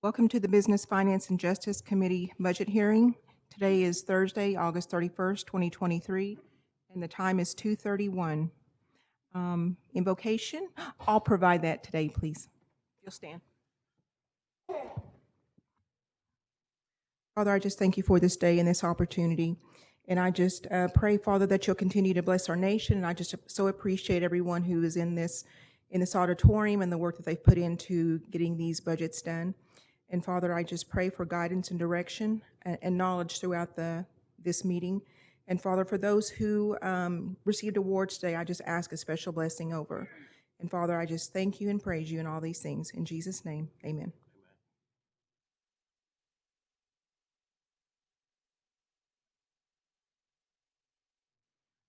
Welcome to the Business, Finance, and Justice Committee budget hearing. Today is Thursday, August 31st, 2023, and the time is 2:31. Invocation, I'll provide that today, please. You'll stand. Father, I just thank you for this day and this opportunity. And I just pray, Father, that you'll continue to bless our nation. And I just so appreciate everyone who is in this auditorium and the work that they've put into getting these budgets done. And Father, I just pray for guidance and direction and knowledge throughout this meeting. And Father, for those who received awards today, I just ask a special blessing over. And Father, I just thank you and praise you in all these things. In Jesus' name, amen.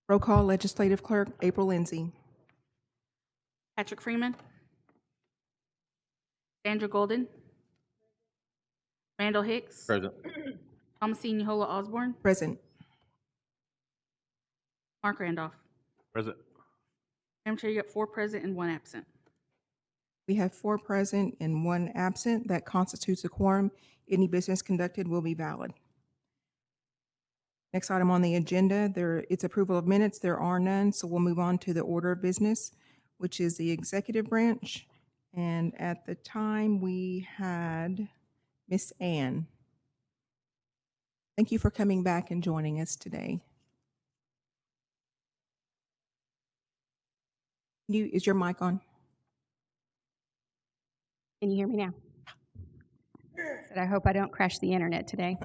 Roll call, Legislative Clerk April Lindsay. Patrick Freeman. Sandra Golden. Randall Hicks. Present. Thomasine Yahola Osborne. Present. Mark Randolph. Present. Madam Chair, you got 4 present and 1 absent. We have 4 present and 1 absent. That constitutes a quorum. Any business conducted will be valid. Next item on the agenda, it's approval of minutes. There are none, so we'll move on to the order of business, which is the executive branch. And at the time, we had Miss Ann. Thank you for coming back and joining us today. Is your mic on? Can you hear me now? I hope I don't crash the internet today.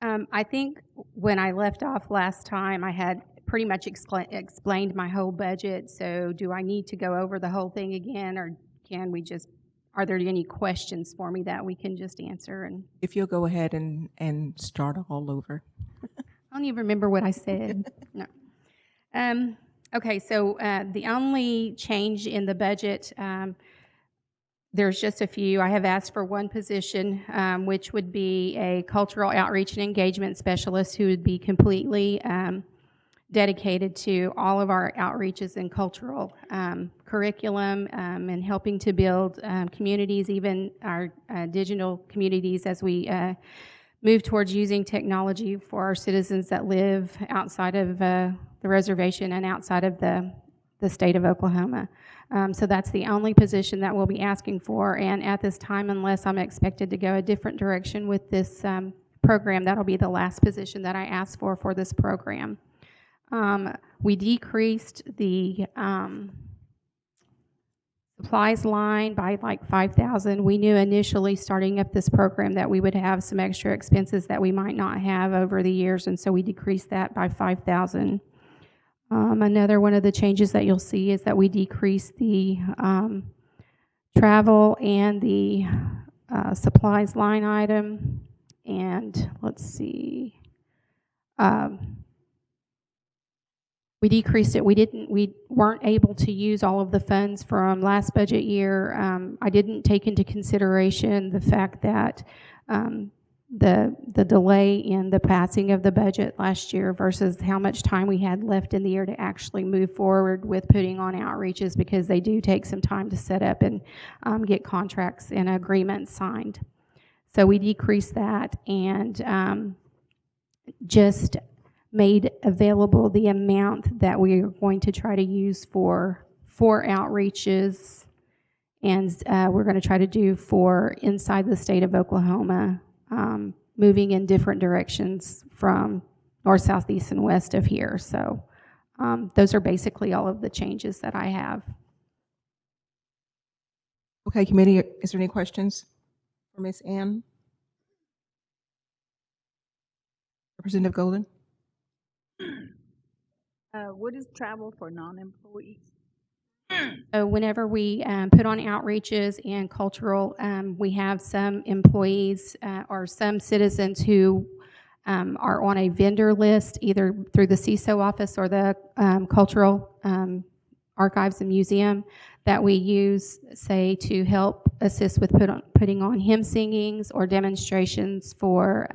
I think when I left off last time, I had pretty much explained my whole budget. So do I need to go over the whole thing again, or can we just, are there any questions for me that we can just answer? And If you'll go ahead and start all over. I don't even remember what I said. No. Okay, so the only change in the budget, there's just a few. I have asked for 1 position, which would be a cultural outreach and engagement specialist who would be completely dedicated to all of our outreaches and cultural curriculum and helping to build communities, even our digital communities, as we move towards using technology for our citizens that live outside of the reservation and outside of the state of Oklahoma. So that's the only position that we'll be asking for. And at this time, unless I'm expected to go a different direction with this program, that'll be the last position that I asked for this program. We decreased the supplies line by like $5,000. We knew initially starting up this program that we would have some extra expenses that we might not have over the years, and so we decreased that by $5,000. Another one of the changes that you'll see is that we decreased the travel and the supplies line item. And let's see, we decreased it. We weren't able to use all of the funds from last budget year. I didn't take into consideration the fact that the delay in the passing of the budget last year versus how much time we had left in the year to actually move forward with putting on outreaches, because they do take some time to set up and get contracts and agreements signed. So we decreased that and just made available the amount that we are going to try to use for outreaches, and we're going to try to do for inside the state of Oklahoma, moving in different directions from north, south, east, and west of here. So those are basically all of the changes that I have. Okay, committee, is there any questions for Ms. Ann? Representative Golden? What is travel for non-employees? So whenever we put on outreaches and cultural, we have some employees or some citizens who are on a vendor list, either through the CISO office or the Cultural Archives and Museum, that we use, say, to help assist with putting on hymn singings or demonstrations for,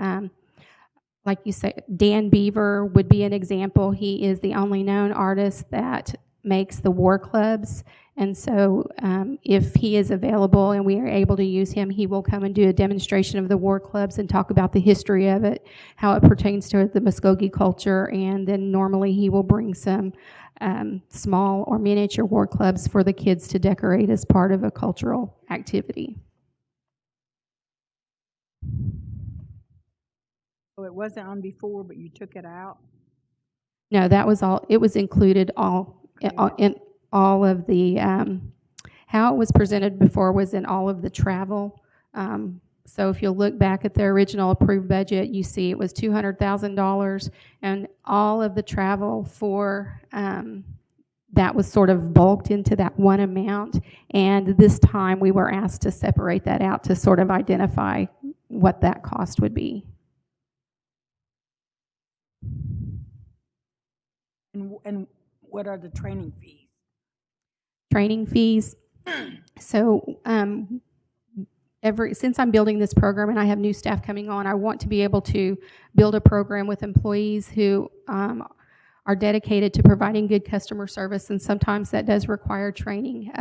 like you say, Dan Beaver would be an example. He is the only known artist that makes the war clubs. And so if he is available and we are able to use him, he will come and do a demonstration of the war clubs and talk about the history of it, how it pertains to the Muskogee culture, and then normally he will bring some small or miniature war clubs for the kids to decorate as part of a cultural activity. So it wasn't on before, but you took it out? No, that was all, it was included in all of the, how it was presented before was in all of the travel. So if you'll look back at the original approved budget, you see it was $200,000, and all of the travel for, that was sort of bulked into that one amount. And this time we were asked to separate that out to sort of identify what that cost would be. And what are the training fees? Training fees. So since I'm building this program and I have new staff coming on, I want to be able to build a program with employees who are dedicated to providing good customer service, and sometimes that does require training.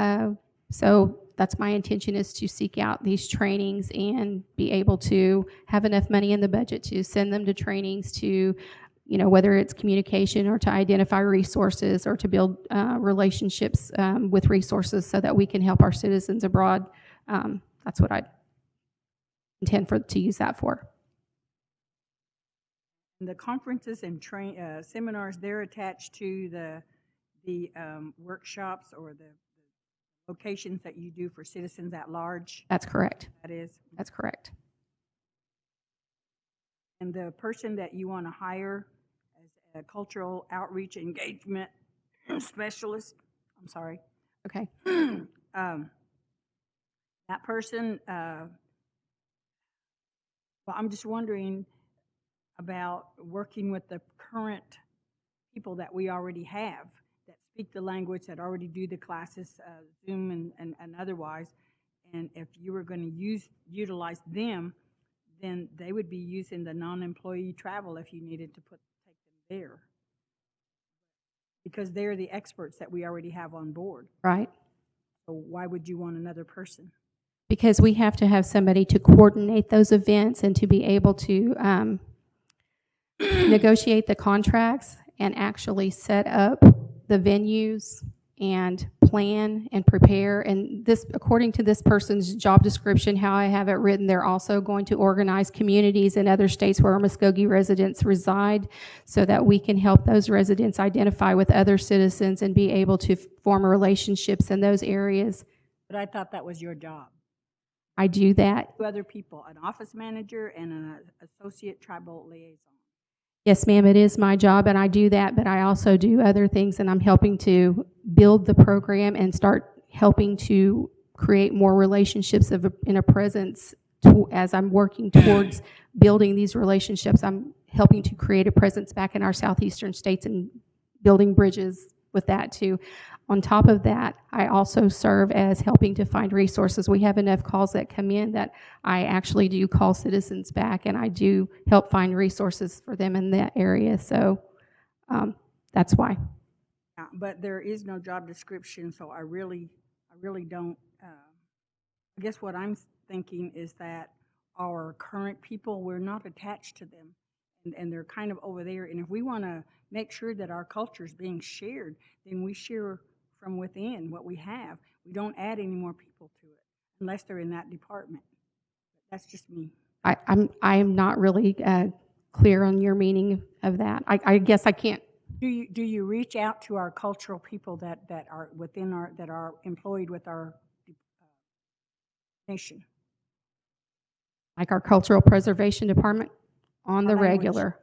So that's my intention, is to seek out these trainings and be able to have enough money in the budget to send them to trainings to, you know, whether it's communication or to identify resources or to build relationships with resources so that we can help our citizens abroad. That's what I intend to use that for. And the conferences and seminars, they're attached to the workshops or the locations that you do for citizens at large? That's correct. That is? That's correct. And the person that you want to hire as a cultural outreach engagement specialist, I'm sorry. Okay. That person, well, I'm just wondering about working with the current people that we already have that speak the language, that already do the classes, Zoom and otherwise. And if you were going to utilize them, then they would be using the non-employee travel if you needed to take them there, because they're the experts that we already have on board. Right. So why would you want another person? Because we have to have somebody to coordinate those events and to be able to negotiate the contracts and actually set up the venues and plan and prepare. And this, according to this person's job description, how I have it written, they're also going to organize communities in other states where our Muskogee residents reside so that we can help those residents identify with other citizens and be able to form relationships in those areas. But I thought that was your job. I do that. 2 other people, an office manager and an associate tribal liaison. Yes, ma'am, it is my job, and I do that, but I also do other things, and I'm helping to build the program and start helping to create more relationships in a presence as I'm working towards building these relationships. I'm helping to create a presence back in our southeastern states and building bridges with that too. On top of that, I also serve as helping to find resources. We have enough calls that come in that I actually do call citizens back, and I do help find resources for them in that area. So that's why. Yeah, but there is no job description, so I really don't. I guess what I'm thinking is that our current people, we're not attached to them, and they're kind of over there. And if we want to make sure that our culture is being shared, then we share from within what we have. We don't add any more people to it unless they're in that department. That's just me. I am not really clear on your meaning of that. I guess I can't. Do you reach out to our cultural people that are within that are employed with our nation? Like our cultural preservation department? On the regular.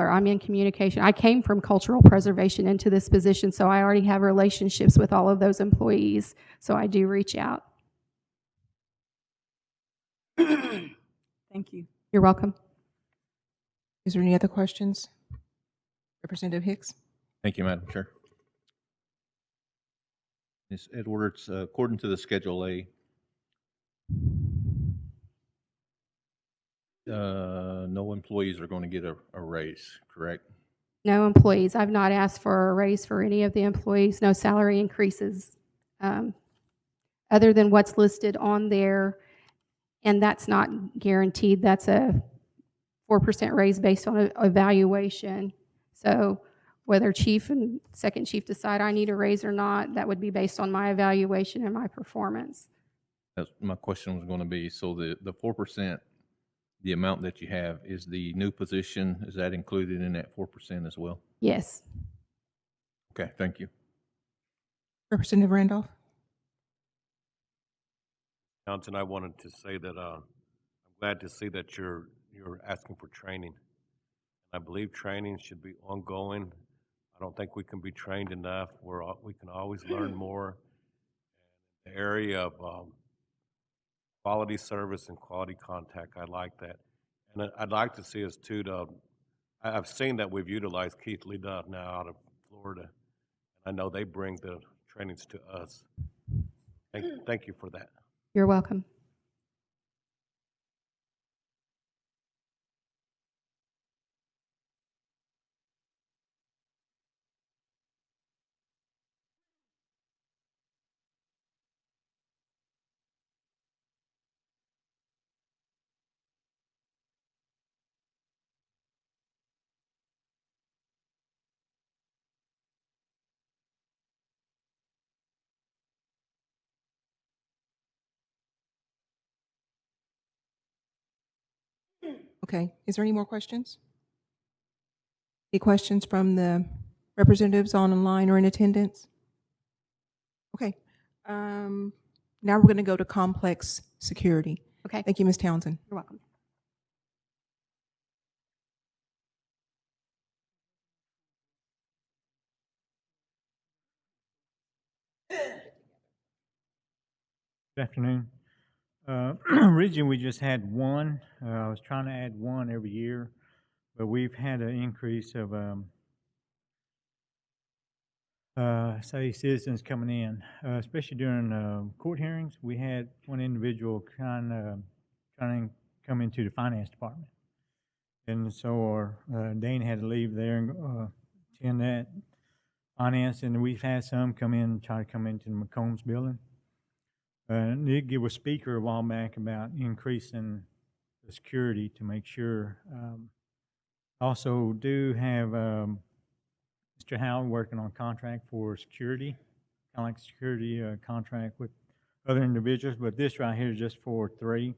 I'm in communication. I came from cultural preservation into this position, so I already have relationships with all of those employees, so I do reach out. Thank you. You're welcome. Is there any other questions? Representative Hicks? Thank you, Madam Chair. Ms. Edwards, according to the Schedule A, no employees are going to get a raise, correct? No employees. I've not asked for a raise for any of the employees, no salary increases, um, other than what's listed on there, and that's not guaranteed. That's a 4% raise based on a evaluation. So whether chief and second chief decide I need a raise or not, that would be based on my evaluation and my performance. That's, my question was going to be, so the 4%, the amount that you have, is the new position, is that included in that 4% as well? Yes. Okay, thank you. Representative Randolph? Johnson, I wanted to say that I'm glad to see that you're asking for training. I believe training should be ongoing. I don't think we can be trained enough. We can always learn more. The area of quality service and quality contact, I like that. And I'd like to see us too I've seen that we've utilized Keith Lee Duff now out of Florida. I know they bring the trainings to us. Thank you for that. You're welcome. Okay, is there any more questions? Any questions from the representatives online or in attendance? Okay, now we're going to go to complex security. Okay. Thank you, Ms. Townsend. You're welcome. Good afternoon. Originally, we just had one. I was trying to add one every year, but we've had an increase of, say, citizens coming in, especially during court hearings. We had one individual trying to come into the finance department, and so our Dane had to leave there and attend that finance, and we've had some try to come into the McCombs building. Did give a speaker a while back about increasing the security to make sure. Also, do have Mr. Howard working on contract for security, kind of like security contract with other individuals, but this right here is just for 3.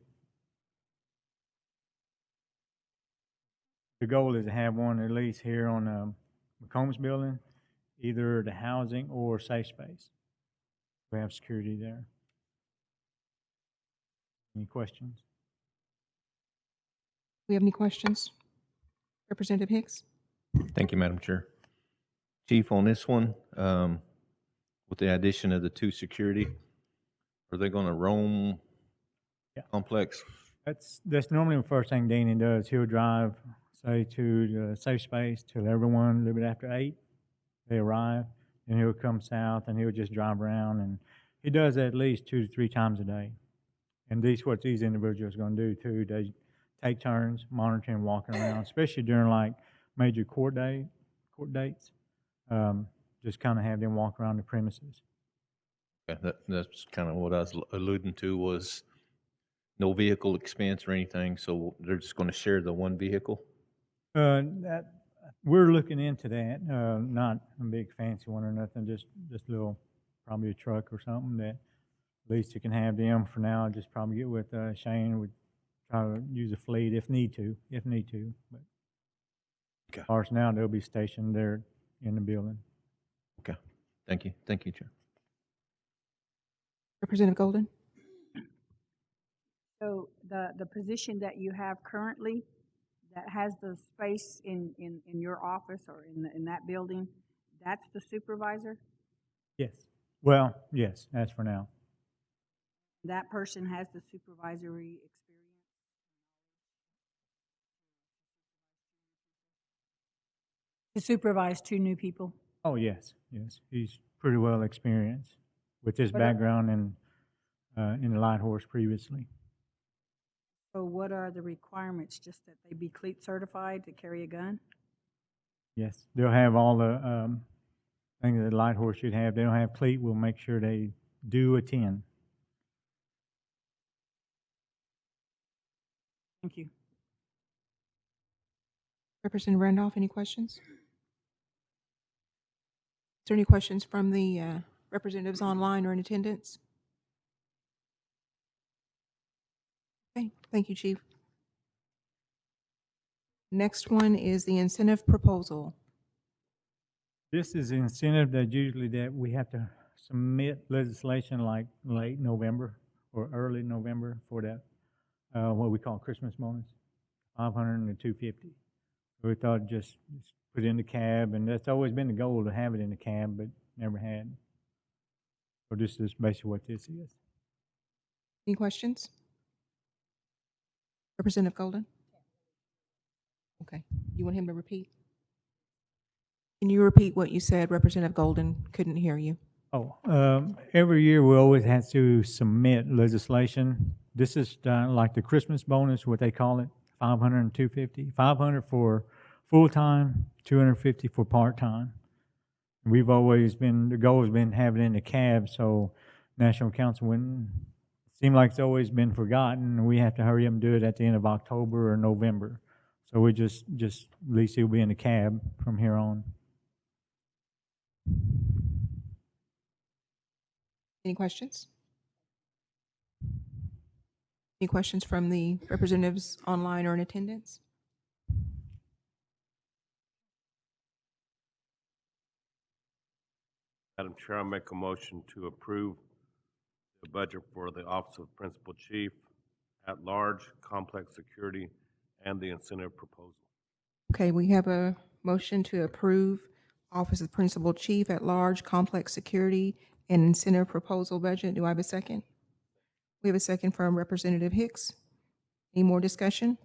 The goal is to have one at least here on McCombs building, either the housing or safe space. We have security there. Any questions? We have any questions? Representative Hicks? Thank you, Madam Chair. Chief, on this one, with the addition of the 2 security, are they going to roam complex? That's normally the first thing Danny does. He'll drive, say, to the safe space till everyone, a little bit after 8, they arrive, and he'll come south and he'll just drive around, and he does that at least 2 to 3 times a day. And what these individuals are going to do too, they take turns monitoring and walking around, especially during like major court dates. Just kind of have them walk around the premises. Okay, that's kind of what I was alluding to, was no vehicle expense or anything, so they're just going to share the one vehicle? We're looking into that. Not a big fancy one or nothing, just little, probably a truck or something that at least you can have them for now. Just probably get with Shane. Would try to use a fleet if need to. But Okay. as far as now, they'll be stationed there in the building. Okay, thank you. Thank you, Chair. Representative Golden? So the position that you have currently that has the space in your office or in that building, that's the supervisor? Yes. Well, yes, that's for now. That person has the supervisory experience? To supervise 2 new people? Oh, yes. He's pretty well experienced with his background in the Light Horse previously. So what are the requirements? Just that they be cleat certified to carry a gun? Yes, they'll have all the things that the light horse should have. They don't have cleat. We'll make sure they do attend. Thank you. Representative Randolph, any questions? Is there any questions from the representatives online or in attendance? Okay, thank you, Chief. Next one is the incentive proposal. This is an incentive that usually that we have to submit legislation like late November or early November for that, what we call Christmas bonus, 500 and 250. We thought just put it in the cab, and that's always been the goal to have it in the cab, but never had. So this is basically what this is. Any questions? Representative Golden? Okay, you want him to repeat? Can you repeat what you said? Representative Golden couldn't hear you. Every year we always have to submit legislation. This is like the Christmas bonus, what they call it, 500 and 250. 500 for full-time, 250 for part-time. We've always been, the goal has been having it in the cab, so National Council wouldn't, seem like it's always been forgotten. We have to hurry up and do it at the end of October or November. So we just at least it'll be in the cab from here on. Any questions? Any questions from the representatives online or in attendance? Madam Chair, I make a motion to approve the budget for the Office of Principal Chief, at-large, complex security, and the incentive proposal. Okay, we have a motion to approve Office of Principal Chief at Large, Complex Security, and Incentive Proposal Budget. Do I have a second? We have a second from Representative Hicks. Any more discussion?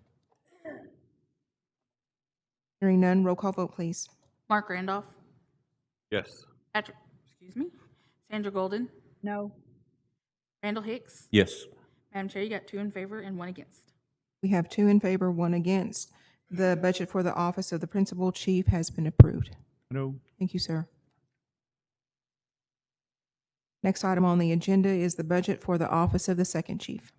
Hearing none, roll call vote, please. Mark Randolph. Yes. Patrick, excuse me. Sandra Golden. No. Randall Hicks. Yes. Madam Chair, you got 2 in favor and 1 against. We have 2 in favor, 1 against. The budget for the Office of the Principal Chief has been approved. No. Thank you, sir. Next item on the agenda is the budget for the Office of the Second Chief.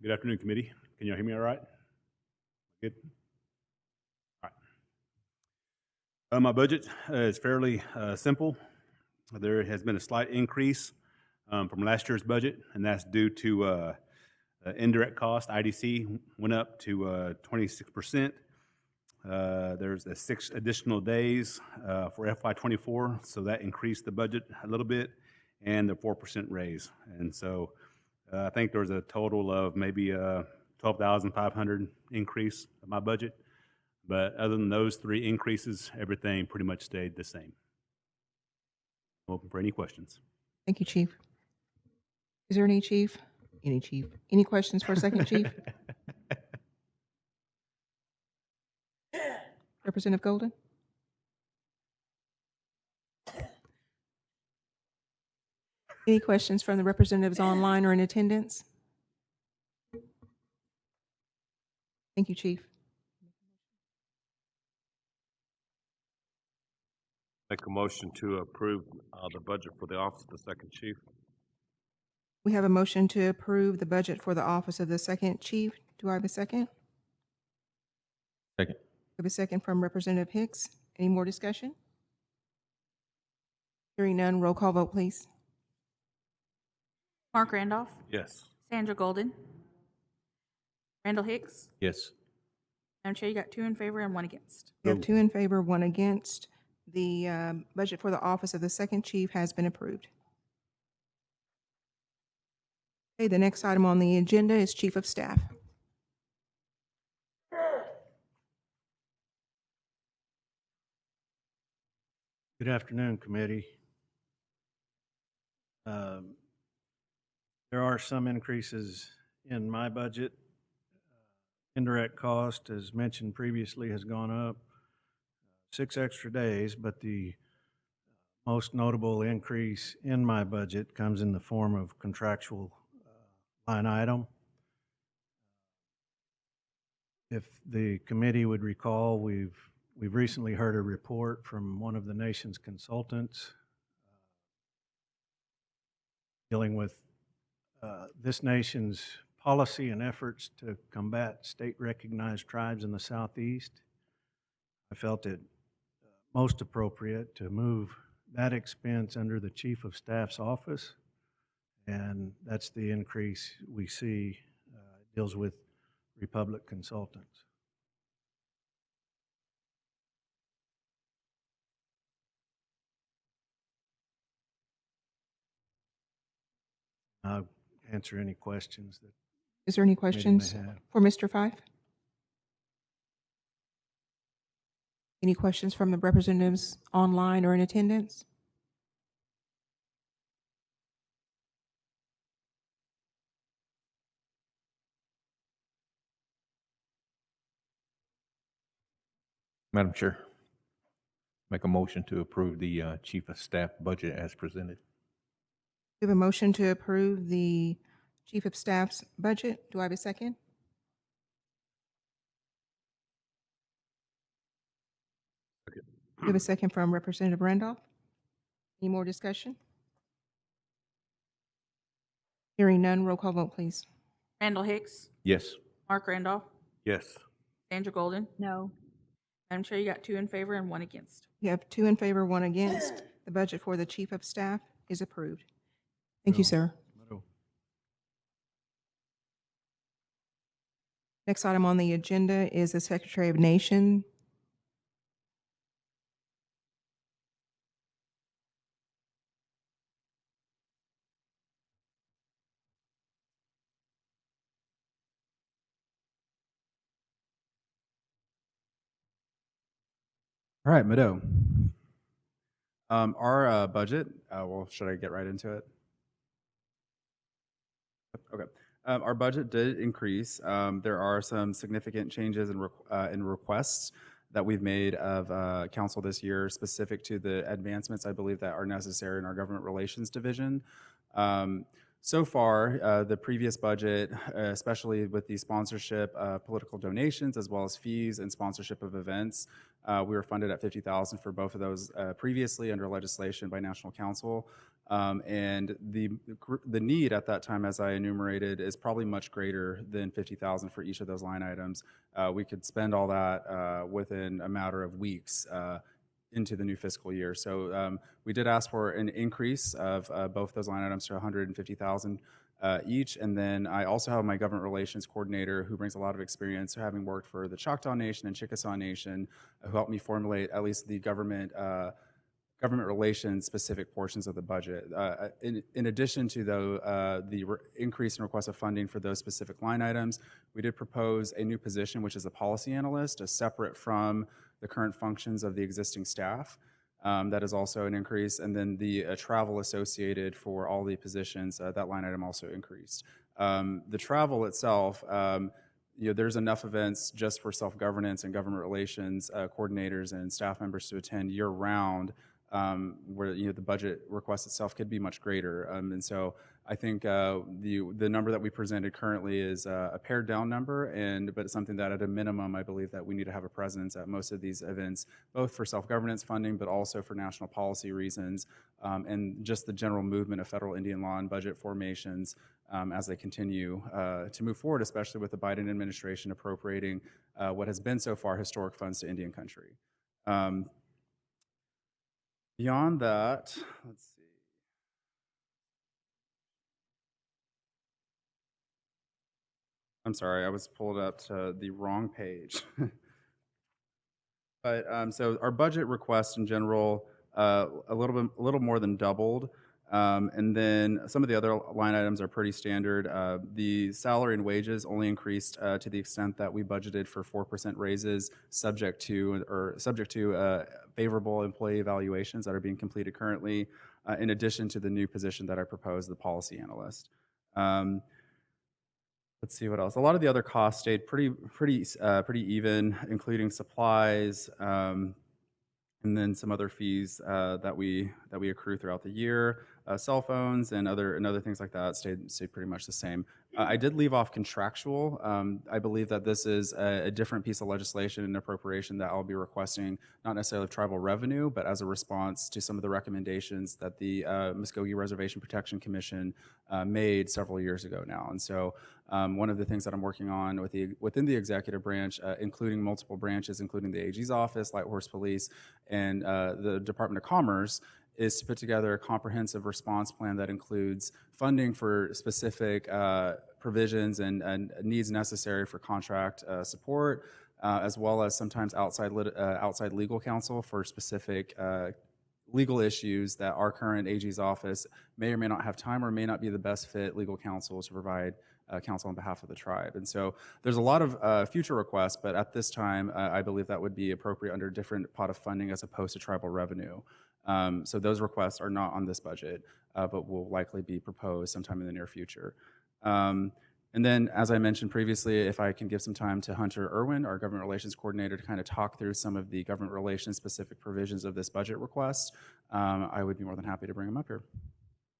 Good afternoon, committee. Can you all hear me all right? Good. All right. My budget is fairly simple. There has been a slight increase from last year's budget, and that's due to indirect cost. IDC went up to 26%. There's 6 additional days for FY24, so that increased the budget a little bit, and the 4% raise. And so I think there was a total of maybe $12,500 increase of my budget. But other than those 3 increases, everything pretty much stayed the same. I'm open for any questions. Thank you, Chief. Is there any chief? Any chief? Any questions for Second Chief? Representative Golden? Any questions from the representatives online or in attendance? Thank you, Chief. Make a motion to approve the budget for the Office of the Second Chief. We have a motion to approve the budget for the Office of the Second Chief. Do I have a second? Second. We have a second from Representative Hicks. Any more discussion? Hearing none, roll call vote, please. Mark Randolph. Yes. Sandra Golden. Randall Hicks. Yes. Madam Chair, you got 2 in favor and 1 against. We have 2 in favor, 1 against. The budget for the Office of the Second Chief has been approved. Okay, the next item on the agenda is Chief of Staff. Good afternoon, committee. There are some increases in my budget. Indirect cost, as mentioned previously, has gone up 6 extra days, but the most notable increase in my budget comes in the form of contractual line item. If the committee would recall, we've recently heard a report from one of the nation's consultants dealing with this nation's policy and efforts to combat state-recognized tribes in the Southeast. I felt it most appropriate to move that expense under the Chief of Staff's office, and that's the increase we see. Deals with Republic Consultants. I'll answer any questions that Is there any committee may questions have. for Mr. Fife? Any questions from the representatives online or in attendance? Madam Chair, make a motion to approve the Chief of Staff budget as presented. We have a motion to approve the Chief of Staff's budget. Do I have a second? We have a second from Representative Randolph. Any more discussion? Hearing none, roll call vote, please. Randall Hicks, Yes. Mark Randolph, Yes. Sandra Golden. No. Madam Chair, you got 2 in favor and 1 against. You have 2 in favor, 1 against. The budget for the Chief of Staff is approved. Thank you, No. sir. No. Next item on the agenda is the Secretary of Nation. All right, Mado. Our budget, well, should I get right into it? Okay. Our budget did increase. There are some significant changes in requests that we've made of council this year specific to the advancements I believe that are necessary in our government relations division. So far, the previous budget, especially with the sponsorship of political donations as well as fees and sponsorship of events, we were funded at $50,000 for both of those previously under legislation by National Council. And the need at that time, as I enumerated, is probably much greater than $50,000 for each of those line items. We could spend all that within a matter of weeks into the new fiscal year. So we did ask for an increase of both those line items to $150,000 each. And then I also have my government relations coordinator who brings a lot of experience, having worked for the Choctaw Nation and Chickasaw Nation, who helped me formulate at least the government relations specific portions of the budget. In addition to the increase in request of funding for those specific line items, we did propose a new position, which is a policy analyst, separate from the current functions of the existing staff. That is also an increase. And then the travel associated for all the positions, that line item also increased. The travel itself, there's enough events just for self-governance and government relations coordinators and staff members to attend year-round, where the budget request itself could be much greater. And so I think the number that we presented currently is a pared down number, but it's something that at a minimum I believe that we need to have a presence at most of these events, both for self-governance funding, but also for national policy reasons, and just the general movement of federal Indian law and budget formations as they continue to move forward, especially with the Biden administration appropriating what has been so far historic funds to Indian country. Beyond that, let's see. I'm sorry, I was pulled up to the wrong page. But so our budget request in general, a little more than doubled. And then some of the other line items are pretty standard. The salary and wages only increased to the extent that we budgeted for 4% raises, subject to favorable employee evaluations that are being completed currently, in addition to the new position that I proposed, the policy analyst. Let's see what else. A lot of the other costs stayed pretty even, including supplies, and then some other fees that we accrue throughout the year. Cell phones and other things like that stayed pretty much the same. I did leave off contractual. I believe that this is a different piece of legislation and appropriation that I'll be requesting, not necessarily of tribal revenue, but as a response to some of the recommendations that the Muskogee Reservation Protection Commission made several years ago now. And so one of the things that I'm working on within the executive branch, including multiple branches, including the AG's office, Light Horse Police, and the Department of Commerce, is to put together a comprehensive response plan that includes funding for specific provisions and needs necessary for contract support, as well as sometimes outside legal counsel for specific legal issues that our current AG's office may or may not have time or may not be the best fit legal counsel to provide counsel on behalf of the tribe. And so there's a lot of future requests, but at this time, I believe that would be appropriate under a different pot of funding as opposed to tribal revenue. So those requests are not on this budget, but will likely be proposed sometime in the near future. And then, as I mentioned previously, if I can give some time to Hunter Irwin, our government relations coordinator, to kind of talk through some of the government relations specific provisions of this budget request, I would be more than happy to bring him up here.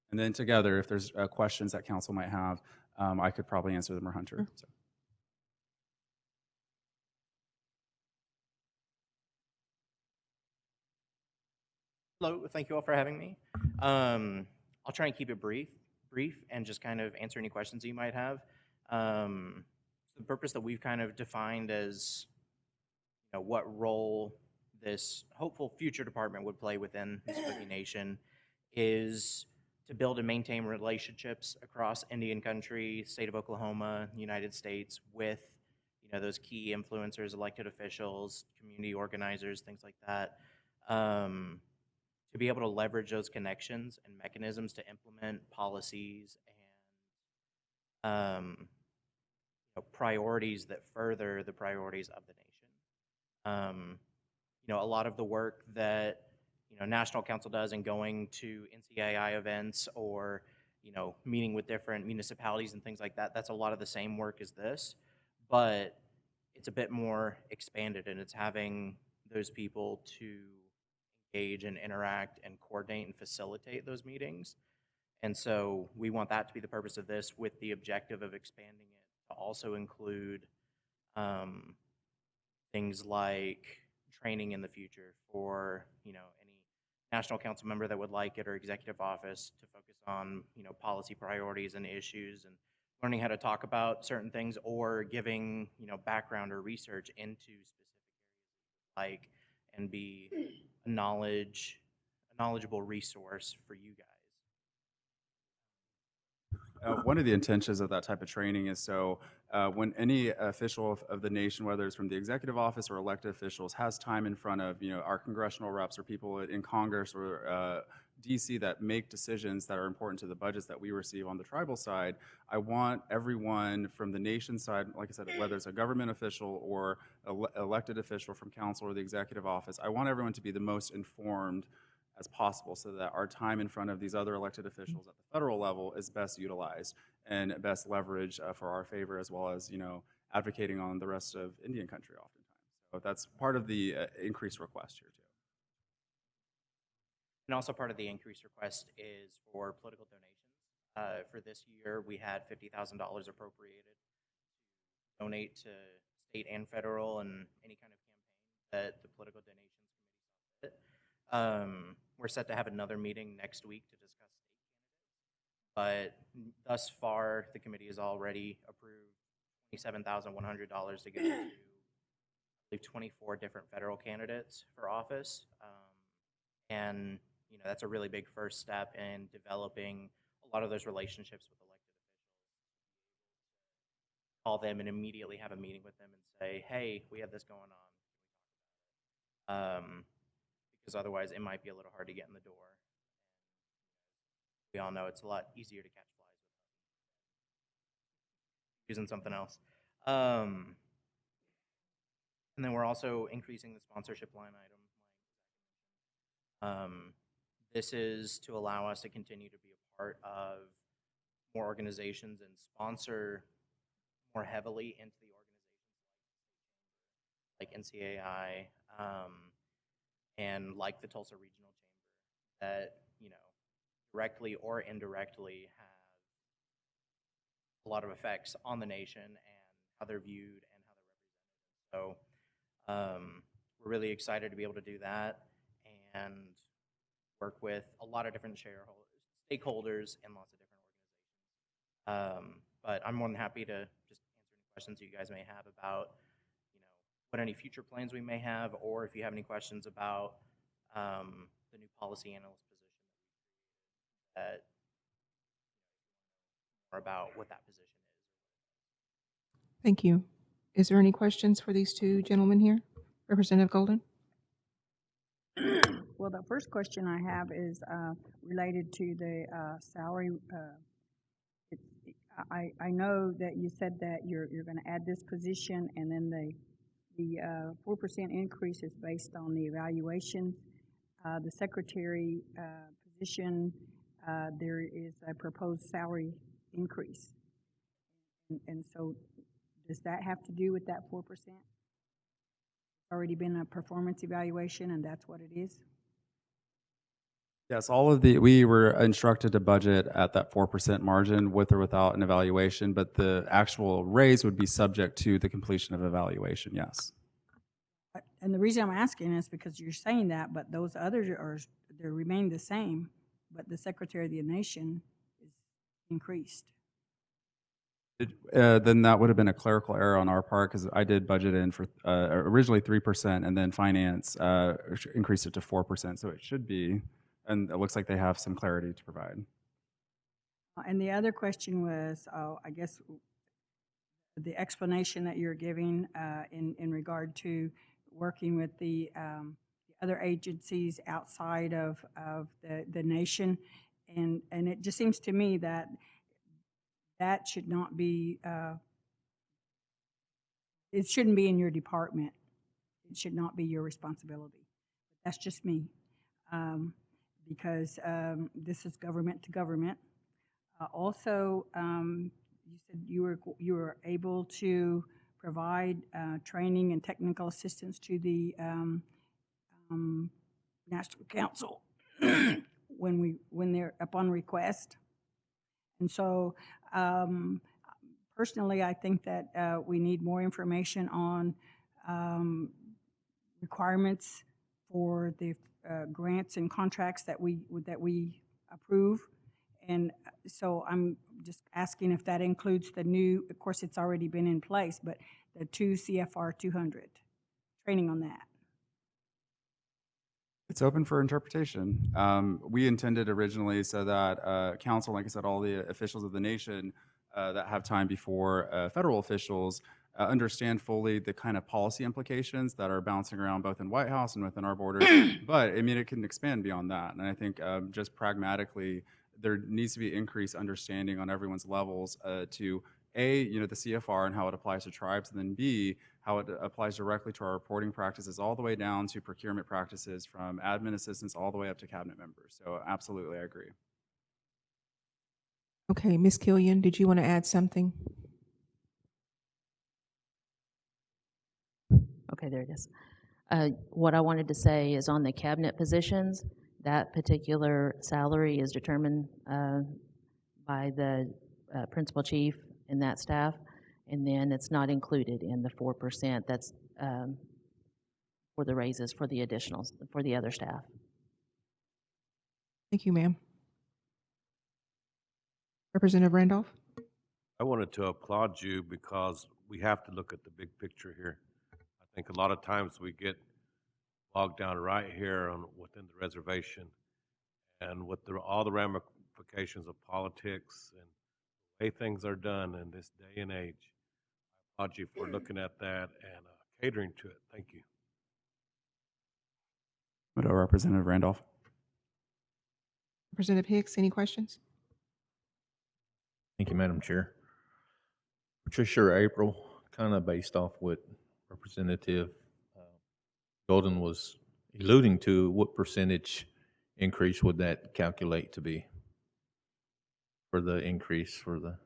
And then together, if there's questions that council might have, I could probably answer them or Hunter. So. Hello, thank you all for having me. I'll try and keep it brief, and just kind of answer any questions you might have. The purpose that we've kind of defined as, what role this hopeful future department would play within the Muskogee Nation is to build and maintain relationships across Indian country, state of Oklahoma, United States, with those key influencers, elected officials, community organizers, things like that. To be able to leverage those connections and mechanisms to implement policies and priorities that further the priorities of the nation. A lot of the work that National Council does in going to NCAI events or meeting with different municipalities and things like that, that's a lot of the same work as this, but it's a bit more expanded, and it's having those people to engage and interact and coordinate and facilitate those meetings. And so we want that to be the purpose of this, with the objective of expanding it to also include things like training in the future for any National Council member that would like it, or executive office, to focus on policy priorities and issues, and learning how to talk about certain things, or giving background or research into specific areas like, and be a knowledgeable resource for you guys. One of the intentions of that type of training is so when any official of the nation, whether it's from the executive office or elected officials, has time in front of our congressional reps or people in Congress or DC that make decisions that are important to the budgets that we receive on the tribal side, I want everyone from the nation side, like I said, whether it's a government official or elected official from council or the executive office, I want everyone to be the most informed as possible, so that our time in front of these other elected officials at the federal level is best utilized and best leveraged for our favor, as well as advocating on the rest of Indian country oftentimes. So that's part of the increased request here too. And also part of the increased request is for political donations. For this year, we had $50,000 appropriated to donate to state and federal and any kind of campaign that the political donations committee saw fit. We're set to have another meeting next week to discuss state candidates, but thus far the committee has already approved $27,100 to go to, I believe, 24 different federal candidates for office, and that's a really big first step in developing a lot of those relationships with elected officials. Call them and immediately have a meeting with them and say, hey, we have this going on. Because otherwise it might be a little hard to get in the door. We all know it's a lot easier to catch flies with using something else. And then we're also increasing the sponsorship line item. This is to allow us to continue to be a part of more organizations and sponsor more heavily into the organizations like NCAI, and like the Tulsa Regional Chamber that, directly or indirectly have a lot of effects on the nation and how they're viewed and how they're represented. So we're really excited to be able to do that and work with a lot of different stakeholders and lots of different organizations. But I'm more than happy to just answer any questions you guys may have about, what any future plans we may have, or if you have any questions about the new policy analyst position that more about what that position is. Thank you. Is there any questions for these two gentlemen here? Representative Golden? Well, the first question I have is related to the salary. I know that you said that you're going to add this position, and then the 4% increase is based on the evaluation. The secretary position, there is a proposed salary increase. And so does that have to do with that 4%? Already been a performance evaluation, and that's what it is? Yes, we were instructed to budget at that 4% margin with or without an evaluation, but the actual raise would be subject to the completion of evaluation, yes. And the reason I'm asking is because you're saying that, but those others they remain the same, but the Secretary of the Nation is increased. Then that would have been a clerical error on our part because I did budget in for originally 3%, and then finance increased it to 4%, so it should be. And it looks like they have some clarity to provide. And the other question was, I guess, the explanation that you're giving in regard to working with the other agencies outside of the nation. And it just seems to me that that should not be, it shouldn't be in your department. It should not be your responsibility. That's just me. Because this is government to government. Also, you said you were able to provide training and technical assistance to the National Council when they're upon request. And so, personally, I think that we need more information on requirements for the grants and contracts that we approve. And so I'm just asking if that includes the new, of course it's already been in place, but the 2 CFR 200, training on that. It's open for interpretation. We intended originally so that council, like I said, all the officials of the nation that have time before federal officials understand fully the kind of policy implications that are bouncing around both in White House and within our borders. But I mean, it can expand beyond that. And I think just pragmatically, there needs to be increased understanding on everyone's levels to A, the CFR and how it applies to tribes, and then B, how it applies directly to our reporting practices all the way down to procurement practices from admin assistants all the way up to cabinet members. So absolutely, I agree. Okay, Ms. Killian, did you want to add something? Okay, there it is. What I wanted to say is on the cabinet positions, that particular salary is determined by the principal chief and that staff, and then it's not included in the 4%. That's for the raises for the additionals, for the other staff. Thank you, ma'am. Representative Randolph? I wanted to applaud you because we have to look at the big picture here. I think a lot of times we get bogged down right here within the reservation, and with all the ramifications of politics and the way things are done in this day and age. I applaud you for looking at that and catering to it. Thank you. Representative Randolph. Representative Hicks, any questions? Thank you, Madam Chair. Patricia or April, kind of based off what Representative Golden was alluding to, what percentage increase would that calculate to be for the increase for the?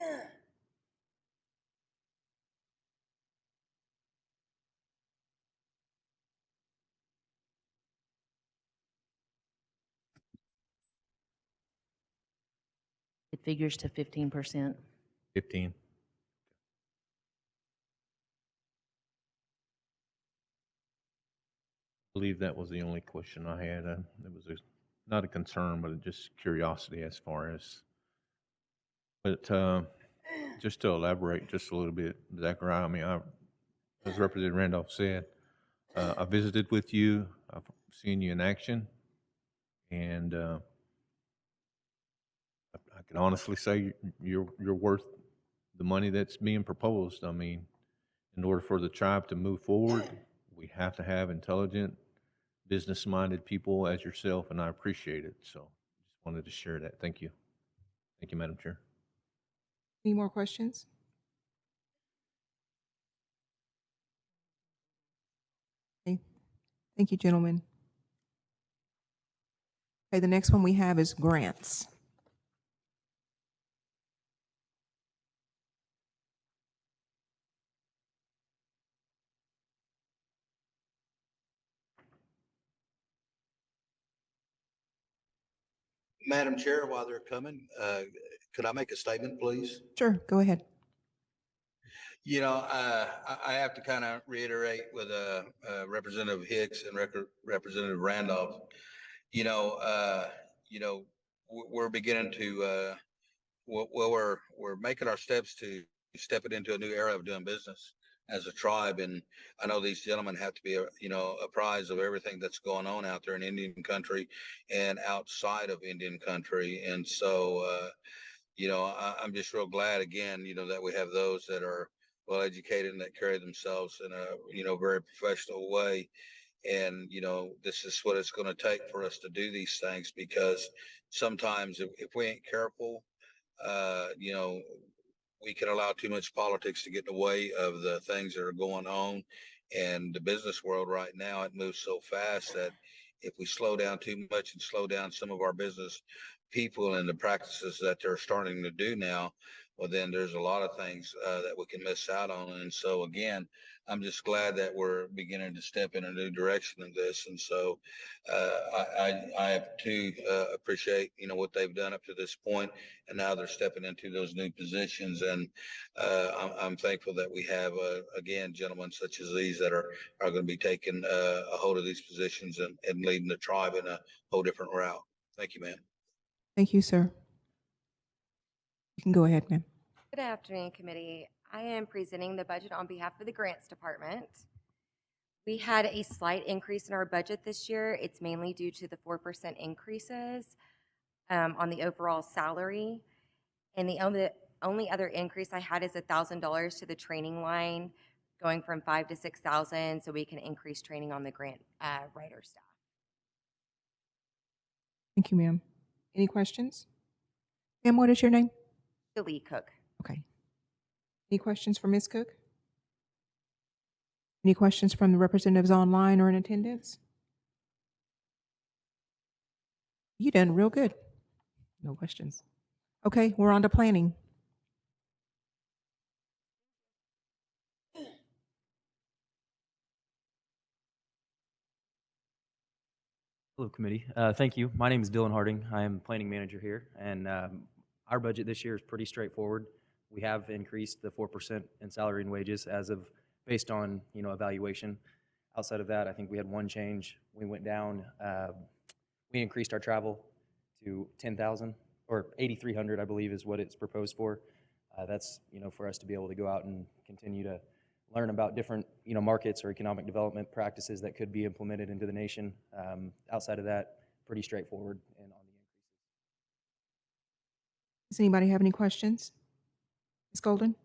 It figures to 15%. 15. I believe that was the only question I had. It was not a concern, but just curiosity as far as. But just to elaborate just a little bit, Zachariah, I mean, as Representative Randolph said, I visited with you. I've seen you in action, and I can honestly say you're worth the money that's being proposed. I mean, in order for the tribe to move forward, we have to have intelligent, business-minded people as yourself, and I appreciate it. So, just wanted to share that. Thank you. Thank you, Madam Chair. Any more questions? Okay. Thank you, gentlemen. Okay, the next one we have is grants. Madam Chair, while they're coming, could I make a statement, please? Sure, go ahead. You know, I have to kind of reiterate with Representative Hicks and Representative Randolph. You know, we're beginning to we're making our steps to step it into a new era of doing business as a tribe, and I know these gentlemen have to be apprised of everything that's going on out there in Indian country and outside of Indian country, and so I'm just real glad again, that we have those that are well educated and that carry themselves in a very professional way. And, this is what it's going to take for us to do these things, because sometimes if we ain't careful, we can allow too much politics to get in the way of the things that are going on. And the business world right now, it moves so fast that if we slow down too much and slow down some of our business people and the practices that they're starting to do now, well, then there's a lot of things that we can miss out on. And so, again, I'm just glad that we're beginning to step in a new direction in this. And so I have to appreciate, what they've done up to this point, and now they're stepping into those new positions. And I'm thankful that we have, again, gentlemen such as these that are going to be taking a hold of these positions and leading the tribe in a whole different route. Thank you, ma'am. Thank you, sir. You can go ahead, ma'am. Good afternoon, committee. I am presenting the budget on behalf of the Grants Department. We had a slight increase in our budget this year. It's mainly due to the 4% increases on the overall salary. And the only other increase I had is $1,000 to the training line, going from $5,000 to $6,000, so we can increase training on the grant writer staff. Thank you, ma'am. Any questions? Ma'am, what is your name? Lee Cook. Okay. Any questions for Ms. Cook? Any questions from the representatives online or in attendance? You done real good. No questions. Okay, we're on to planning. Hello, committee. Thank you. My name is Dylan Harding. I am planning manager here, and our budget this year is pretty straightforward. We have increased the 4% in salary and wages as of based on evaluation. Outside of that, I think we had one change. We went down. We increased our travel to 10,000 or 8,300, I believe, is what it's proposed for. That's for us to be able to go out and continue to learn about different markets or economic development practices that could be implemented into the nation. Outside of that, pretty straightforward and on the increases. Does anybody have any questions? Ms. Golden?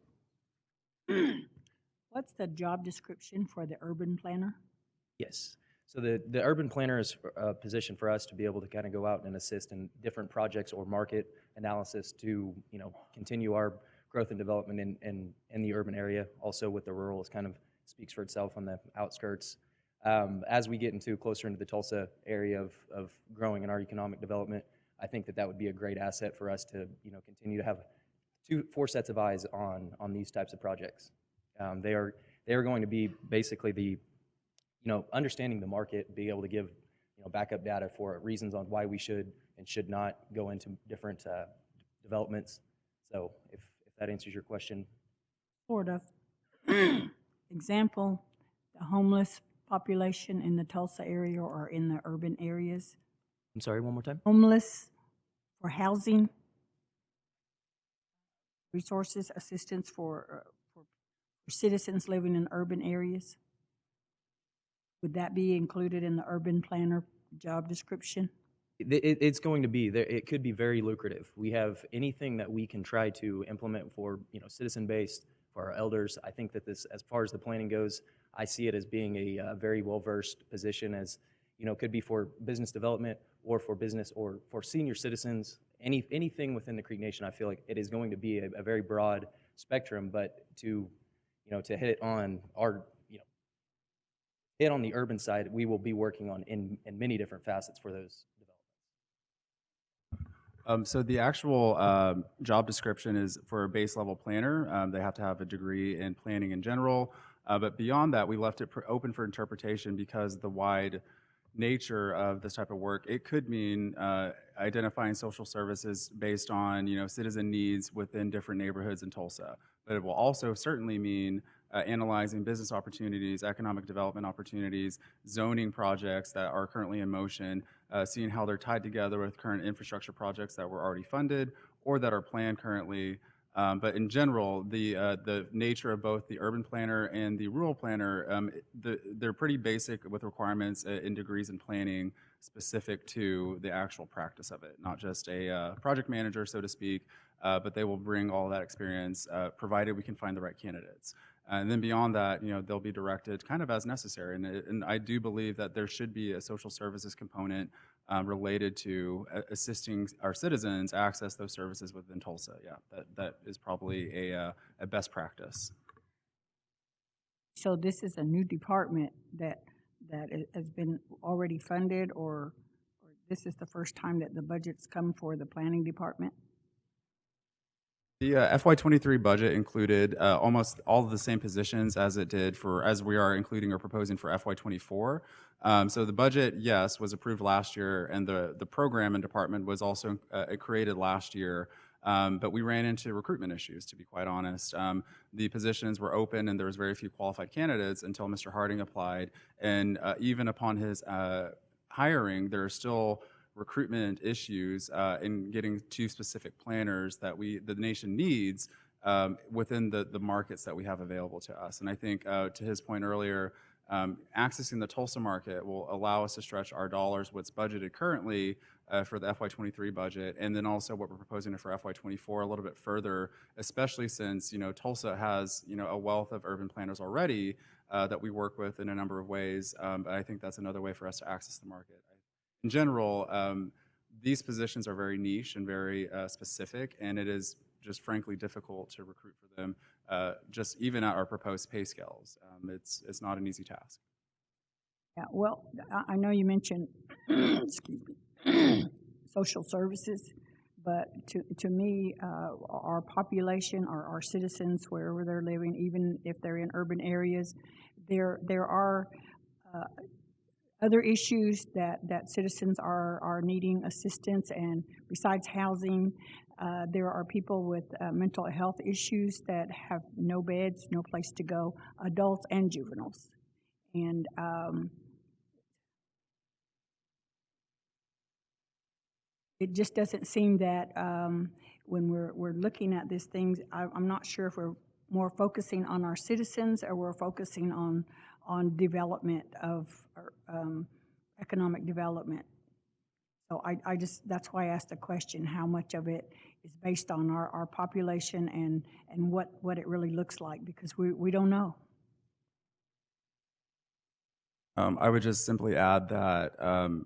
What's the job description for the urban planner? Yes. So the urban planner is a position for us to be able to kind of go out and assist in different projects or market analysis to continue our growth and development in the urban area. Also with the rural, it kind of speaks for itself on the outskirts. As we get closer into the Tulsa area of growing in our economic development, I think that would be a great asset for us to continue to have four sets of eyes on these types of projects. They are going to be basically the, understanding the market, being able to give, backup data for reasons on why we should and should not go into different developments. So if that answers your question. Sort of. Example, the homeless population in the Tulsa area or in the urban areas. I'm sorry, one more time? Homeless for housing, resources, assistance for citizens living in urban areas. Would that be included in the urban planner job description? It's going to be there. It could be very lucrative. We have anything that we can try to implement for citizen-based, for our elders. I think that this, as far as the planning goes, I see it as being a very well-versed position. As could be for business development or for business or for senior citizens. Anything within the Creek Nation, I feel like it is going to be a very broad spectrum. But to hit on hit on the urban side, we will be working on in many different facets for those developments. So the actual job description is for a base level planner. They have to have a degree in planning in general. But beyond that, we left it open for interpretation because the wide nature of this type of work, it could mean identifying social services based on citizen needs within different neighborhoods in Tulsa. But it will also certainly mean analyzing business opportunities, economic development opportunities, zoning projects that are currently in motion, seeing how they're tied together with current infrastructure projects that were already funded or that are planned currently. But in general, the nature of both the urban planner and the rural planner, they're pretty basic with requirements in degrees in planning specific to the actual practice of it, not just a project manager, so to speak, but they will bring all that experience, provided we can find the right candidates. And then beyond that, they'll be directed kind of as necessary. And I do believe that there should be a social services component related to assisting our citizens access those services within Tulsa. Yeah, that is probably a best practice. So this is a new department that has been already funded, or this is the first time that the budget's come for the planning department? The FY23 budget included almost all of the same positions as it did as we are including or proposing for FY24. So the budget, yes, was approved last year, and the program and department was also created last year. But we ran into recruitment issues, to be quite honest. The positions were open, and there was very few qualified candidates until Mr. Harding applied. And even upon his hiring, there are still recruitment issues in getting to specific planners that the nation needs within the markets that we have available to us. And I think to his point earlier, accessing the Tulsa market will allow us to stretch our dollars, what's budgeted currently for the FY23 budget, and then also what we're proposing for FY24 a little bit further, especially since Tulsa has a wealth of urban planners already that we work with in a number of ways. But I think that's another way for us to access the market. In general, these positions are very niche and very specific, and it is just frankly difficult to recruit for them, just even at our proposed pay scales. It's not an easy task. Yeah, well, I know you mentioned, excuse me, social services, but to me, our population, our citizens, wherever they're living, even if they're in urban areas, there are other issues that citizens are needing assistance, and besides housing, there are people with mental health issues that have no beds, no place to go, adults and juveniles. And it just doesn't seem that when we're looking at these things, I'm not sure if we're more focusing on our citizens or we're focusing on development of economic development. So I just, that's why I asked the question, how much of it is based on our population and what it really looks like, because we don't know. I would just simply add that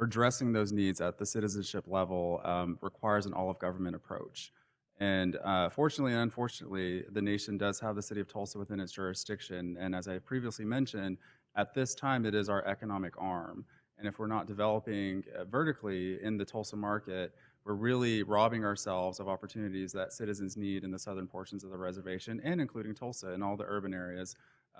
addressing those needs at the citizenship level requires an all-of-government approach. And fortunately and unfortunately, the nation does have the city of Tulsa within its jurisdiction. And as I previously mentioned, at this time, it is our economic arm. And if we're not developing vertically in the Tulsa market, we're really robbing ourselves of opportunities that citizens need in the southern portions of the reservation and including Tulsa and all the urban areas.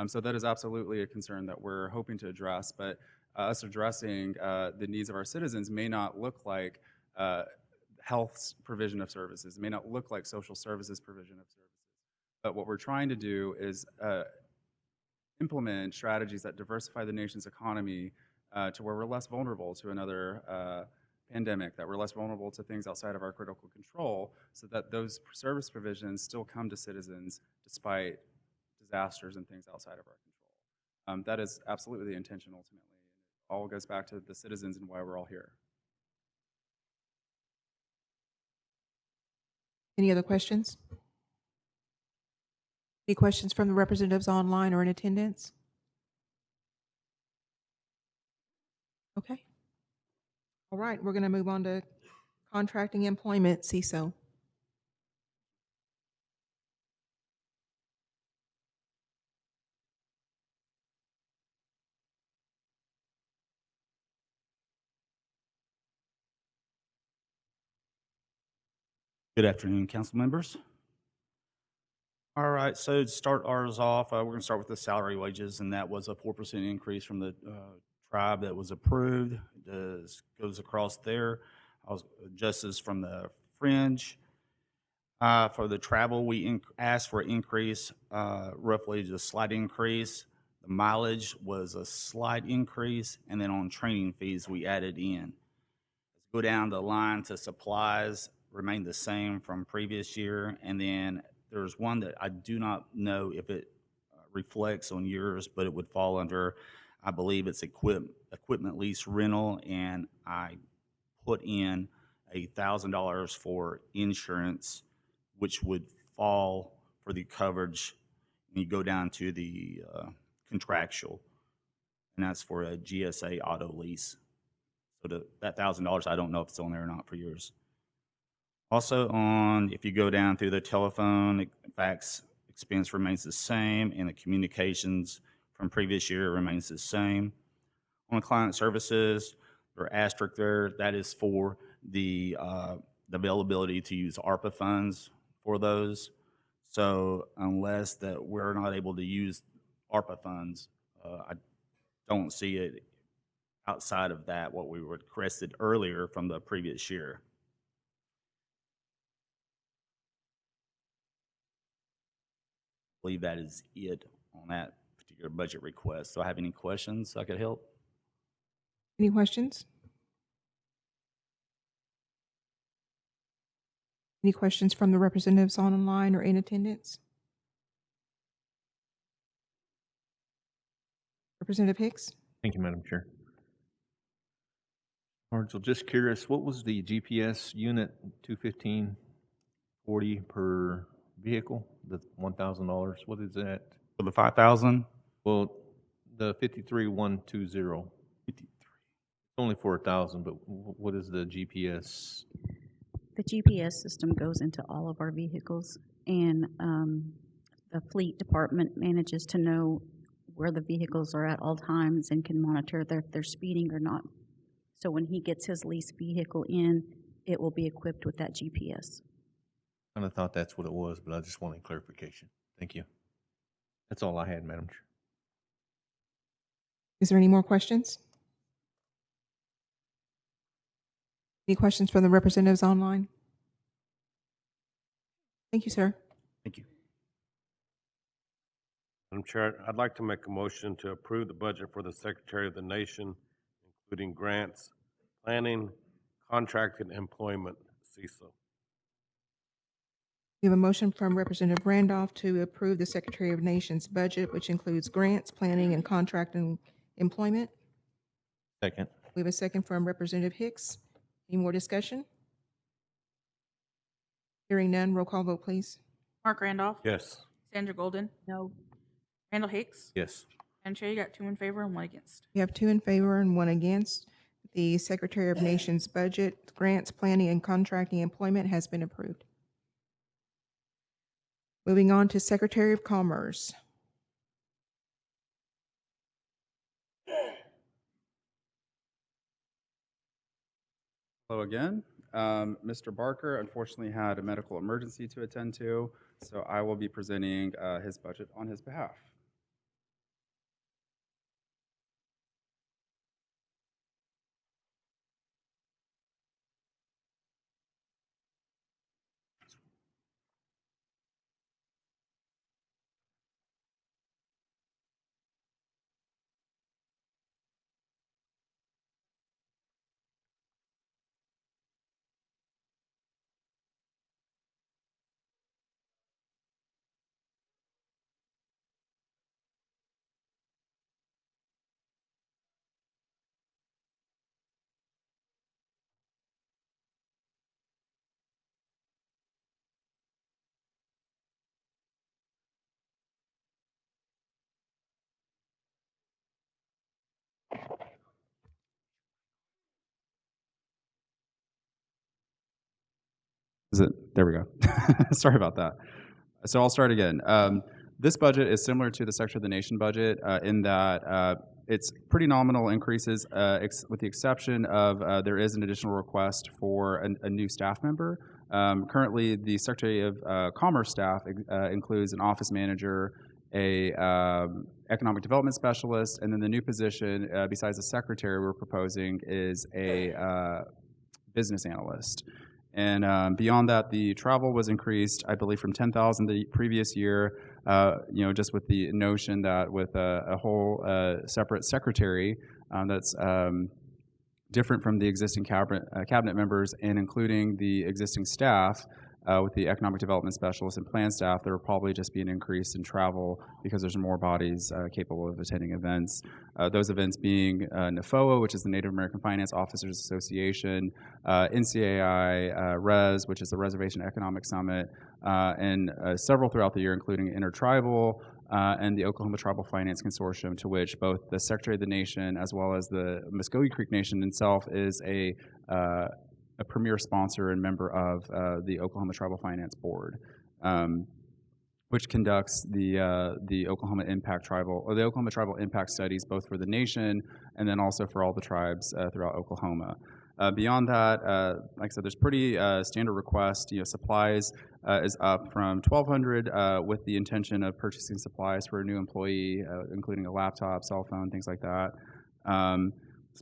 So that is absolutely a concern that we're hoping to address, but us addressing the needs of our citizens may not look like health's provision of services. It may not look like social services provision of services. But what we're trying to do is implement strategies that diversify the nation's economy to where we're less vulnerable to another pandemic, that we're less vulnerable to things outside of our critical control, so that those service provisions still come to citizens despite disasters and things outside of our control. That is absolutely the intention ultimately. It all goes back to the citizens and why we're all here. Any other questions? Any questions from the representatives online or in attendance? Okay. All right, we're going to move on to contracting employment, CISO. Good afternoon, council members. All right, so to start ours off, we're going to start with the salary wages, and that was a 4% increase from the tribe that was approved. It goes across there. Justice from the fringe. For the travel, we asked for an increase, roughly just a slight increase. The mileage was a slight increase, and then on training fees, we added in. Let's go down the line to supplies, remained the same from previous year, and then there's one that I do not know if it reflects on yours, but it would fall under, I believe it's equipment lease rental, and I put in $1,000 for insurance, which would fall for the coverage. And you go down to the contractual, and that's for a GSA auto lease. So that $1,000, I don't know if it's on there or not for yours. Also if you go down through the telephone, fax expense remains the same, and the communications from previous year remains the same. On client services, or asterisk there, that is for the availability to use ARPA funds for those. So unless that we're not able to use ARPA funds, I don't see it outside of that, what we requested earlier from the previous year. I believe that is it on that particular budget request. Do I have any questions I could help? Any questions? Any questions from the representatives online or in attendance? Representative Hicks? Thank you, Madam Chair. Marshall, just curious, what was the GPS unit 215.40 per vehicle? The $1,000. What is that? For the 5,000? Well, the 53,120. 53. Only for 1,000, but what is the GPS? The GPS system goes into all of our vehicles, and the fleet department manages to know where the vehicles are at all times and can monitor if they're speeding or not. So when he gets his lease vehicle in, it will be equipped with that GPS. I kind of thought that's what it was, but I just wanted clarification. Thank you. That's all I had, Madam Chair. Is there any more questions? Any questions from the representatives online? Thank you, sir. Thank you. Madam Chair, I'd like to make a motion to approve the budget for the Secretary of the Nation, including grants, planning, contracted employment, CISO. We have a motion from Representative Randolph to approve the Secretary of Nation's budget, which includes grants, planning, and contract and employment. Second. We have a second from Representative Hicks. Any more discussion? Hearing none, roll call vote, please. Mark Randolph. Yes. Sandra Golden. No. Randall Hicks. Yes. Madam Chair, you got 2 in favor and 1 against. We have 2 in favor and 1 against. The Secretary of Nation's budget, grants, planning, and contracting employment has been approved. Moving on to Secretary of Commerce. Hello again. Mr. Barker unfortunately had a medical emergency to attend to, so I will be presenting his budget on his behalf. There we go. Sorry about that. So I'll start again. This budget is similar to the Secretary of the Nation budget in that it's pretty nominal increases, with the exception of there is an additional request for a new staff member. Currently, the Secretary of Commerce staff includes an office manager, a economic development specialist, and then the new position, besides the secretary we're proposing, is a business analyst. And beyond that, the travel was increased, I believe, from 10,000 the previous year. Just with the notion that with a whole separate secretary that's different from the existing cabinet members and including the existing staff with the economic development specialists and plan staff, there will probably just be an increase in travel because there's more bodies capable of attending events. Those events being NAFOA, which is the Native American Finance Officers Association, NCAI, RES, which is the Reservation Economic Summit, and several throughout the year, including Intertribal, and the Oklahoma Tribal Finance Consortium, to which both the Secretary of the Nation as well as the Muskogee Creek Nation itself is a premier sponsor and member of the Oklahoma Tribal Finance Board, which conducts the Oklahoma Tribal Impact Studies, both for the nation and then also for all the tribes throughout Oklahoma. Beyond that, like I said, there's pretty standard request. Supplies is up from $1,200 with the intention of purchasing supplies for a new employee, including a laptop, cell phone, things like that.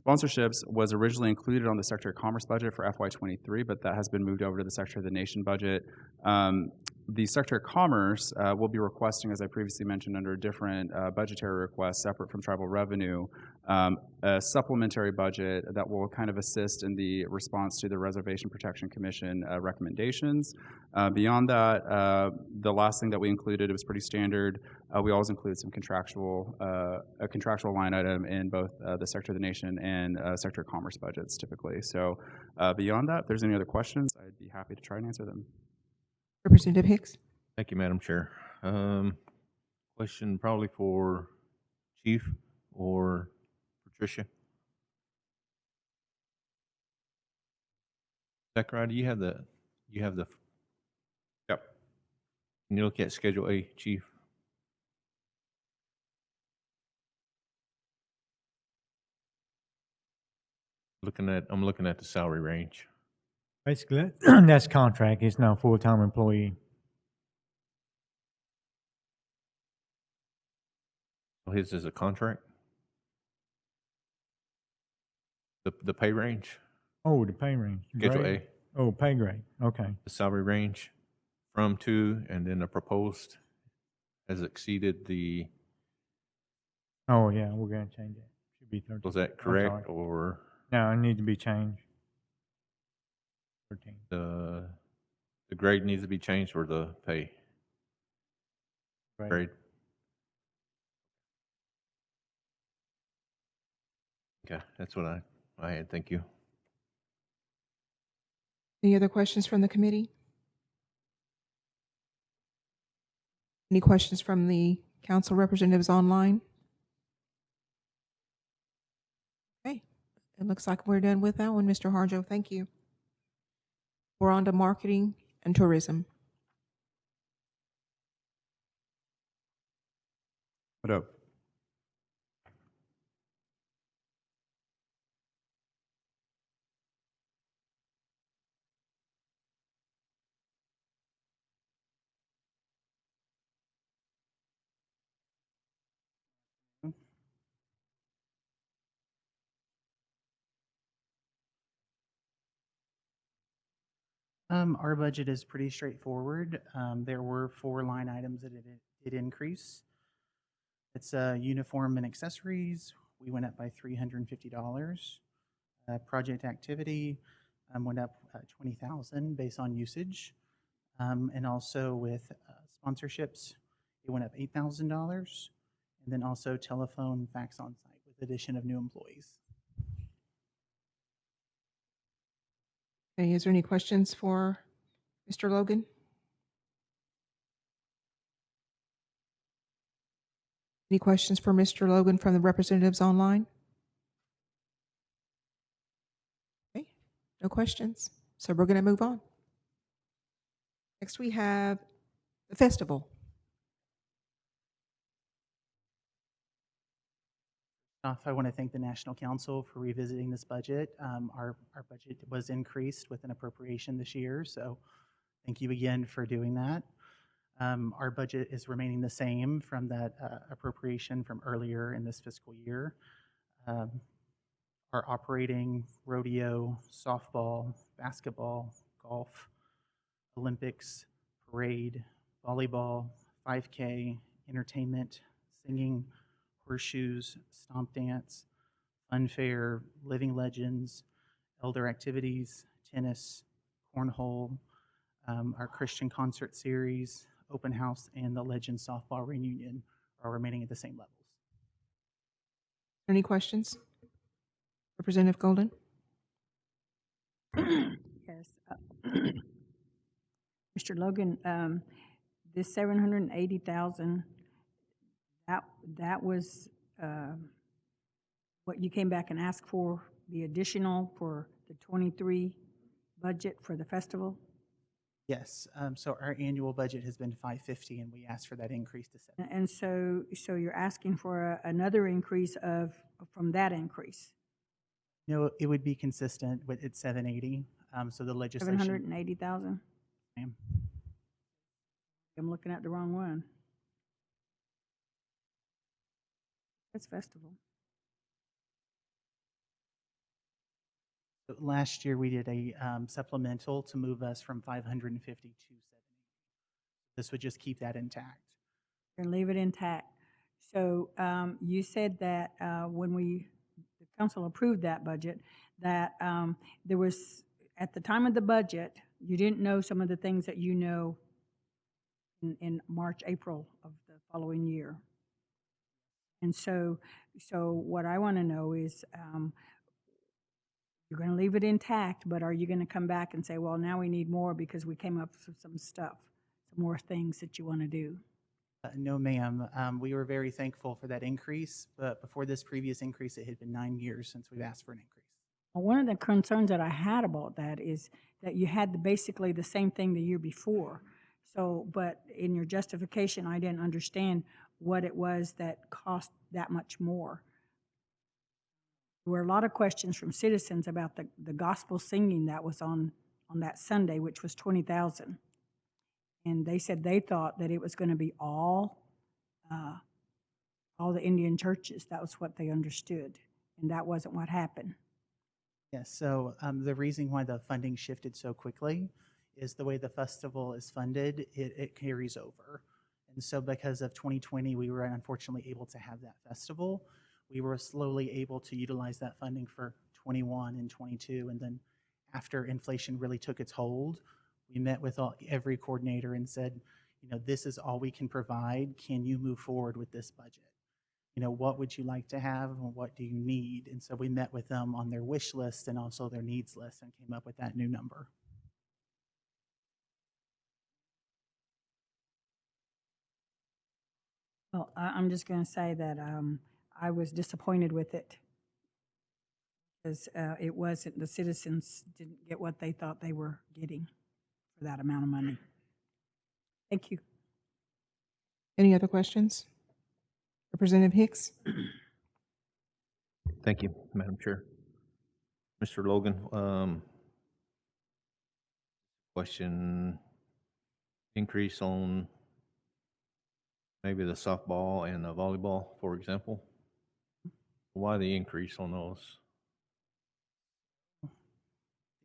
Sponsorships was originally included on the Secretary of Commerce budget for FY23, but that has been moved over to the Secretary of the Nation budget. The Secretary of Commerce will be requesting, as I previously mentioned, under a different budgetary request separate from tribal revenue, a supplementary budget that will kind of assist in the response to the Reservation Protection Commission recommendations. Beyond that, the last thing that we included, it was pretty standard. We always include some a contractual line item in both the Secretary of the Nation and Secretary of Commerce budgets typically. So beyond that, if there's any other questions, I'd be happy to try and answer them. Representative Hicks. Thank you, Madam Chair. Question probably for Chief or Patricia. Zachariah, do you have the? Yep. Can you look at Schedule A, Chief? I'm looking at the salary range. Basically, that's contract. It's not a full-time employee. His is a contract? The pay range? Oh, the pay range. Schedule Grade? A. Oh, pay grade. Okay. The salary range from to, and then the proposed has exceeded the. Oh, yeah, we're going to change it. Should be 13. Was that correct or? No, it needs to be changed. 13. The grade needs to be changed or the pay? Grade. Okay, that's what I had. Thank you. Any other questions from the committee? Any questions from the council representatives online? Okay, it looks like we're done with that one, Mr. Harjo. Thank you. We're on to marketing and tourism. What up? Our budget is pretty straightforward. There were 4 line items that it did increase. It's uniform and accessories. We went up by $350. Project activity went up 20,000 based on usage. And also with sponsorships, it went up $8,000. And then also telephone, fax on site with addition of new employees. Okay, is there any questions for Mr. Logan? Any questions for Mr. Logan from the representatives online? Okay, no questions. So we're going to move on. Next we have the festival. I want to thank the National Council for revisiting this budget. Our budget was increased with an appropriation this year, so thank you again for doing that. Our budget is remaining the same from that appropriation from earlier in this fiscal year. Our operating, rodeo, softball, basketball, golf, Olympics, parade, volleyball, 5K, entertainment, singing, horseshoes, stomp dance, fun fair, living legends, elder activities, tennis, cornhole, our Christian concert series, open house, and the Legends softball reunion are remaining at the same levels. Any questions? Representative Golden? Yes. Mr. Logan, this 780,000, that was what you came back and asked for, the additional for the 23 budget for the festival? Yes, so our annual budget has been 550, and we asked for that increase to 7. And so you're asking for another increase from that increase? No, it would be consistent with its 780. So the legislation. 780,000? Ma'am. I'm looking at the wrong one. That's festival. Last year, we did a supplemental to move us from 550 to 780. This would just keep that intact. And leave it intact. So you said that when the council approved that budget, that there was, at the time of the budget, you didn't know some of the things that you know in March, April of the following year. And so what I want to know is, you're going to leave it intact, but are you going to come back and say, well, now we need more because we came up with some stuff, some more things that you want to do? No, ma'am. We were very thankful for that increase, but before this previous increase, it had been 9 years since we've asked for an increase. Well, one of the concerns that I had about that is that you had basically the same thing the year before. So, but in your justification, I didn't understand what it was that cost that much more. There were a lot of questions from citizens about the gospel singing that was on that Sunday, which was 20,000. And they said they thought that it was going to be all the Indian churches. That was what they understood, and that wasn't what happened. Yes, so the reason why the funding shifted so quickly is the way the festival is funded, it carries over. And so because of 2020, we were unfortunately able to have that festival. We were slowly able to utilize that funding for 21 and 22, and then after inflation really took its hold, we met with every coordinator and said, you know, this is all we can provide. Can you move forward with this budget? You know, what would you like to have and what do you need? And so we met with them on their wish list and also their needs list and came up with that new number. Well, I'm just going to say that I was disappointed with it because it wasn't, the citizens didn't get what they thought they were getting for that amount of money. Thank you. Any other questions? Representative Hicks? Thank you, Madam Chair. Mr. Logan, question, increase on maybe the softball and the volleyball, for example. Why the increase on those?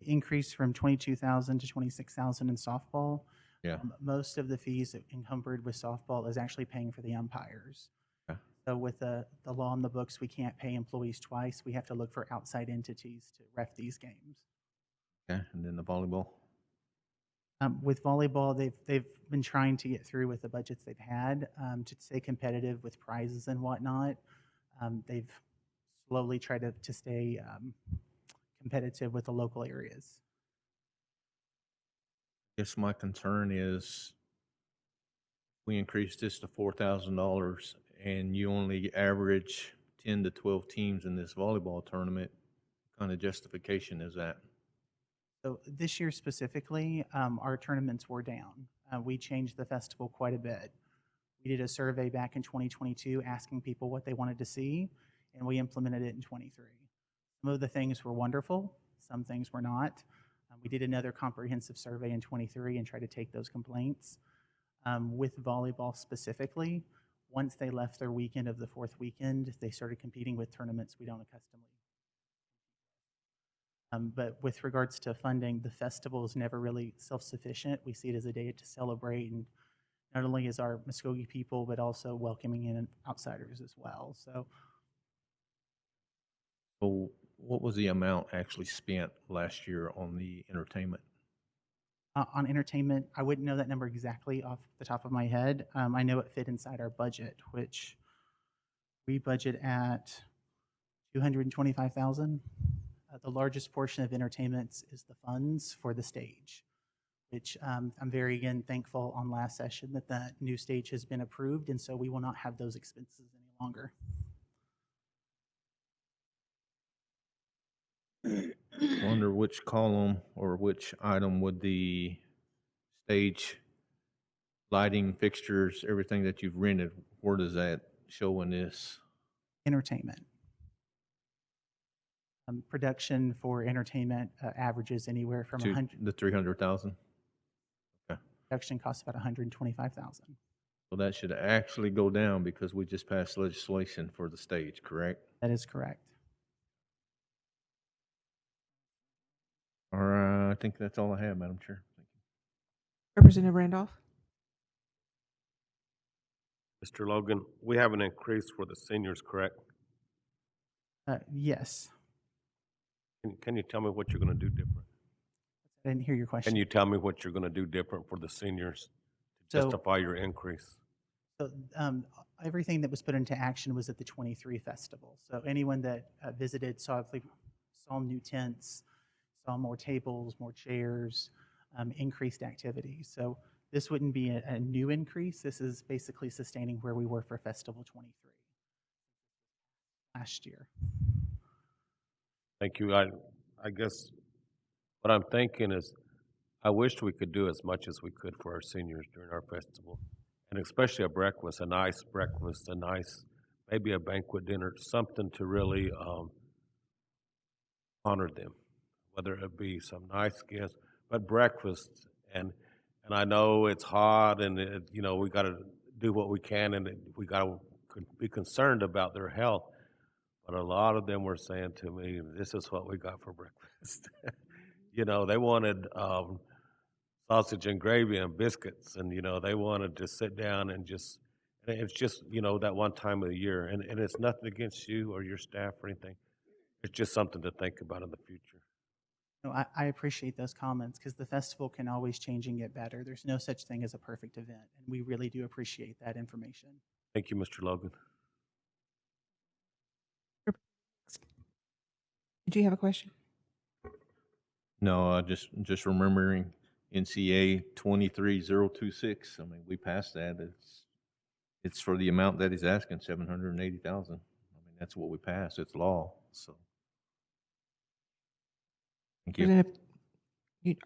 The increase from 22,000 to 26,000 in softball. Yeah. Most of the fees encumbered with softball is actually paying for the umpires. Okay. So with the law in the books, we can't pay employees twice. We have to look for outside entities to ref these games. Okay, and then the volleyball? With volleyball, they've been trying to get through with the budgets they've had to stay competitive with prizes and whatnot. They've slowly tried to stay competitive with the local areas. I guess my concern is we increased this to $4,000 and you only average 10 to 12 teams in this volleyball tournament. What kind of justification is that? So this year specifically, our tournaments were down. We changed the festival quite a bit. We did a survey back in 2022 asking people what they wanted to see, and we implemented it in 23. Some of the things were wonderful, some things were not. We did another comprehensive survey in 23 and tried to take those complaints. With volleyball specifically, once they left their weekend of the fourth weekend, they started competing with tournaments we don't accustomly. But with regards to funding, the festival is never really self-sufficient. We see it as a day to celebrate, and not only as our Muskogee people, but also welcoming in outsiders as well. So what was the amount actually spent last year on the entertainment? on entertainment, I wouldn't know that number exactly off the top of my head. I know it fit inside our budget, which we budget at $225,000. The largest portion of entertainment is the funds for the stage, which I'm very, again, thankful on last session that that new stage has been approved, and so we will not have those expenses any longer. Wonder which column or which item would the stage lighting, fixtures, everything that you've rented, where does that show in this? Entertainment. Production for entertainment averages anywhere from To 100. the 300,000? Okay. Production costs about 125,000. So that should actually go down because we just passed legislation for the stage, correct? That is correct. All right, I think that's all I have, Madam Chair. Thank you. Representative Randolph. Mr. Logan, we have an increase for the seniors, correct? Yes. Can you tell me what you're going to do different? I didn't hear your question. Can you tell me what you're going to do different for the seniors to So- justify your increase? So everything that was put into action was at the 23 festival. So anyone that visited saw new tents, saw more tables, more chairs, increased activity. So this wouldn't be a new increase. This is basically sustaining where we were for Festival 23 last year. Thank you. I guess what I'm thinking is I wish we could do as much as we could for our seniors during our festival. And especially a breakfast, a nice breakfast, a nice, maybe a banquet dinner, something to really honor them, whether it be some nice gifts, but breakfast. And I know it's hot and, we got to do what we can and we got to be concerned about their health. But a lot of them were saying to me, this is what we got for breakfast. They wanted sausage and gravy and biscuits, and, they wanted to sit down and it's just, that one time of the year. And it's nothing against you or your staff or anything. It's just something to think about in the future. No, I appreciate those comments because the festival can always change and get better. There's no such thing as a perfect event, and we really do appreciate that information. Thank you, Mr. Logan. Did you have a question? No, just remembering NCA 23026. I mean, we passed that. It's for the amount that he's asking, 780,000. I mean, that's what we passed. It's law. So, thank you.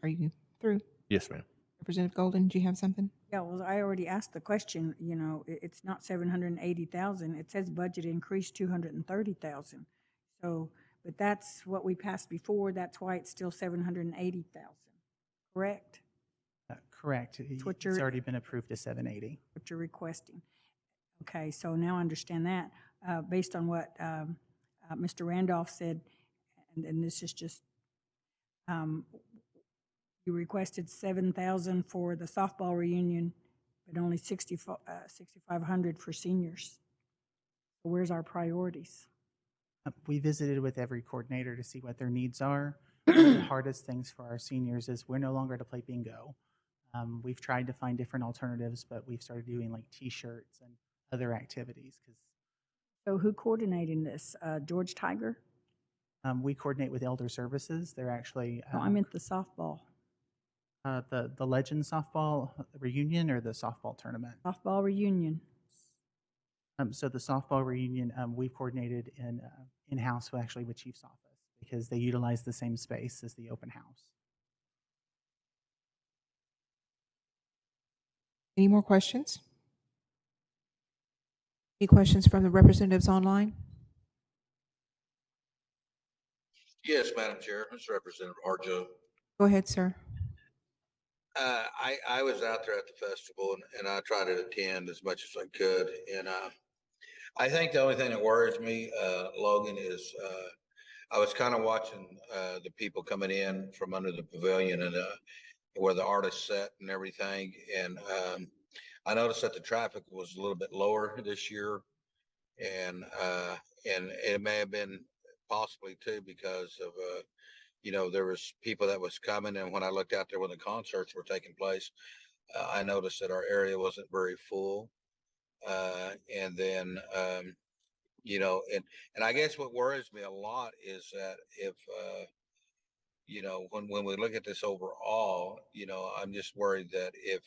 Are you through? Yes, ma'am. Representative Golden, do you have something? Yeah, well, I already asked the question, it's not 780,000. It says budget increase 230,000. So, but that's what we passed before. That's why it's still 780,000. Correct? Correct. It's already been approved to 780. What you're requesting. Okay, so now I understand that. Based on what Mr. Randolph said, and this is just Um, You requested 7,000 for the softball reunion, but only 6,500 for seniors. Where's our priorities? We visited with every coordinator to see what their needs are. One of the hardest things for our seniors is we're no longer to play bingo. We've tried to find different alternatives, but we've started doing like T-shirts and other activities because So who coordinating this? George Tiger? we coordinate with Elder Services. They're actually No, I meant the softball. the Legend softball reunion or the softball tournament. Softball reunion. So the softball reunion, we've coordinated in-house actually with Chief's office because they utilize the same space as the open house. Any more questions? Any questions from the representatives online? Yes, Madam Chair, this is Representative Arjo. Go ahead, sir. I was out there at the festival and I tried to attend as much as I could. And I think the only thing that worries me, Logan, is I was kind of watching the people coming in from under the pavilion and where the artists sat and everything. And I noticed that the traffic was a little bit lower this year. And it may have been possibly too because of there was people that was coming, and when I looked out there when the concerts were taking place, I noticed that our area wasn't very full. And then and I guess what worries me a lot is that if when we look at this overall, I'm just worried that if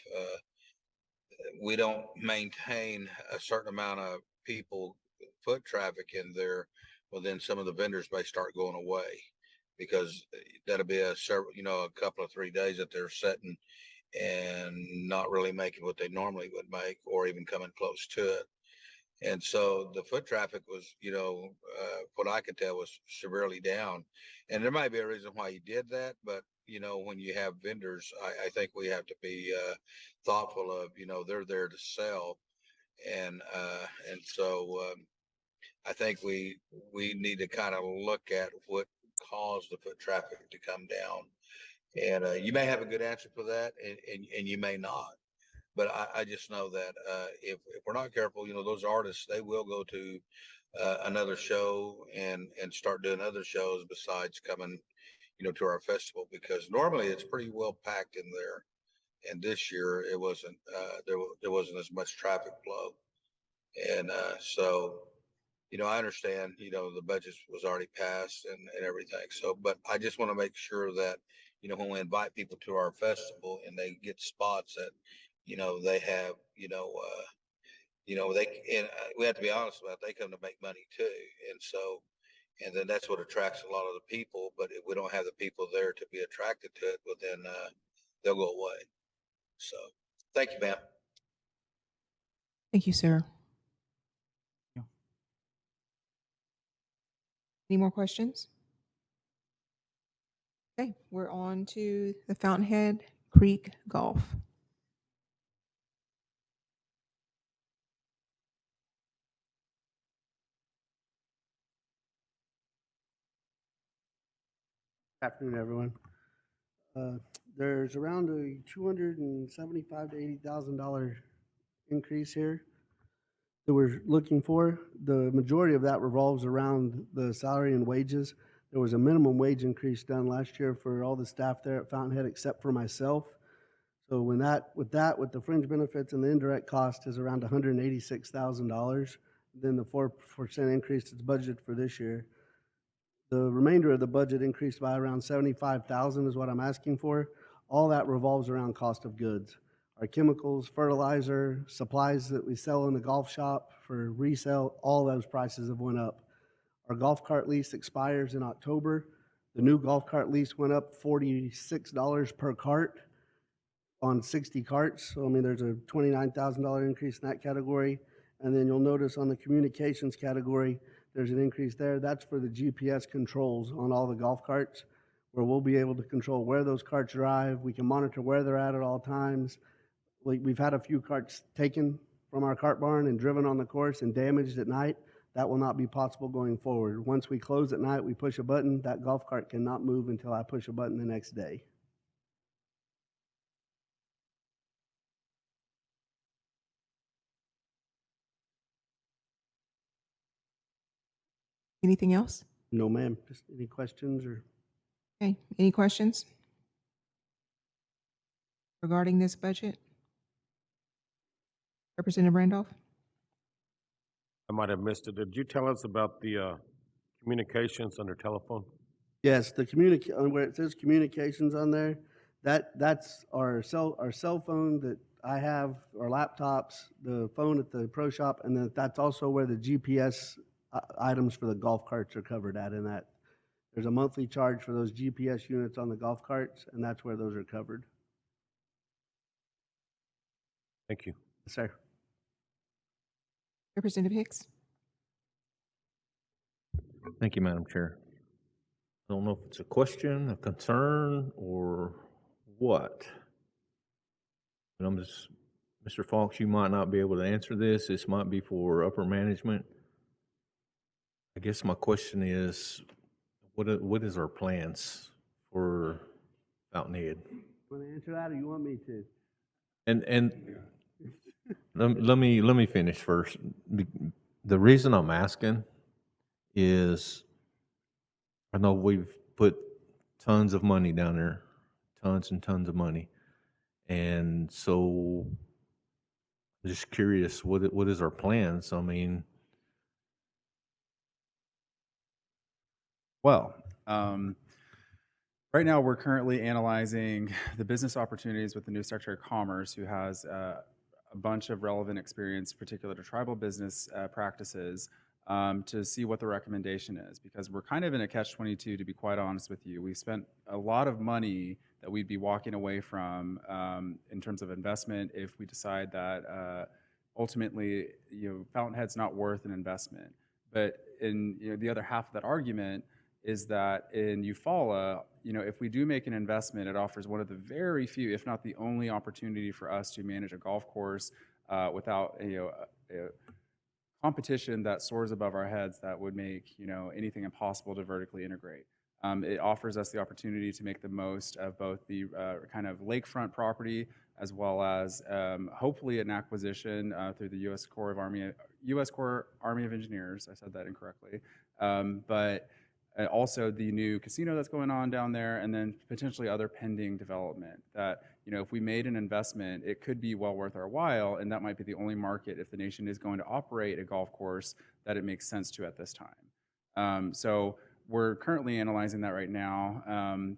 we don't maintain a certain amount of people, foot traffic in there, well, then some of the vendors may start going away because that'll be a couple of 3 days that they're sitting and not really making what they normally would make or even coming close to it. And so the foot traffic was, what I could tell was severely down. And there might be a reason why you did that, but when you have vendors, I think we have to be thoughtful of, they're there to sell, and so I think we need to kind of look at what caused the foot traffic to come down. And you may have a good answer for that, and you may not. But I just know that if we're not careful, those artists, they will go to another show and start doing other shows besides coming, to our festival, because normally it's pretty well packed in there. And this year it wasn't, there wasn't as much traffic flow. And so, I understand, the budget was already passed and everything. So, but I just want to make sure that, when we invite people to our festival and they get spots that, they have, they, and we have to be honest about it, they come to make money too. And so, and then that's what attracts a lot of the people. But if we don't have the people there to be attracted to it, well, then they'll go away. So, thank you, ma'am. Thank you, sir. Any more questions? Okay, we're on to the Fountainhead Creek Golf. Afternoon, everyone. There's around a $275,000 to $80,000 increase here that we're looking for. The majority of that revolves around the salary and wages. There was a minimum wage increase done last year for all the staff there at Fountainhead except for myself. So with the fringe benefits and the indirect cost is around $186,000. Then the 4% increase that's budgeted for this year. The remainder of the budget increased by around $75,000 is what I'm asking for. All that revolves around cost of goods. Our chemicals, fertilizer, supplies that we sell in the golf shop for resale, all those prices have went up. Our golf cart lease expires in October. The new golf cart lease went up $46 per cart on 60 carts. So, I mean, there's a $29,000 increase in that category. And then you'll notice on the communications category, there's an increase there. That's for the GPS controls on all the golf carts, where we'll be able to control where those carts drive. We can monitor where they're at all times. We've had a few carts taken from our cart barn and driven on the course and damaged at night. That will not be possible going forward. Once we close at night, we push a button, that golf cart cannot move until I push a button the next day. Anything else? No, ma'am. Just any questions or? Okay, any questions regarding this budget? Representative Randolph? I might have missed it. Did you tell us about the communications under telephone? Yes, the where it says communications on there, that's our cell phone that I have, our laptops, the phone at the pro shop, and then that's also where the GPS items for the golf carts are covered at in that. There's a monthly charge for those GPS units on the golf carts, and that's where those are covered. Thank you. Yes, sir. Representative Hicks? Thank you, Madam Chair. I don't know if it's a question, a concern, or what. But I'm just, Mr. Fox, you might not be able to answer this. This might be for upper management. I guess my question is, what is our plans for Fountainhead? Want to answer that, or you want me to? And let me finish first. The reason I'm asking is I know we've put tons of money down there, tons and tons of money, and so I'm just curious, what is our plans? I mean, Well, right now we're currently analyzing the business opportunities with the new Secretary of Commerce, who has a bunch of relevant experience, particular to tribal business practices, to see what the recommendation is. Because we're kind of in a catch-22, to be quite honest with you. We've spent a lot of money that we'd be walking away from in terms of investment if we decide that ultimately, Fountainhead's not worth an investment. But in the other half of that argument is that in Eufaula, if we do make an investment, it offers one of the very few, if not the only opportunity for us to manage a golf course without a competition that soars above our heads that would make anything impossible to vertically integrate. It offers us the opportunity to make the most of both the kind of lakefront property as well as hopefully an acquisition through the U.S. Corps Army of Engineers. I said that incorrectly, but also the new casino that's going on down there, and then potentially other pending development that, if we made an investment, it could be well worth our while, and that might be the only market, if the nation is going to operate a golf course, that it makes sense to at this time. So we're currently analyzing that right now,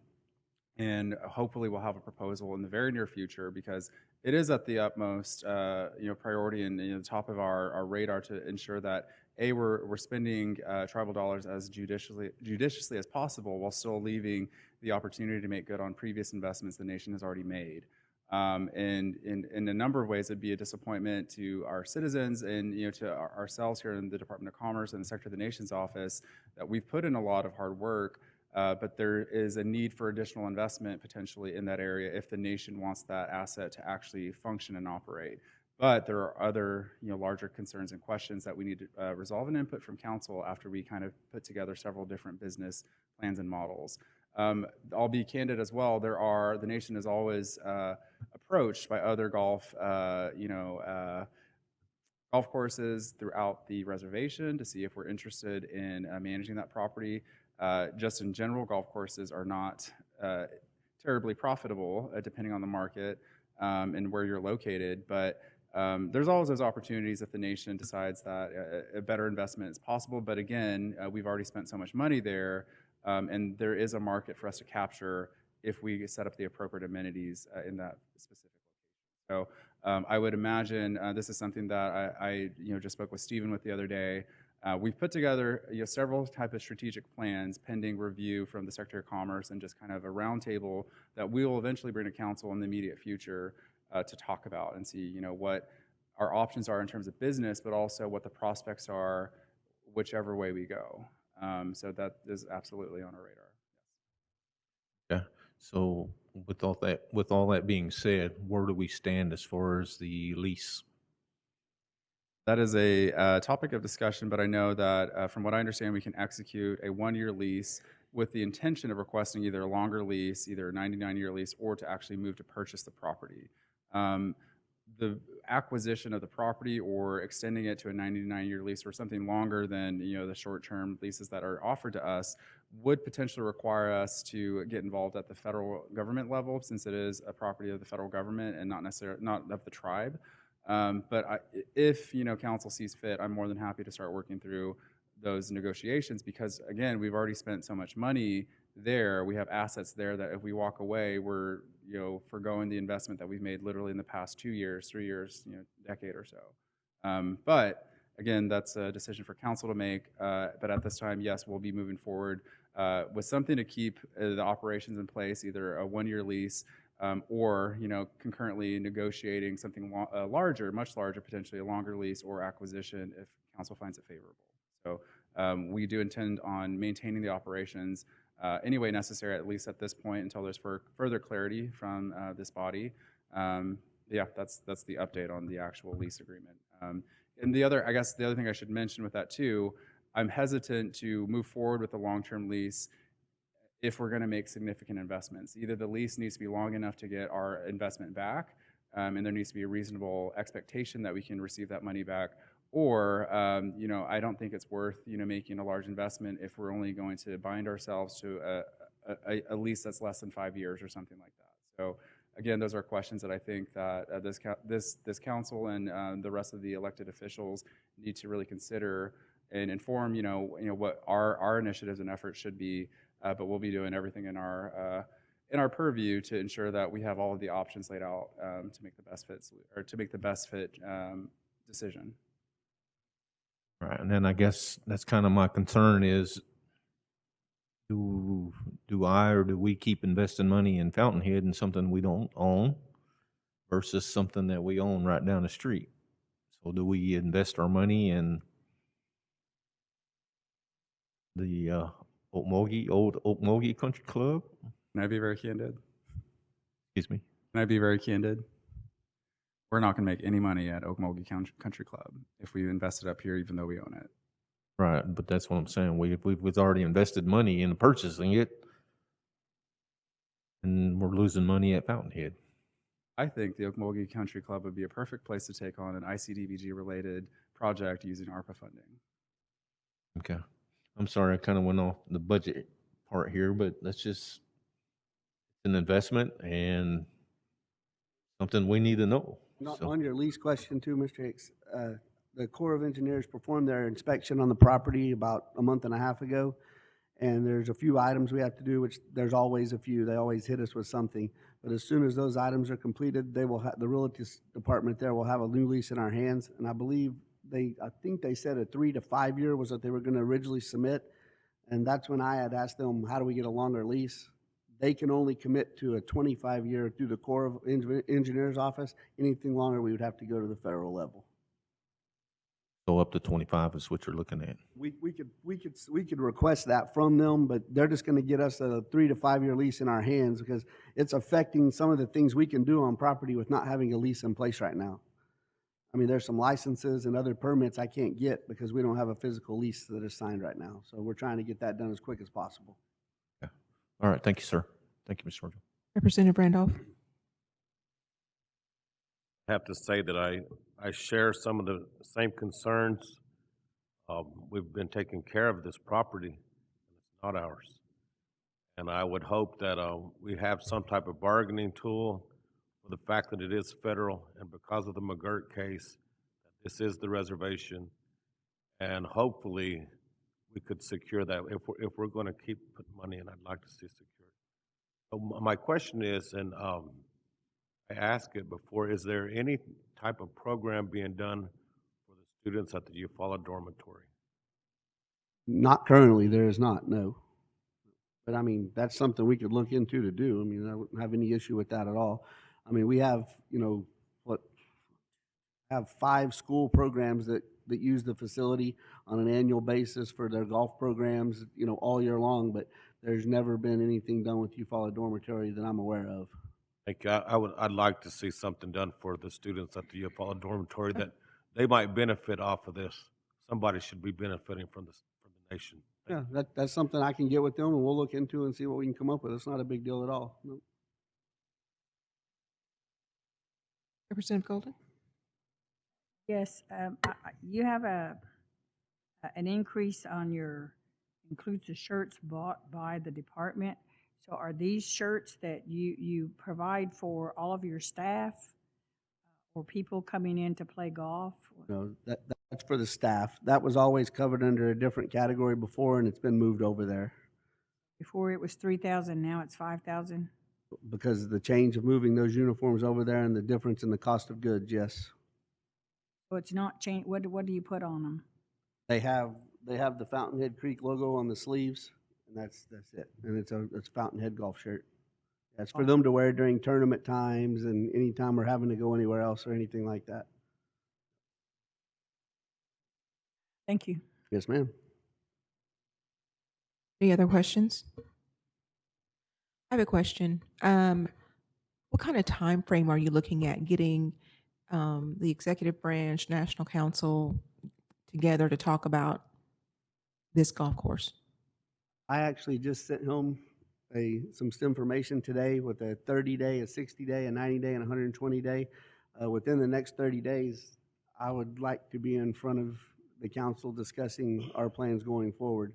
and hopefully we'll have a proposal in the very near future, because it is at the utmost priority and the top of our radar to ensure that we're spending tribal dollars as judiciously as possible, while still leaving the opportunity to make good on previous investments the nation has already made. And in a number of ways, it'd be a disappointment to our citizens and to ourselves here in the Department of Commerce and the Secretary of the Nation's office that we've put in a lot of hard work. But there is a need for additional investment potentially in that area if the nation wants that asset to actually function and operate. But there are other larger concerns and questions that we need to resolve and input from council after we kind of put together several different business plans and models. I'll be candid as well. The nation is always approached by other golf courses throughout the reservation to see if we're interested in managing that property. Just in general, golf courses are not terribly profitable depending on the market and where you're located, but there's always those opportunities if the nation decides that a better investment is possible. But again, we've already spent so much money there, and there is a market for us to capture if we set up the appropriate amenities in that specific location. So I would imagine this is something that I just spoke with Stephen with the other day. We've put together several types of strategic plans pending review from the Secretary of Commerce, and just kind of a roundtable that we will eventually bring to council in the immediate future to talk about and see what our options are in terms of business, but also what the prospects are whichever way we go. So that is absolutely on our radar. okay. So with all that being said, where do we stand as far as the lease? That is a topic of discussion, but I know that from what I understand, we can execute a one-year lease with the intention of requesting either a longer lease, either a 99-year lease, or to actually move to purchase the property. The acquisition of the property or extending it to a 99-year lease or something longer than the short-term leases that are offered to us would potentially require us to get involved at the federal government level, since it is a property of the federal government and not of the tribe. But if council sees fit, I'm more than happy to start working through those negotiations because, again, we've already spent so much money there. We have assets there that if we walk away, we're forgoing the investment that we've made literally in the past 2 years, 3 years, decade or so. But again, that's a decision for council to make. But at this time, yes, we'll be moving forward with something to keep the operations in place, either a one-year lease or concurrently negotiating something larger, much larger, potentially a longer lease or acquisition if council finds it favorable. So we do intend on maintaining the operations any way necessary, at least at this point, until there's further clarity from this body. Yeah, that's the update on the actual lease agreement. And the other thing I should mention with that too, I'm hesitant to move forward with the long-term lease if we're going to make significant investments. Either the lease needs to be long enough to get our investment back, and there needs to be a reasonable expectation that we can receive that money back, or I don't think it's worth making a large investment if we're only going to bind ourselves to a lease that's less than 5 years or something like that. So again, those are questions that I think that this council and the rest of the elected officials need to really consider and inform what our initiatives and efforts should be. But we'll be doing everything in our purview to ensure that we have all of the options laid out to make the best fit decision. Right, and then I guess that's kind of my concern is, do I or do we keep investing money in Fountainhead in something we don't own versus something that we own right down the street? So do we invest our money in the old Okmulgee Country Club? Can I be very candid? Excuse me? Can I be very candid? We're not going to make any money at Okmulgee Country Club if we invest it up here, even though we own it. Right, but that's what I'm saying. We've already invested money in purchasing it, and we're losing money at Fountainhead. I think the Okmulgee Country Club would be a perfect place to take on an ICDBG-related project using ARPA funding. Okay. I'm sorry, I kind of went off the budget part here, but that's just an investment and something we need to know. On your lease question too, Mr. Hicks, the Corps of Engineers performed their inspection on the property about a month and a half ago, and there's a few items we have to do, which there's always a few. They always hit us with something. But as soon as those items are completed, they will the realty department there will have a new lease in our hands, and I think they said a 3 to 5 year was what they were going to originally submit, and that's when I had asked them, how do we get a longer lease? They can only commit to a 25-year through the Corps of Engineers office. Anything longer, we would have to go to the federal level. So up to 25 is what you're looking at. We could request that from them, but they're just going to get us a 3 to 5 year lease in our hands because it's affecting some of the things we can do on property with not having a lease in place right now. I mean, there's some licenses and other permits I can't get because we don't have a physical lease that is signed right now. So we're trying to get that done as quick as possible. Okay. All right. Thank you, sir. Thank you, Mr. Virgil. Representative Randolph. I have to say that I share some of the same concerns. We've been taking care of this property, and it's not ours. And I would hope that we have some type of bargaining tool for the fact that it is federal, and because of the McGirt case, this is the reservation, and hopefully we could secure that. If we're going to keep putting money in, I'd like to see security. So my question is, and I asked it before, is there any type of program being done for the students at the Eufaula dormitory? Not currently, there is not, no. But I mean, that's something we could look into to do. I mean, I wouldn't have any issue with that at all. I mean, we have, have 5 school programs that use the facility on an annual basis for their golf programs, all year long, but there's never been anything done with Eufaula dormitory that I'm aware of. I'd like to see something done for the students at the Eufaula dormitory that they might benefit off of this. Somebody should be benefiting from the nation. Yeah, that's something I can get with them, and we'll look into and see what we can come up with. It's not a big deal at all. No. Representative Golden? Yes, you have an increase on includes the shirts bought by the department. So are these shirts that you provide for all of your staff or people coming in to play golf? No, that's for the staff. That was always covered under a different category before, and it's been moved over there Before it was 3,000, now it's 5,000? because of the change of moving those uniforms over there and the difference in the cost of goods. Yes, So it's not change, what do you put on them? they have the Fountainhead Creek logo on the sleeves, and that's it. And it's Fountainhead golf shirt. That's for them to wear during tournament times and anytime we're having to go anywhere else or anything like that. Thank you. Yes, ma'am. Any other questions? I have a question. What kind of time frame are you looking at getting the executive branch, national council together to talk about this golf course? I actually just sent home some information today with a 30-day, a 60-day, a 90-day, and a 120-day. Within the next 30 days, I would like to be in front of the council discussing our plans going forward.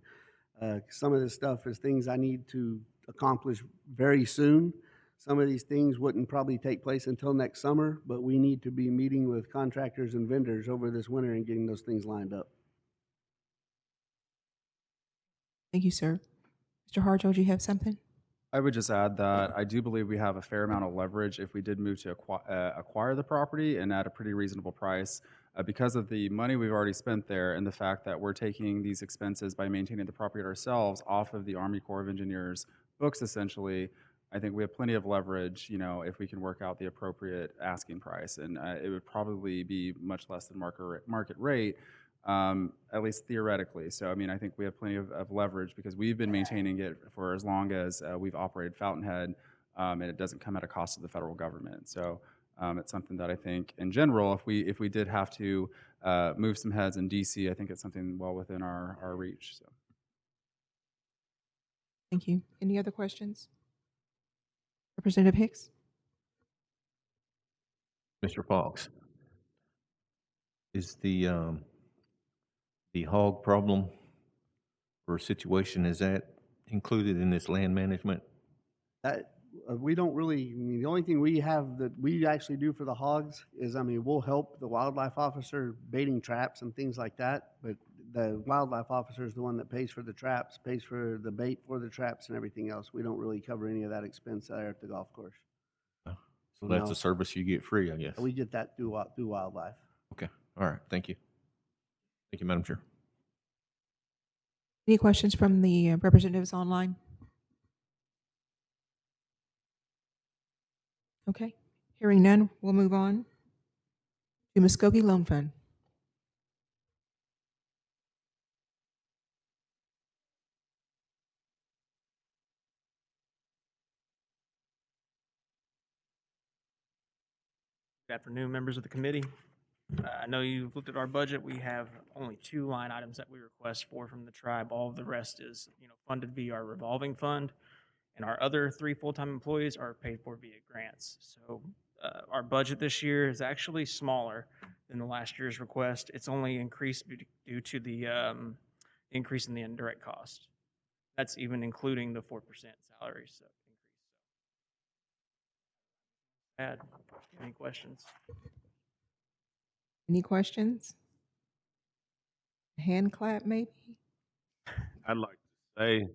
Some of this stuff is things I need to accomplish very soon. Some of these things wouldn't probably take place until next summer, but we need to be meeting with contractors and vendors over this winter and getting those things lined up. Thank you, sir. Mr. Harjo, do you have something? I would just add that I do believe we have a fair amount of leverage if we did move to acquire the property and at a pretty reasonable price. Because of the money we've already spent there and the fact that we're taking these expenses by maintaining the property ourselves off of the Army Corps of Engineers books, essentially, I think we have plenty of leverage, if we can work out the appropriate asking price. And it would probably be much less than market rate, at least theoretically. So, I think we have plenty of leverage because we've been maintaining it for as long as we've operated Fountainhead, and it doesn't come at a cost to the federal government. So it's something that I think, in general, if we did have to move some heads in D.C., I think it's something well within our reach. So. Thank you. Any other questions? Representative Hicks? Mr. Fox, is the hog problem or situation, is that included in this land management? That we don't really. The only thing we have that we actually do for the hogs is, we'll help the wildlife officer baiting traps and things like that. But the wildlife officer is the one that pays for the traps, pays for the bait for the traps, and everything else. We don't really cover any of that expense there at the golf course. So that's a service you get free, I guess. We get that through wildlife. Okay. All right. Thank you. Thank you, Madam Chair. Any questions from the representatives online? Okay. Hearing none, we'll move on to Muskogee Loan Fund. Good afternoon, members of the committee. I know you've looked at our budget. We have only 2 line items that we request from the tribe. All of the rest is, funded via our revolving fund, and our other 3 full-time employees are paid for via grants. So our budget this year is actually smaller than the last year's request. It's only increased due to the increase in the indirect cost. That's even including the 4% salary increase. Add any questions? Any questions? Hand clap, maybe? I'd like to say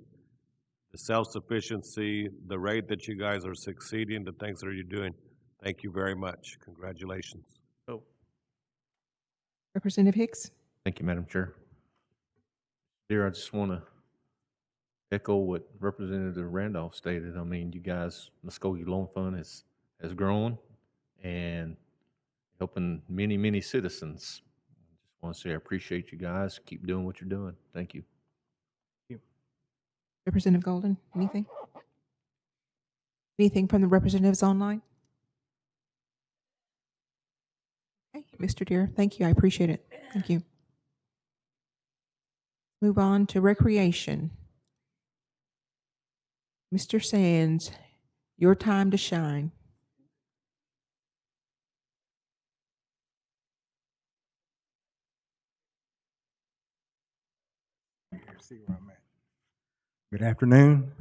the self-sufficiency, the rate that you guys are succeeding, the things that you're doing, thank you very much. Congratulations. Oh. Representative Hicks? Thank you, Madam Chair. Dear, I just want to echo what Representative Randolph stated. You guys, Muskogee Loan Fund has grown and helping many, many citizens. I just want to say I appreciate you guys. Keep doing what you're doing. Thank you. Thank you. Representative Golden, anything? Anything from the representatives online? Okay. Mr. Deere. Thank you. I appreciate it. Thank you. Move on to recreation. Mr. Sands, your time to shine. See where I'm at. Good afternoon.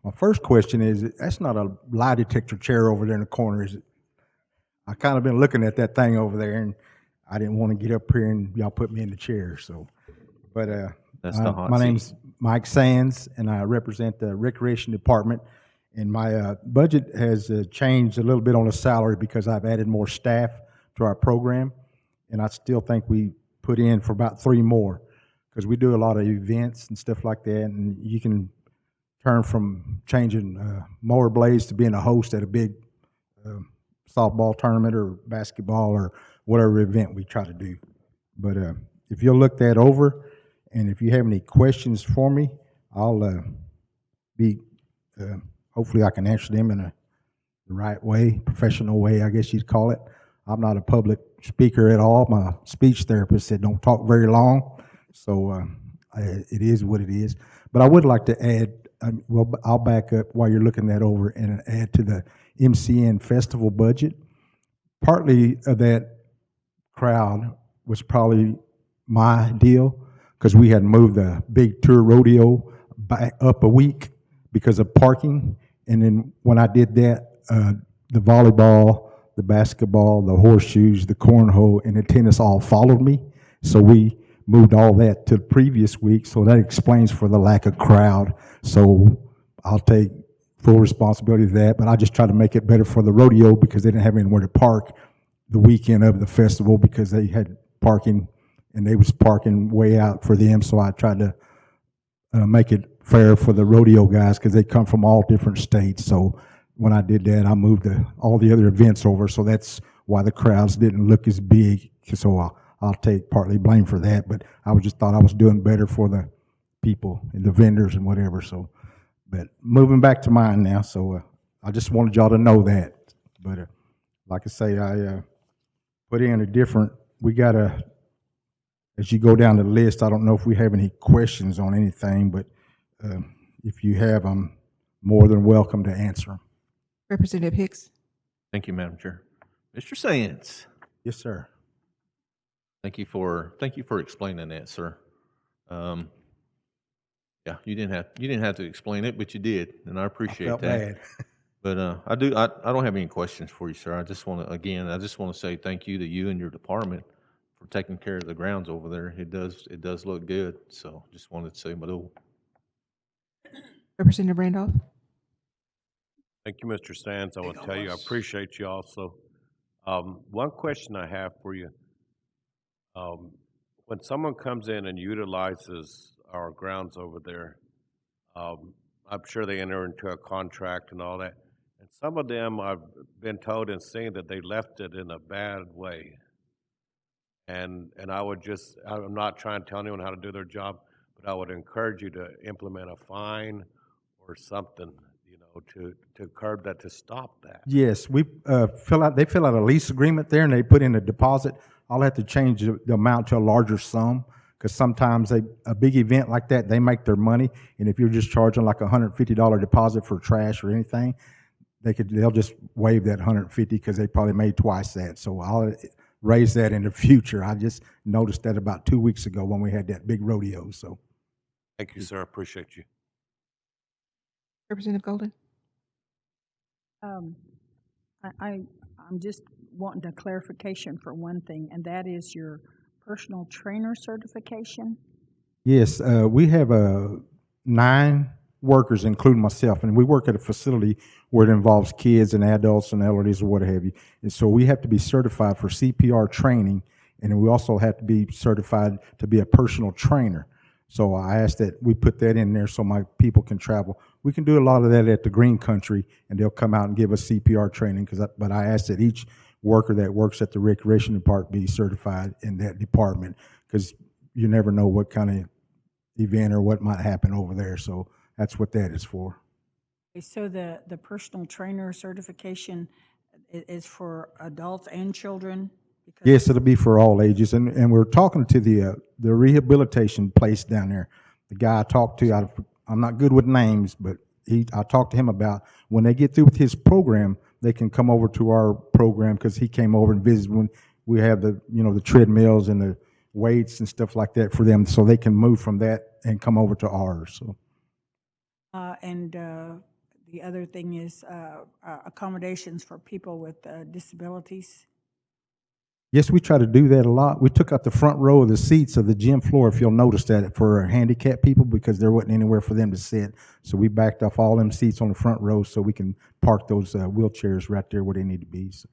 My first question is, that's not a lie detector chair over there in the corner, is it? I kind of been looking at that thing over there, and I didn't want to get up here and y'all put me in the chair. So, but That's the hot my seat. name's Mike Sands, and I represent the Recreation Department. And my budget has changed a little bit on the salary because I've added more staff to our program, and I still think we put in for about 3 more because we do a lot of events and stuff like that, and you can turn from changing mower blades to being a host at a big softball tournament or basketball or whatever event we try to do. But if you'll look that over, and if you have any questions for me, I'll be, hopefully I can answer them in the right way, professional way, I guess you'd call it. I'm not a public speaker at all. My speech therapist said don't talk very long, so it is what it is. But I would like to add, well, I'll back up while you're looking that over and add to the MCN festival budget. Partly of that crowd was probably my deal because we had moved the big tour rodeo back up a week because of parking. And then when I did that, the volleyball, the basketball, the horseshoes, the cornhole, and the tennis all followed me. So we moved all that to the previous week. So that explains for the lack of crowd. So I'll take full responsibility for that, but I just try to make it better for the rodeo because they didn't have anywhere to park the weekend of the festival because they had parking and they was parking way out for them. So I tried to make it fair for the rodeo guys because they come from all different states. So when I did that, I moved all the other events over. So that's why the crowds didn't look as big. So I'll take partly blame for that, but I just thought I was doing better for the people and the vendors and whatever. So, but moving back to mine now. So I just wanted y'all to know that. But like I say, I put in a different, we got as you go down the list, I don't know if we have any questions on anything, but if you have, I'm more than welcome to answer them. Representative Hicks. Thank you, Madam Chair. Mr. Sands. Yes, sir. Thank you for explaining that, sir. Yeah, you didn't have to explain it, but you did, and I appreciate felt that. bad. But I don't have any questions for you, sir. I just want to say thank you to you and your department for taking care of the grounds over there. It does look good. So just wanted to say Mado. Representative Randolph. Thank you, Mr. Sands. I will tell you, I appreciate you also. One question I have for you. When someone comes in and utilizes our grounds over there, I'm sure they enter into a contract and all that. And some of them, I've been told and seen that they left it in a bad way. And I would just, I'm not trying to tell anyone how to do their job, but I would encourage you to implement a fine or something, to curb that, to stop that. Yes, we they fill out a lease agreement there and they put in a deposit. I'll have to change the amount to a larger sum because sometimes a big event like that, they make their money. And if you're just charging like $150 deposit for trash or anything, they'll just waive that $150 because they probably made twice that. So I'll raise that in the future. I just noticed that about 2 weeks ago when we had that big rodeo. So thank you, sir. I appreciate you. Representative Golden. I'm just wanting a clarification for one thing, and that is your personal trainer certification. yes, we have 9 workers, including myself, and we work at a facility where it involves kids and adults and elderlies or what have you. And so we have to be certified for CPR training, and we also have to be certified to be a personal trainer. So I asked that we put that in there so my people can travel. We can do a lot of that at the Green Country, and they'll come out and give us CPR training. But I asked that each worker that works at the Recreation Department be certified in that department because you never know what kind of event or what might happen over there. So that's what that is for. Okay, so the personal trainer certification is for adults and children? Because Yes, it'll be for all ages, and we're talking to the rehabilitation place down there. The guy I talked to, I'm not good with names, but I talked to him about when they get through with his program, they can come over to our program, because he came over and visited when we have the treadmills and the weights and stuff like that for them, so they can move from that and come over to ours, so. The other thing is accommodations for people with disabilities. Yes, we try to do that a lot. We took out the front row of the seats of the gym floor, if you'll notice that, for handicapped people, because there wasn't anywhere for them to sit. So we backed off all them seats on the front row so we can park those wheelchairs right there where they need to be. So.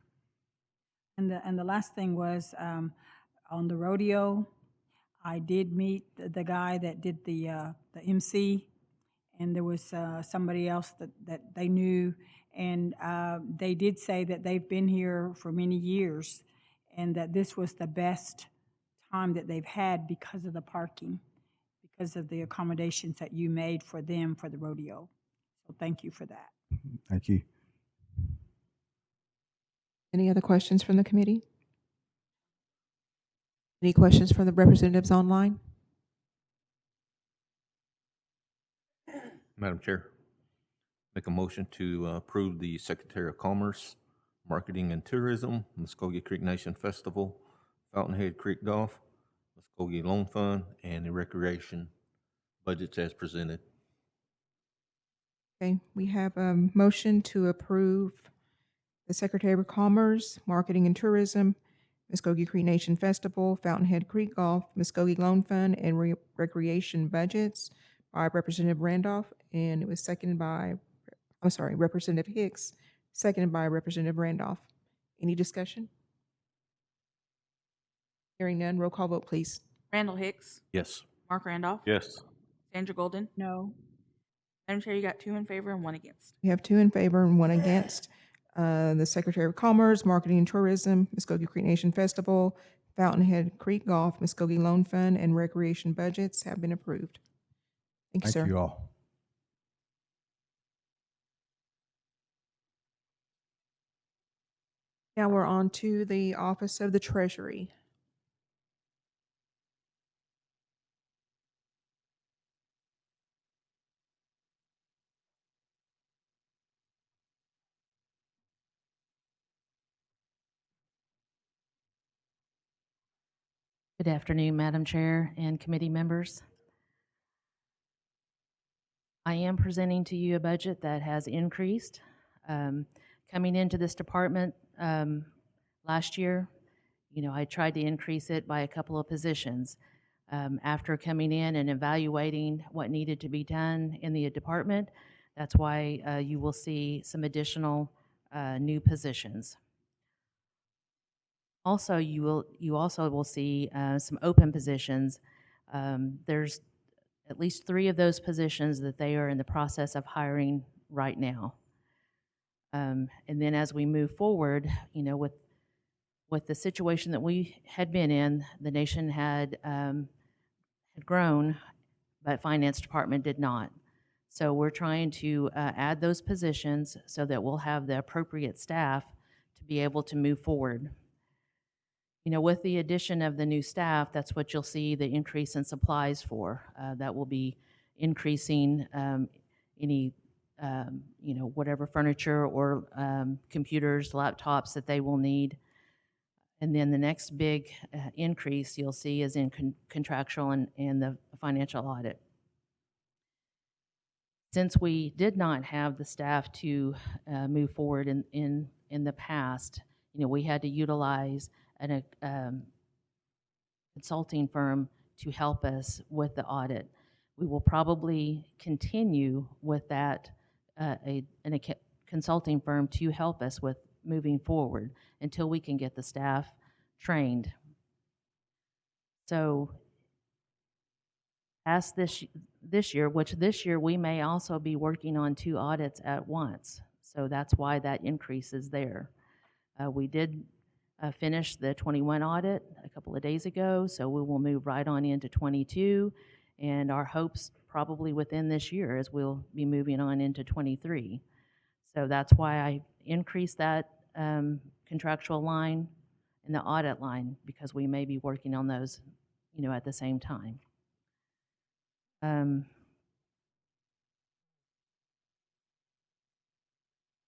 And the last thing was on the rodeo, I did meet the guy that did the MC, and there was somebody else that they knew, and they did say that they've been here for many years, and that this was the best time that they've had because of the parking, because of the accommodations that you made for them for the rodeo. So thank you for that. Thank you. Any other questions from the committee? Any questions from the representatives online? Madam Chair, make a motion to approve the Secretary of Commerce, Marketing and Tourism, Muskogee Creek Nation Festival, Fountainhead Creek Golf, Muskogee Loan Fund, and the Recreation budgets as presented. Okay, we have a motion to approve the Secretary of Commerce, Marketing and Tourism, Muskogee Creek Nation Festival, Fountainhead Creek Golf, Muskogee Loan Fund, and Recreation budgets by Representative Randolph, and it was seconded by, Representative Hicks, seconded by Representative Randolph. Any discussion? Hearing none, roll call vote, please. Randall Hicks, Yes. Mark Randolph, Yes. Sandra Golden. No. Madam Chair, you got 2 in favor and 1 against. We have 2 in favor and 1 against. The Secretary of Commerce, Marketing and Tourism, Muskogee Creek Nation Festival, Fountainhead Creek Golf, Muskogee Loan Fund, and Recreation budgets have been approved. Thank you, sir. Thank you all. Now we're on to the Office of the Treasury. Good afternoon, Madam Chair and committee members. I am presenting to you a budget that has increased. Coming into this department last year, I tried to increase it by a couple of positions. After coming in and evaluating what needed to be done in the department, that's why you will see some additional new positions. Also, you also will see some open positions. There's at least 3 of those positions that they are in the process of hiring right now. And then as we move forward, with the situation that we had been in, the nation had grown, but finance department did not. So we're trying to add those positions so that we'll have the appropriate staff to be able to move forward. With the addition of the new staff, that's what you'll see the increase in supplies for. That will be increasing any, whatever furniture or computers, laptops that they will need. And then the next big increase you'll see is in contractual and the financial audit. Since we did not have the staff to move forward in the past, we had to utilize a consulting firm to help us with the audit. We will probably continue with that, a consulting firm to help us with moving forward until we can get the staff trained. So as this year, which this year we may also be working on 2 audits at once. So that's why that increase is there. We did finish the 21 audit a couple of days ago, so we will move right on into 22, and our hopes probably within this year is we'll be moving on into 23. So that's why I increased that contractual line in the audit line because we may be working on those, at the same time. I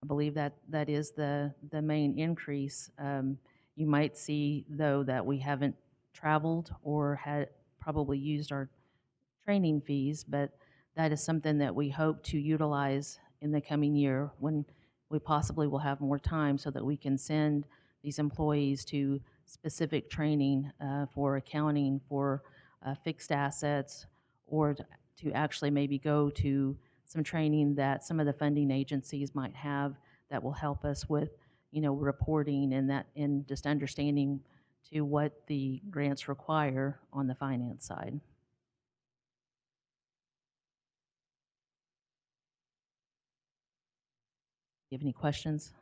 believe that is the main increase. You might see, though, that we haven't traveled or had probably used our training fees, but that is something that we hope to utilize in the coming year when we possibly will have more time so that we can send these employees to specific training for accounting, for fixed assets, or to actually maybe go to some training that some of the funding agencies might have that will help us with, reporting and just understanding to what the grants require on the finance side. You have any questions?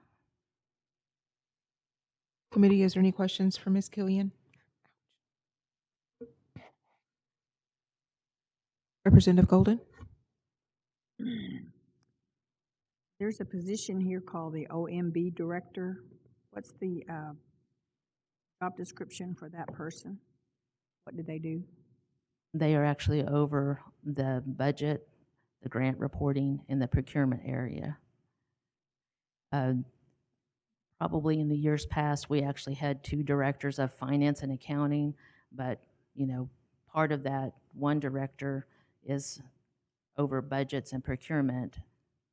Committee, is there any questions for Ms. Killian? Representative Golden? There's a position here called the OMB Director. What's the job description for that person? What do they do? They are actually over the budget, the grant reporting, and the procurement area. Probably in the years past, we actually had 2 directors of finance and accounting, but, part of that one director is over budgets and procurement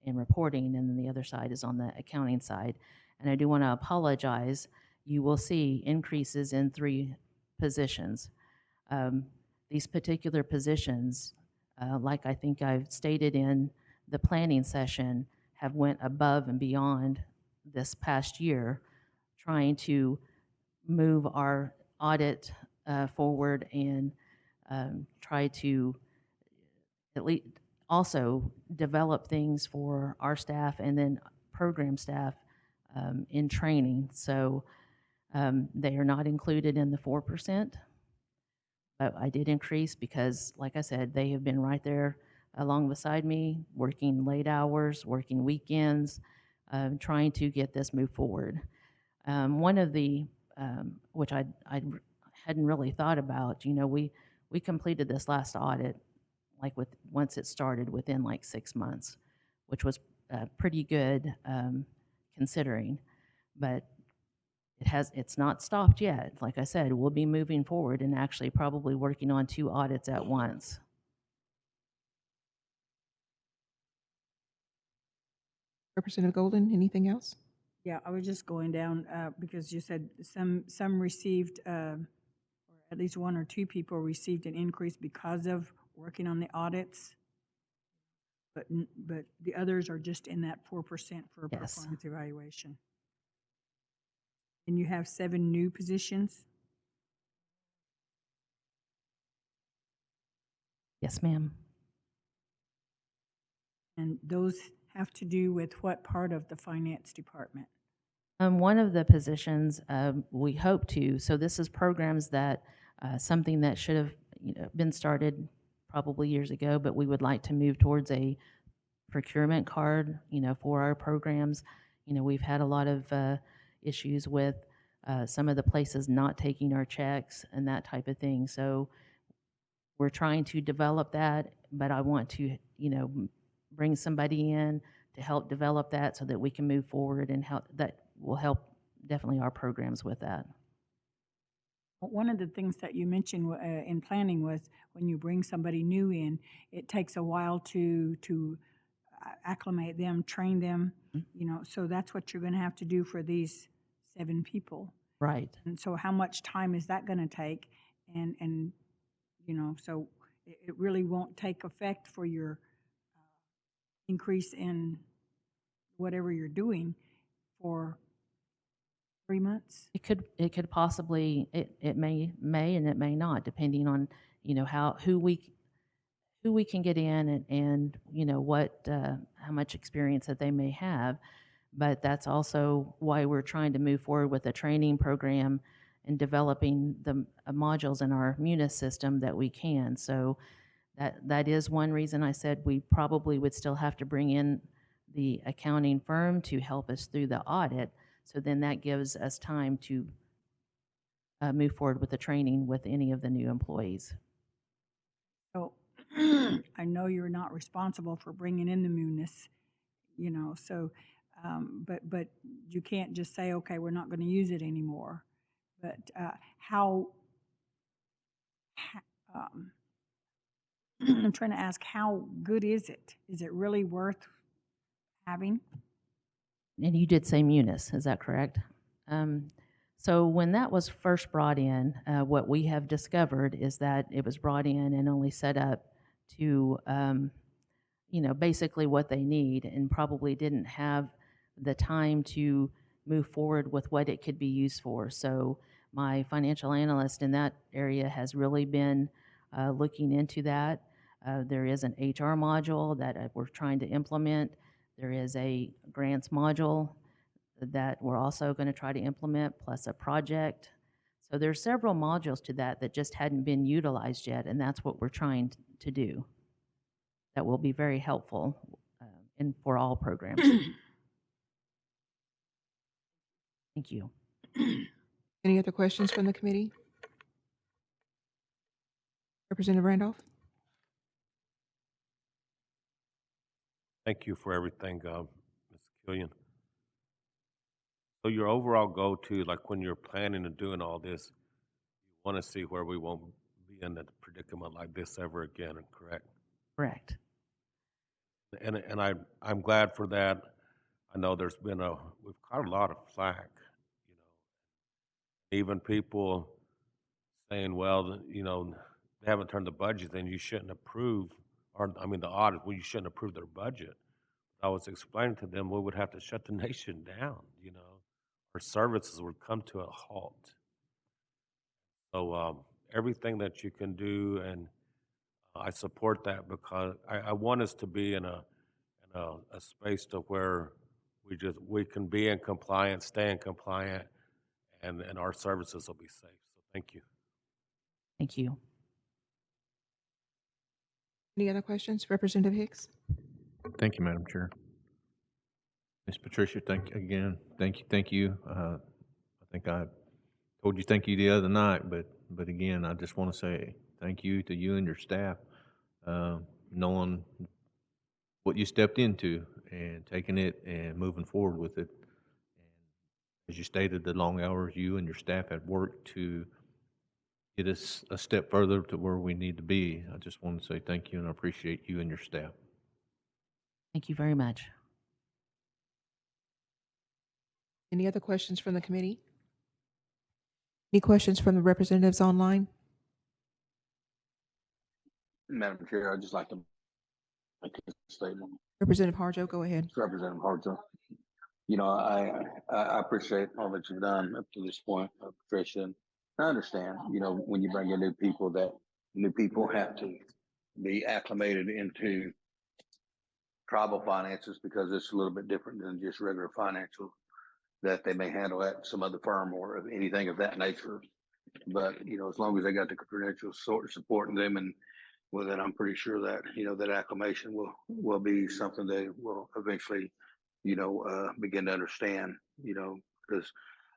and reporting, and then the other side is on the accounting side. And I do want to apologize. You will see increases in 3 positions. These particular positions, like I think I've stated in the planning session, have went above and beyond this past year, trying to move our audit forward and try to at least also develop things for our staff and then program staff in training. So they are not included in the 4%, but I did increase because, like I said, they have been right there along beside me, working late hours, working weekends, trying to get this moved forward. One of the, which I hadn't really thought about, we completed this last audit, once it started within 6 months, which was pretty good considering, but it's not stopped yet. Like I said, we'll be moving forward and actually probably working on 2 audits at once. Representative Golden, anything else? Yeah, I was just going down because you said some received, or at least 1 or 2 people received an increase because of working on the audits, but the others are just in that 4% for Yes. performance evaluation. And you have 7 new positions? Yes, ma'am. And those have to do with what part of the finance department? One of the positions we hope to, so this is programs that, something that should have been started probably years ago, but we would like to move towards a procurement card, for our programs. We've had a lot of issues with some of the places not taking our checks and that type of thing. So we're trying to develop that, but I want to, bring somebody in to help develop that so that we can move forward and help, that will help definitely our programs with that. One of the things that you mentioned in planning was when you bring somebody new in, it takes a while to acclimate them, train them, so that's what you're going to have to do for these 7 people. Right. And so how much time is that going to take? And so it really won't take effect for your increase in whatever you're doing for 3 months? It could possibly, it may and it may not, depending on, who we can get in and what, how much experience that they may have. But that's also why we're trying to move forward with a training program and developing the modules in our Munis system that we can. So that is one reason I said we probably would still have to bring in the accounting firm to help us through the audit. So then that gives us time to move forward with the training with any of the new employees. So I know you're not responsible for bringing in the newness, you know, so, but you can't just say, okay, we're not going to use it anymore. But I'm trying to ask, how good is it? Is it really worth having? And you did say Munis, is that correct? So when that was first brought in, what we have discovered is that it was brought in and only set up to, you know, basically what they need, and probably didn't have the time to move forward with what it could be used for. So my financial analyst in that area has really been looking into that. There is an HR module that we're trying to implement. There is a grants module that we're also going to try to implement, plus a project. So there's several modules to that that just hadn't been utilized yet, and that's what we're trying to do. That will be very helpful for all programs. Thank you. Any other questions from the committee? Representative Randolph? Thank you for everything, Ms. Killian. So your overall go-to, like when you're planning and doing all this, you want to see where we won't be in a predicament like this ever again, correct? Correct. And I'm glad for that. I know we've caught a lot of flack, you know, even people saying, well, you know, they haven't turned the budget, then you shouldn't approve, or I mean the audit, well, you shouldn't approve their budget. I was explaining to them we would have to shut the nation down, you know. Our services would come to a halt. So everything that you can do, and I support that, because I want us to be in a space to where we can be in compliance, stay in compliant, and our services will be safe. So thank you. Thank you. Any other questions? Representative Hicks? Thank you, Madam Chair. Ms. Patricia, thank you. I think I told you thank you the other night, but again, I just want to say thank you to you and your staff, knowing what you stepped into and taking it and moving forward with it. And as you stated, the long hours you and your staff have worked to get us a step further to where we need to be. I just want to say thank you, and I appreciate you and your staff. Thank you very much. Any other questions from the committee? Any questions from the representatives online? Madam Chair, I'd just like to make a statement. Representative Harjo, go ahead. Representative Harjo. You know, I appreciate all that you've done up to this point, Patricia. And I understand, you know, when you bring in new people, that new people have to be acclimated into tribal finances, because it's a little bit different than just regular financial that they may handle at some other firm or anything of that nature. But, you know, as long as they got the credentials supporting them, and well, then I'm pretty sure that, you know, that acclimation will be something they will eventually, you know, begin to understand, you know, because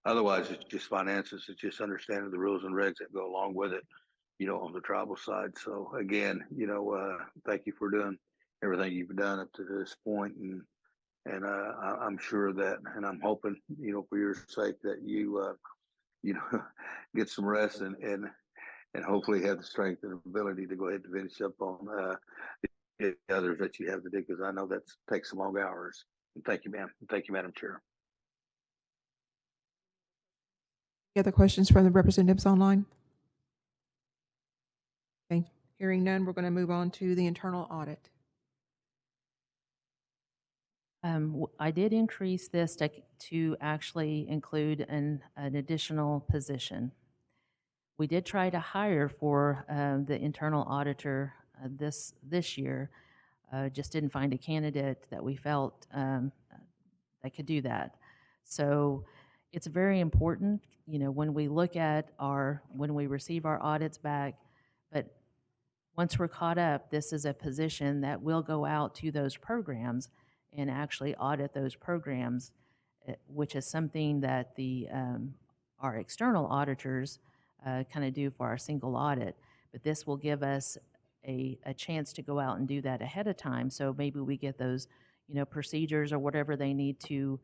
otherwise it's just finances. It's just understanding the rules and regs that go along with it, you know, on the tribal side. So again, you know, thank you for doing everything you've done up to this point. And I'm sure that, and I'm hoping, you know, for your sake, that you, you know, get some rest and hopefully have the strength and ability to go ahead and finish up on the others that you have to do, because I know that takes some long hours. And thank you, ma'am. Thank you, Madam Chair. Any other questions from the representatives online? Okay, hearing none, we're going to move on to the internal audit. I did increase this to actually include an additional position. We did try to hire for the internal auditor this year, just didn't find a candidate that we felt that could do that. So it's very important, you know, when we look at when we receive our audits back, but once we're caught up, this is a position that will go out to those programs and actually audit those programs, which is something that our external auditors kind of do for our single audit. But this will give us a chance to go out and do that ahead of time. So maybe we get those, procedures or whatever they need to,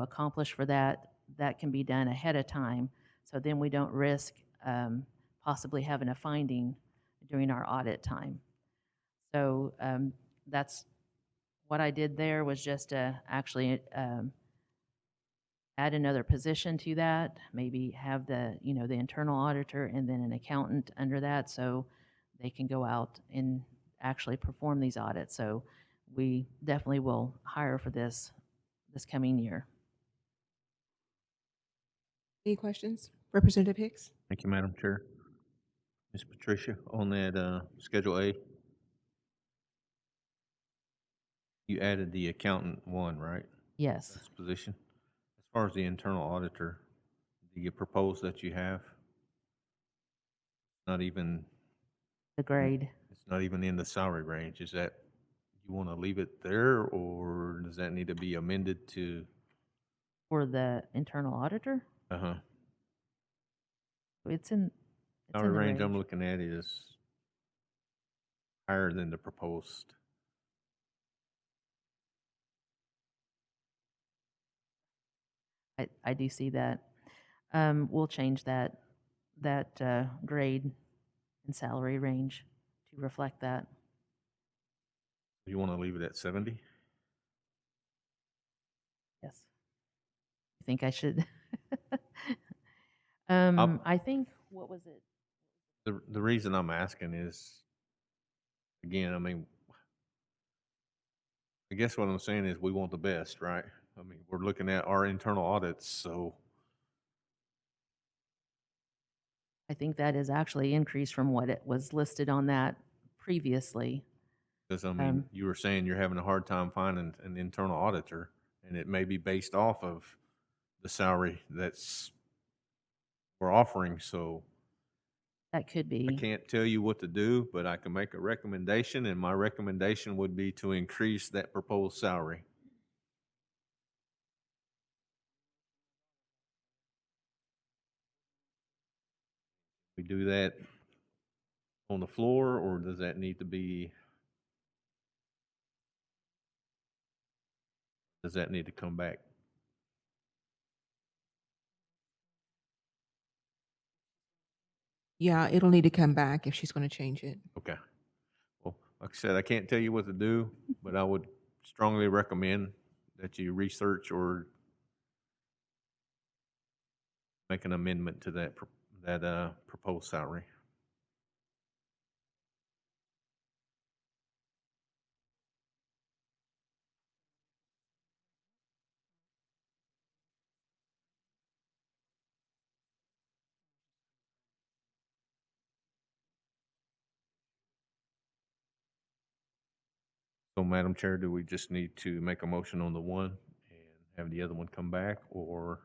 accomplish for that, that can be done ahead of time. So then we don't risk possibly having a finding during our audit time. So that's what I did there, was just to actually add another position to that, maybe have the, the internal auditor and then an accountant under that, so they can go out and actually perform these audits. So we definitely will hire for this coming year. Any questions? Representative Hicks? Thank you, Madam Chair. Ms. Patricia, on that Schedule A, you added the accountant one, right? Yes. This position. As far as the internal auditor, do you propose that you have? Not even the grade. It's not even in the salary range. Is that, you want to leave it there, or does that need to be amended to? For the internal auditor? Uh-huh. It's in Salary the range I'm looking at is higher than the proposed. I do see that. We'll change that grade and salary range to reflect that. You want to leave it at 70? Yes. I think I should. I think, what was it? The reason I'm asking is, again, I mean, I guess what I'm saying is we want the best, right? I mean, we're looking at our internal audits, so. I think that is actually increased from what it was listed on that previously. Because, I mean, you were saying you're having a hard time finding an internal auditor, and it may be based off of the salary that's we're offering, so. That could be. I can't tell you what to do, but I can make a recommendation, and my recommendation would be to increase that proposed salary. We do that on the floor, or does that need to be, does that need to come back? Yeah, it'll need to come back if she's going to change it. Okay. Well, like I said, I can't tell you what to do, but I would strongly recommend that you research or make an amendment to that proposed salary. So, Madam Chair, do we just need to make a motion on the one and have the other one come back, or?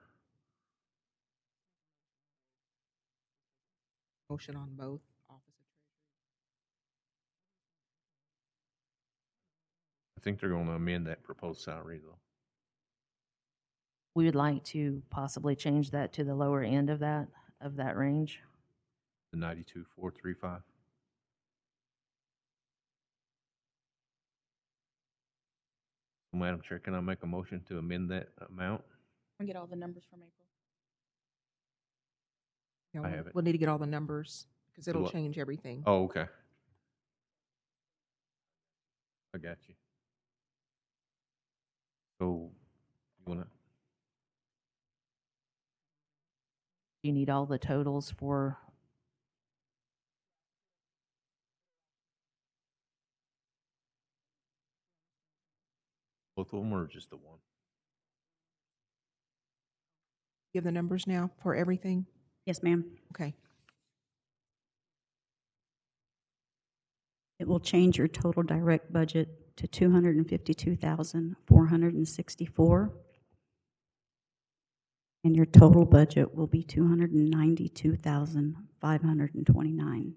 Motion on both Office of I think they're going to amend that proposed salary, though. We would like to possibly change that to the lower end of that range. The 92,435. Madam Chair, can I make a motion to amend that amount? I'll get all the numbers from April. Yeah, I have it. We'll need to get all the numbers because it'll what? change everything. Oh, okay. I got you. So, you want to? You need all the totals for. Both of them, or just the one? Give the numbers now for everything? Yes, ma'am. Okay. It will change your total direct budget to $252,464. And your total budget will be $292,529.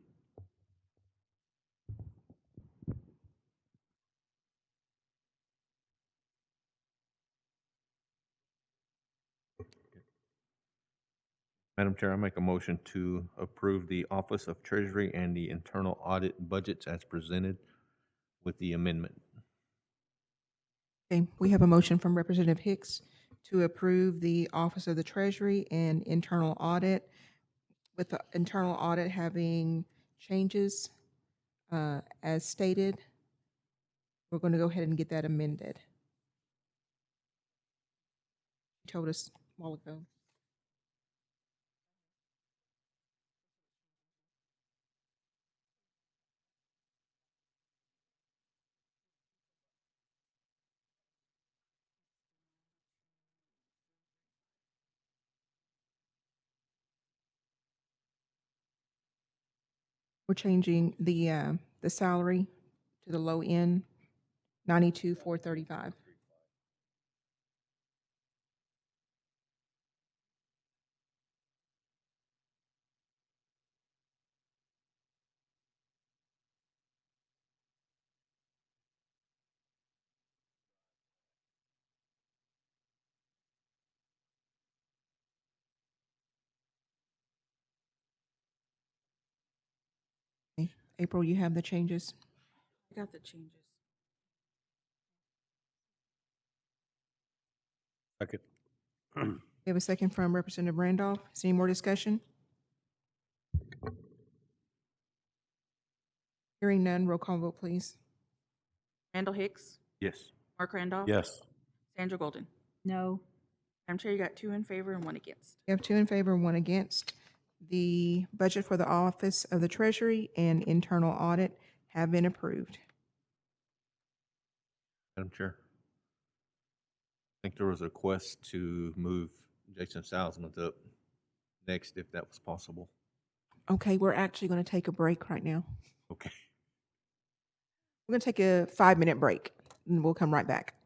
Madam Chair, I make a motion to approve the Office of Treasury and the internal audit budgets as presented with the amendment. Okay, we have a motion from Representative Hicks to approve the Office of the Treasury and internal audit, with the internal audit having changes as stated. We're going to go ahead and get that amended. You told us a while ago. We're changing the salary to the low end, 92,435. Okay. April, you have the changes? I got the changes. Second. We have a second from Representative Randolph. Is there any more discussion? Hearing none, roll call vote, please. Randall Hicks, Yes. Mark Randolph. Yes. Sandra Golden. No. Madam Chair, you got 2 in favor and 1 against. You have 2 in favor and 1 against. The budget for the Office of the Treasury and internal audit have been approved. Madam Chair, I think there was a request to move Jason Salzman up next, if that was possible. Okay, we're actually going to take a break right now. Okay. We're going to take a 5-minute break, and we'll come right back.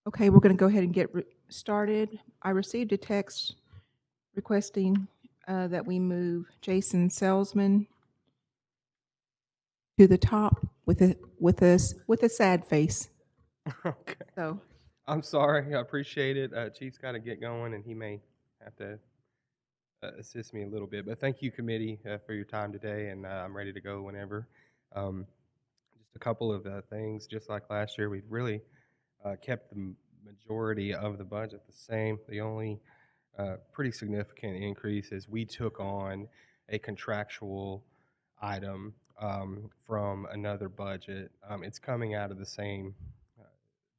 Okay, we're going to go ahead and get started. I received a text requesting that we move Jason Salzman to the top with a sad face. Okay. So I'm sorry. I appreciate it. Chief's got to get going, and he may have to assist me a little bit. But thank you, committee, for your time today, and I'm ready to go whenever. Just a couple of things. Just like last year, we've really kept the majority of the budget the same. The only pretty significant increase is we took on a contractual item from another budget. It's coming out of the same,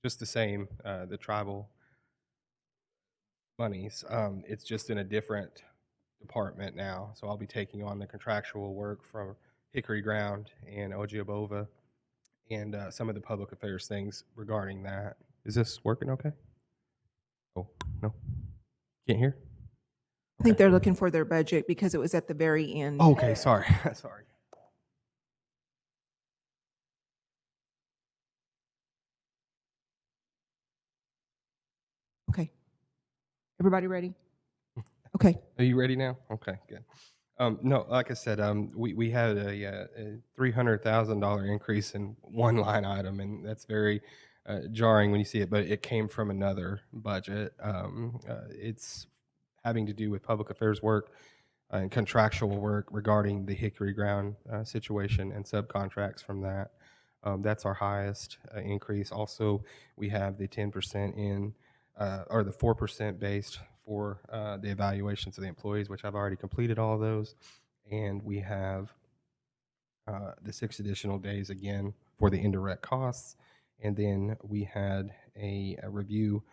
just the same, the tribal monies. It's just in a different department now. So I'll be taking on the contractual work from Hickory Ground and Ojiabova and some of the public affairs things regarding that. Is this working okay? Oh, no? Can't hear? I think they're looking for their budget because it was at the very end. Okay, sorry. Sorry. Okay. Everybody ready? Okay. Are you ready now? Okay, good. No, like I said, we had a $300,000 increase in one line item, and that's very jarring when you see it. But it came from another budget. It's having to do with public affairs work and contractual work regarding the Hickory Ground situation and subcontracts from that. That's our highest increase. Also, we have the 10% in, or the 4% based for the evaluations of the employees, which I've already completed all of those. And we have the 6 additional days again for the indirect costs. And then we had a review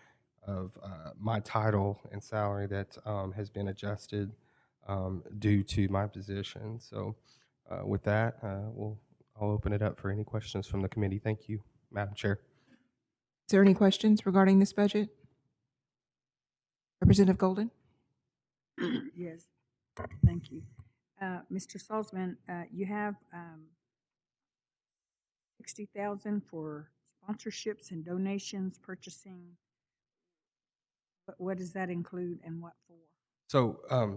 of my title and salary that has been adjusted due to my position. So with that, I'll open it up for any questions from the committee. Thank you, Madam Chair. Is there any questions regarding this budget? Representative Golden? Yes, thank you. Mr. Salzman, you have 60,000 for sponsorships and donations, purchasing. What does that include and what for? So I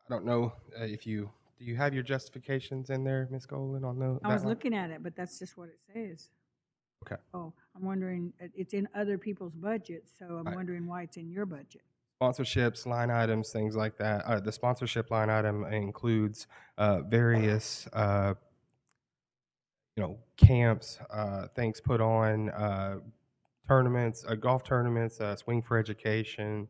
don't know if do you have your justifications in there, Ms. Golden, on the? I was looking at it, but that's just what it says. Okay. Oh, I'm wondering, it's in other people's budgets, so I'm Right. wondering why it's in your budget. Sponsorships, line items, things like that. The sponsorship line item includes various, camps, things put on, tournaments, golf tournaments, Swing for Education,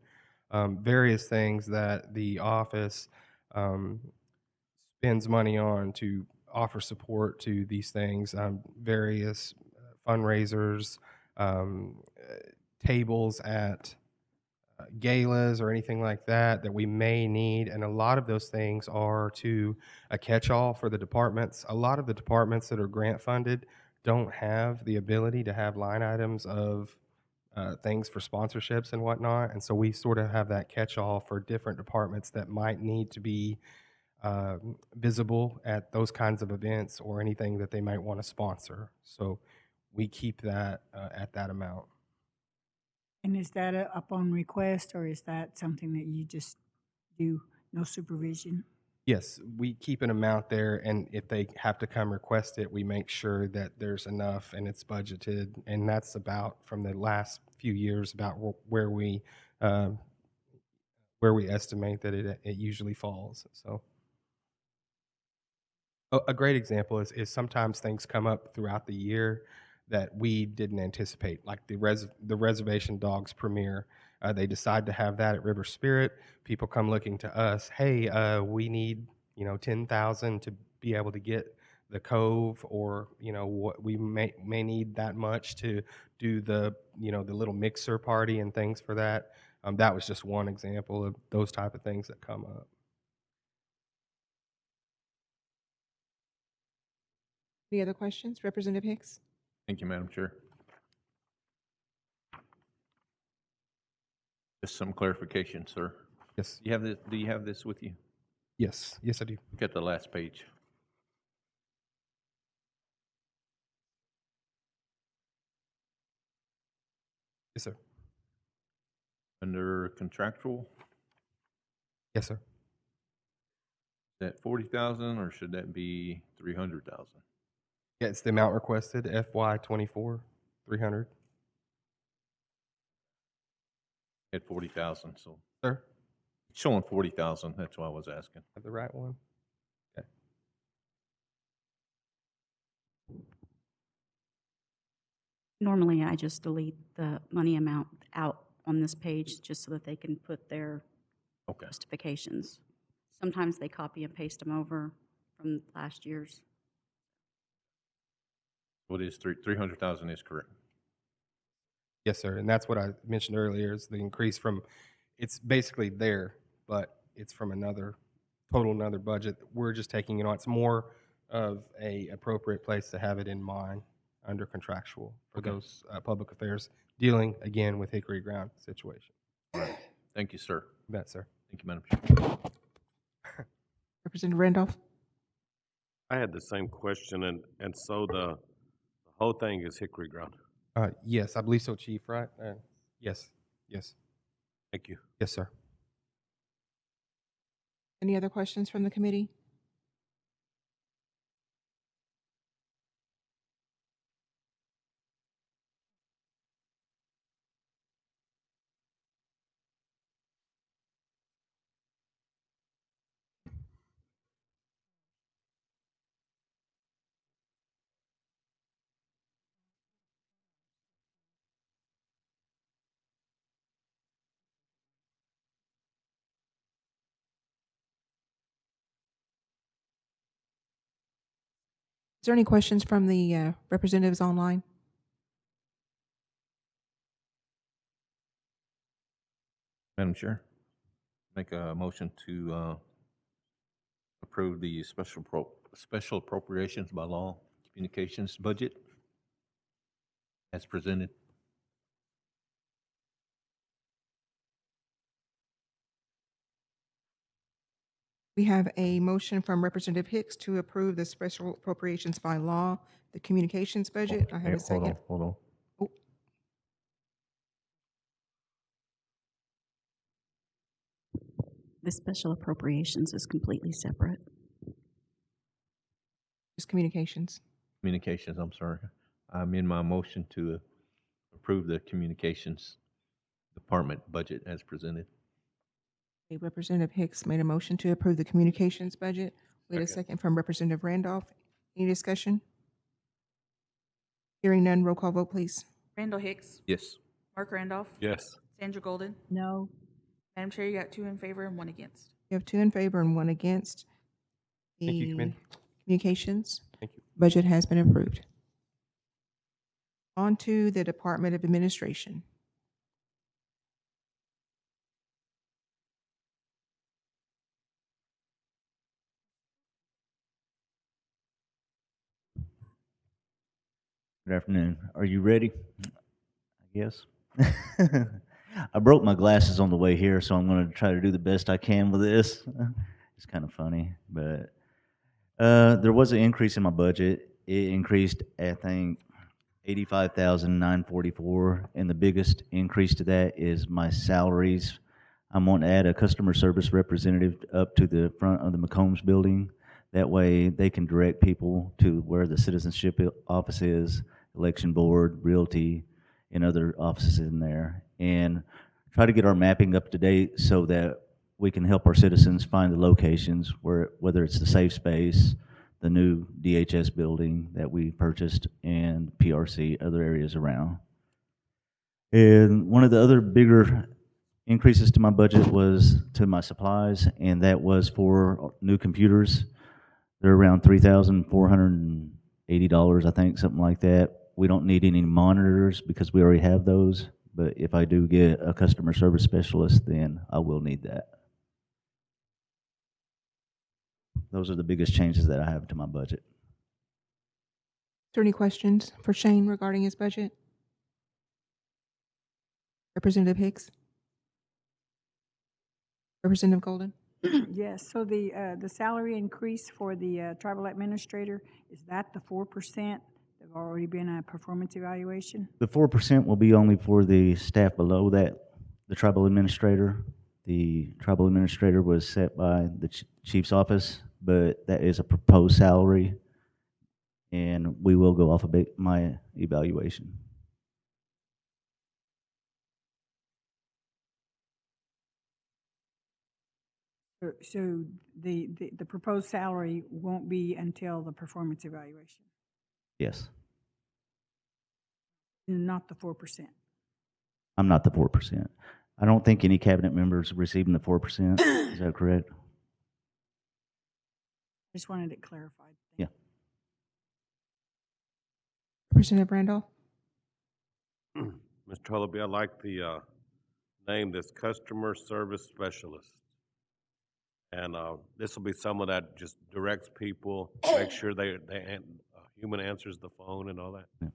various things that the office spends money on to offer support to these things, various fundraisers, tables at galas or anything like that that we may need. And a lot of those things are to a catch-all for the departments. A lot of the departments that are grant funded don't have the ability to have line items of things for sponsorships and whatnot. And so we sort of have that catch-all for different departments that might need to be visible at those kinds of events or anything that they might want to sponsor. So we keep that at that amount. And is that upon request, or is that something that you just do, no supervision? Yes, we keep an amount there, and if they have to come request it, we make sure that there's enough and it's budgeted. And that's about, from the last few years, about where we estimate that it usually falls. So a great example is sometimes things come up throughout the year that we didn't anticipate, like the Reservation Dogs premiere. They decide to have that at River Spirit. People come looking to us, hey, we need 10,000 to be able to get the Cove, or what we may need that much to do the the little mixer party and things for that. That was just one example of those type of things that come up. Any other questions? Representative Hicks? Thank you, Madam Chair. Just some clarification, sir. Yes. You have this, do you have this with you? Yes. Yes, I do. Look at the last page. Yes, sir. Under contractual, Yes, sir. is that 40,000 or should that be 300,000? Yeah, it's the amount requested, FY 24, 300. At 40,000, so Sir? showing 40,000, that's why I was asking. Have the right one? Okay. Normally, I just delete the money amount out on this page just so that they can put their Okay. justifications. Sometimes they copy and paste them over from last year's. What is 300,000 is correct? Yes, sir. And that's what I mentioned earlier is the increase from, it's basically there, but it's from another budget. We're just taking it on. It's more of a appropriate place to have it in mind under contractual for Okay. those public affairs dealing again with Hickory Ground situation. All right. Thank you, sir. You bet, sir. Thank you, Madam Chair. Representative Randolph? I had the same question, and so the whole thing is Hickory Ground. Yes, I believe so, Chief, right? Yes, yes. Thank you. Yes, sir. Any other questions from the committee? Is there any questions from the representatives online? Madam Chair, make a motion to approve the special appropriations by law communications budget as presented. We have a motion from Representative Hicks to approve the special appropriations by law, the communications budget. I have a second. Hold on. Oh, The special appropriations is completely separate. just communications. Communications, I'm sorry. I'm in my motion to approve the communications department budget as presented. Okay, Representative Hicks made a motion to approve the communications budget. We had a second from Representative Randolph. Any discussion? Hearing none, roll call vote, please. Randall Hicks, Yes. Mark Randolph, Yes. Sandra Golden. No. Madam Chair, you got 2 in favor and 1 against. You have 2 in favor and 1 against. Thank you, The Committee. communications Thank you. budget has been approved. On to the Department of Administration. Good afternoon. Are you ready? I guess. I broke my glasses on the way here, so I'm going to try to do the best I can with this. It's kind of funny, but there was an increase in my budget. It increased, I think, $85,944, and the biggest increase to that is my salaries. I'm wanting to add a customer service representative up to the front of the McCombs building. That way they can direct people to where the citizenship office is, election board, realty, and other offices in there. And try to get our mapping up to date so that we can help our citizens find the locations where, whether it's the safe space, the new DHS building that we purchased, and PRC, other areas around. And one of the other bigger increases to my budget was to my supplies, and that was for new computers. They're around $3,480, I think, something like that. We don't need any monitors because we already have those, but if I do get a customer service specialist, then I will need that. Those are the biggest changes that I have to my budget. Is there any questions for Shane regarding his budget? Representative Hicks? Representative Golden? Yes, so the salary increase for the tribal administrator, is that the 4%? There've already been a performance evaluation? The 4% will be only for the staff below that the tribal administrator. The tribal administrator was set by the chief's office, but that is a proposed salary, and we will go off of my evaluation. So the proposed salary won't be until the performance evaluation, Yes, and not the 4%. I'm not the 4%. I don't think any cabinet members receiving the 4%. Is that correct? Just wanted it clarified. Yeah. Representative Randolph? Mr. Hullaby, I like the name, this customer service specialist. And this will be someone that just directs people, make sure human answers the phone and all that. Yeah.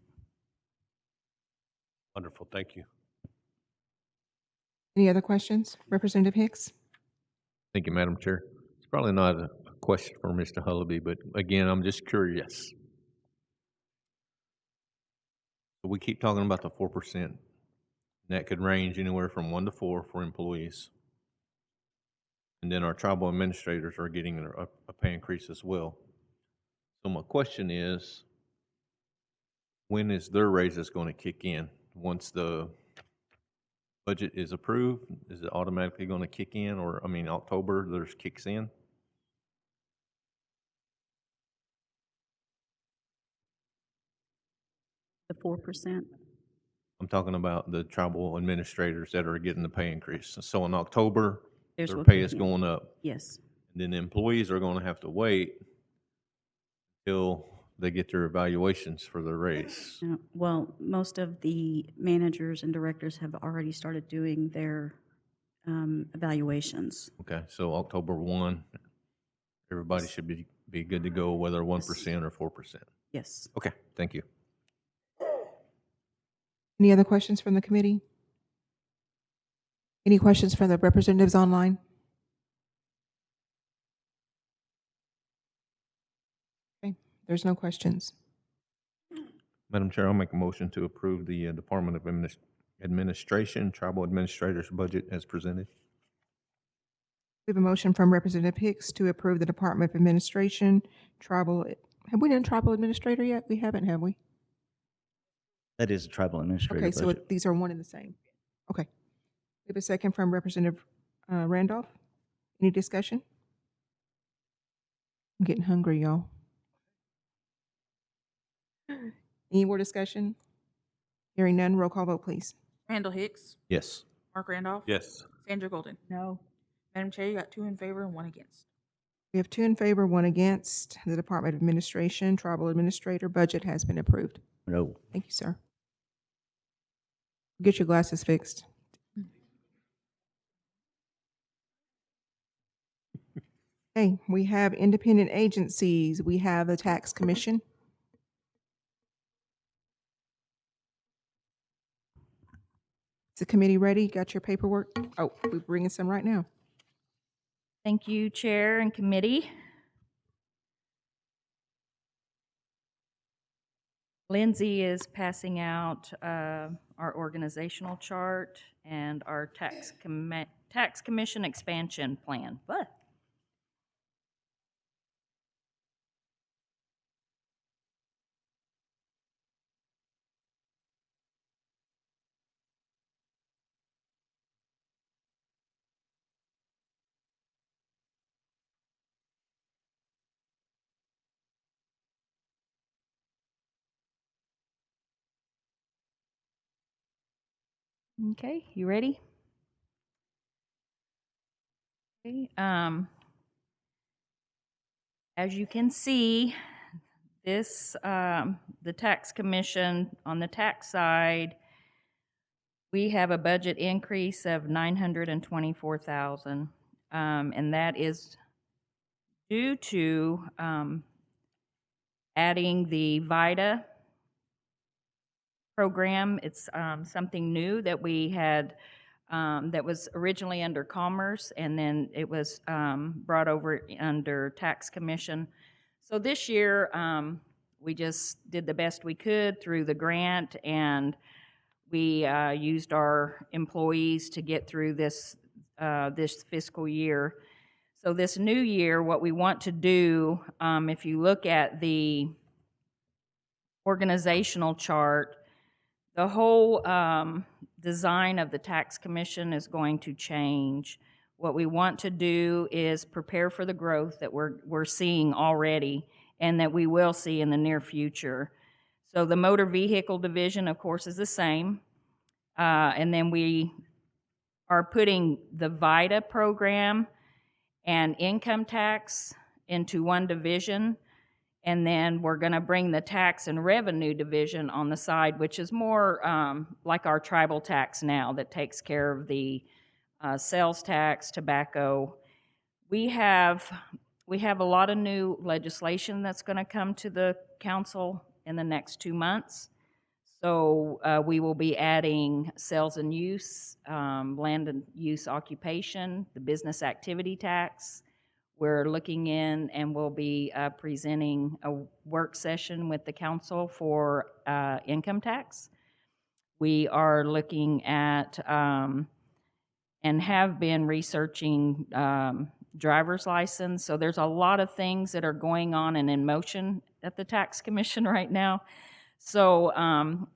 Wonderful, thank you. Any other questions? Representative Hicks? Thank you, Madam Chair. It's probably not a question for Mr. Hullaby, but again, I'm just curious. We keep talking about the 4%, and that could range anywhere from 1 to 4 for employees. And then our tribal administrators are getting a pay increase as well. So my question is, when is their raises going to kick in? Once the budget is approved, is it automatically going to kick in? Or, I mean, October, theirs kicks in? The 4%. I'm talking about the tribal administrators that are getting the pay increase. So in October, There's their what pay they is get. going up. Yes. And then the employees are going to have to wait till they get their evaluations for their raise. Well, most of the managers and directors have already started doing their evaluations. Okay, so October 1, everybody should be good to go, whether 1% or 4%. Yes. Okay, thank you. Any other questions from the committee? Any questions from the representatives online? Okay, there's no questions. Madam Chair, I'll make a motion to approve the Department of Administration Tribal Administrator's budget as presented. We have a motion from Representative Hicks to approve the Department of Administration Tribal. Have we done Tribal Administrator yet? We haven't, have we? That is a tribal administrator Okay, so budget. these are one and the same. Okay. We have a second from Representative Randolph. Any discussion? I'm getting hungry, y'all. Any more discussion? Hearing none, roll call vote, please. Randall Hicks, Yes. Mark Randolph. Yes. Sandra Golden. No. Madam Chair, you got 2 in favor and 1 against. We have 2 in favor, 1 against. The Department of Administration Tribal Administrator budget has been approved. No. Thank you, sir. Get your glasses fixed. Okay, we have independent agencies. We have the Tax Commission. Is the committee ready? Got your paperwork? Oh, we're bringing some right now. Thank you, Chair and Committee. Lindsay is passing out our organizational chart and our tax commission expansion plan. But okay, you ready? Okay, as you can see, this the tax commission on the tax side, we have a budget increase of $924,000, and that is due to adding the VITA program. It's something new that we had that was originally under Commerce, and then it was brought over under Tax Commission. So this year, we just did the best we could through the grant, and We used our employees to get through this fiscal year. So this new year, what we want to do, if you look at the organizational chart, the whole design of the tax commission is going to change. What we want to do is prepare for the growth that we're seeing already and that we will see in the near future. So the motor vehicle division, of course, is the same. And then we are putting the VITA program and income tax into one division. And then we're going to bring the tax and revenue division on the side, which is more like our tribal tax now that takes care of the sales tax, tobacco. We have a lot of new legislation that's going to come to the council in the next 2 months. So we will be adding sales and use, land and use occupation, the business activity tax. We're looking in and we'll be presenting a work session with the council for income tax. We are looking at and have been researching driver's license. So there's a lot of things that are going on and in motion at the tax commission right now. So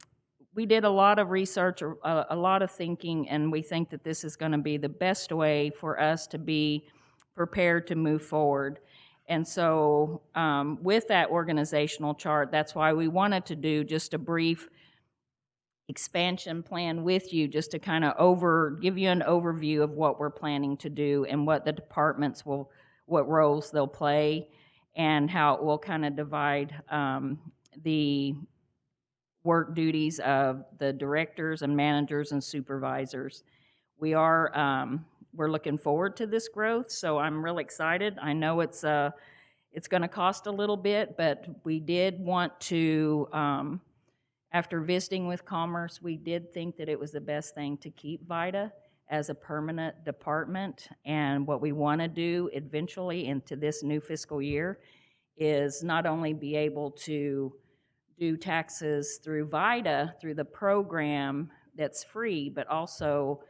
we did a lot of research, a lot of thinking, and we think that this is going to be the best way for us to be prepared to move forward. And so with that organizational chart, that's why we wanted to do just a brief expansion plan with you, just to kind of give you an overview of what we're planning to do and what the departments what roles they'll play, and how it will kind of divide the work duties of the directors and managers and supervisors. We're looking forward to this growth, so I'm really excited. I know it's going to cost a little bit, but we did want to, after visiting with Commerce, we did think that it was the best thing to keep VITA as a permanent department. And what we want to do eventually into this new fiscal year is not only be able to do taxes through VITA, through the program that's free, but also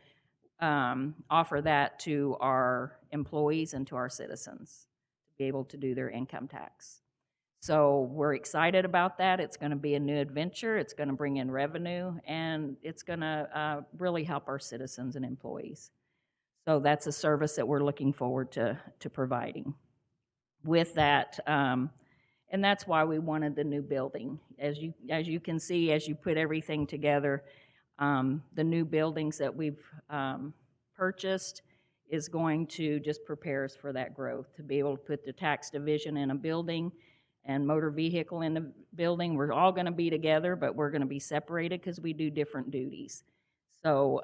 offer that to our employees and to our citizens to be able to do their income tax. So we're excited about that. It's going to be a new adventure. It's going to bring in revenue, and it's going to really help our citizens and employees. So that's a service that we're looking forward to providing. With that, and that's why we wanted the new building. As you can see, as you put everything together, the new buildings that we've purchased is going to just prepare us for that growth, to be able to put the tax division in a building and motor vehicle in the building. We're all going to be together, but we're going to be separated because we do different duties. So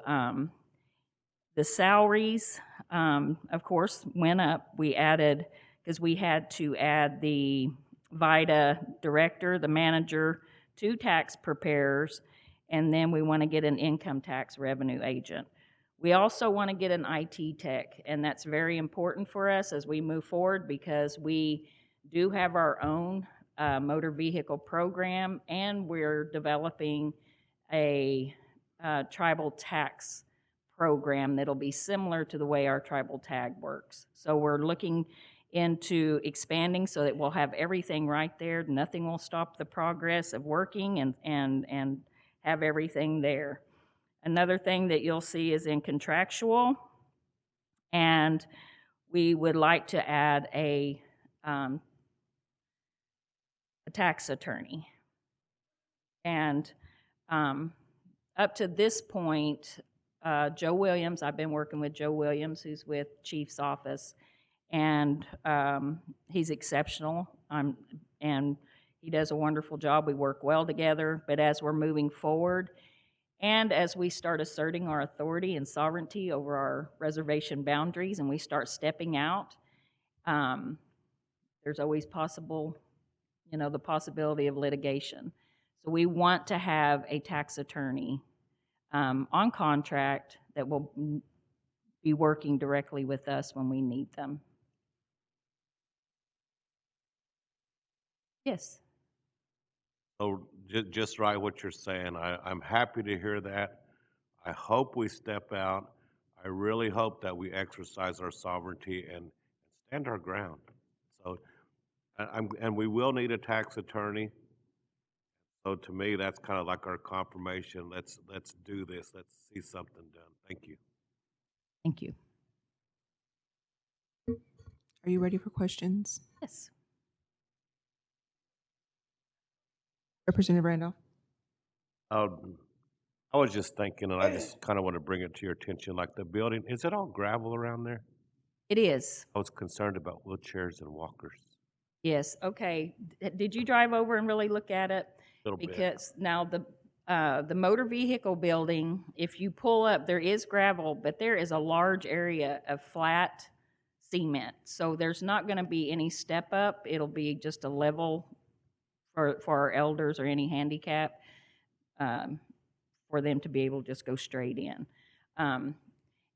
the salaries, of course, went up. We added, because we had to add the VITA director, the manager, 2 tax preparers, and then we want to get an income tax revenue agent. We also want to get an IT tech, and that's very important for us as we move forward, because we do have our own motor vehicle program, and we're developing a tribal tax program that'll be similar to the way our tribal tag works. So we're looking into expanding so that we'll have everything right there. Nothing will stop the progress of working and have everything there. Another thing that you'll see is in contractual, and we would like to add a tax attorney. And up to this point, Joe Williams, I've been working with Joe Williams, who's with Chief's office, and he's exceptional, and he does a wonderful job. We work well together, but as we're moving forward, and as we start asserting our authority and sovereignty over our reservation boundaries, and we start stepping out, there's always the possibility of litigation. So we want to have a tax attorney on contract that will be working directly with us when we need them. Yes. So just right what you're saying. I'm happy to hear that. I hope we step out. I really hope that we exercise our sovereignty and stand our ground. So, and we will need a tax attorney. So to me, that's kind of like our confirmation. Let's do this. Let's see something done. Thank you. Thank you. Are you ready for questions? Yes. Representative Randolph? I was just thinking, and I just kind of want to bring it to your attention, like the building, is it all gravel around there? It is. I was concerned about wheelchairs and walkers. Yes, okay. Did you drive over and really look at it? Little bit. Because now the motor vehicle building, if you pull up, there is gravel, but there is a large area of flat cement. So there's not gonna be any step up. It'll be just a level for our elders or any handicap, for them to be able to just go straight in.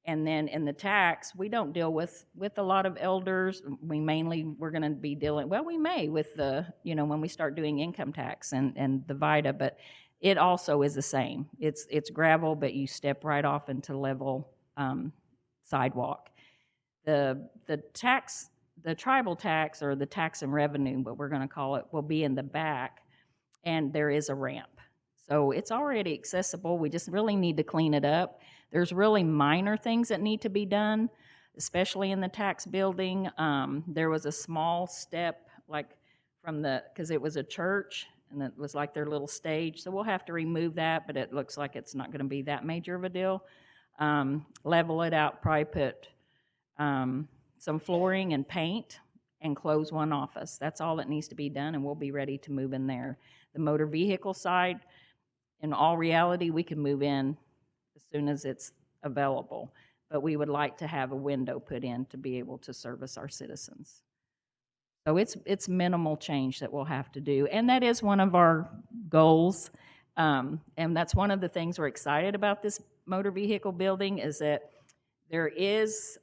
And then in the tax, we don't deal with a lot of elders. We're going to be dealing, well, we may with the, when we start doing income tax and the VITA, but it also is the same. It's gravel, but you step right off into level sidewalk. The tribal tax, or the tax and revenue, what we're going to call it, will be in the back, and there is a ramp. So it's already accessible. We just really need to clean it up. There's really minor things that need to be done, especially in the tax building. There was a small step, like because it was a church, and it was like their little stage. So we'll have to remove that, but it looks like it's not going to be that major of a deal. Level it out, probably put some flooring and paint, and close one office. That's all that needs to be done, and we'll be ready to move in there. The motor vehicle side, in all reality, we can move in as soon as it's available, but we would like to have a window put in to be able to service our citizens. So it's minimal change that we'll have to do, and that is one of our goals, and that's one of the things we're excited about this motor vehicle building, is that there is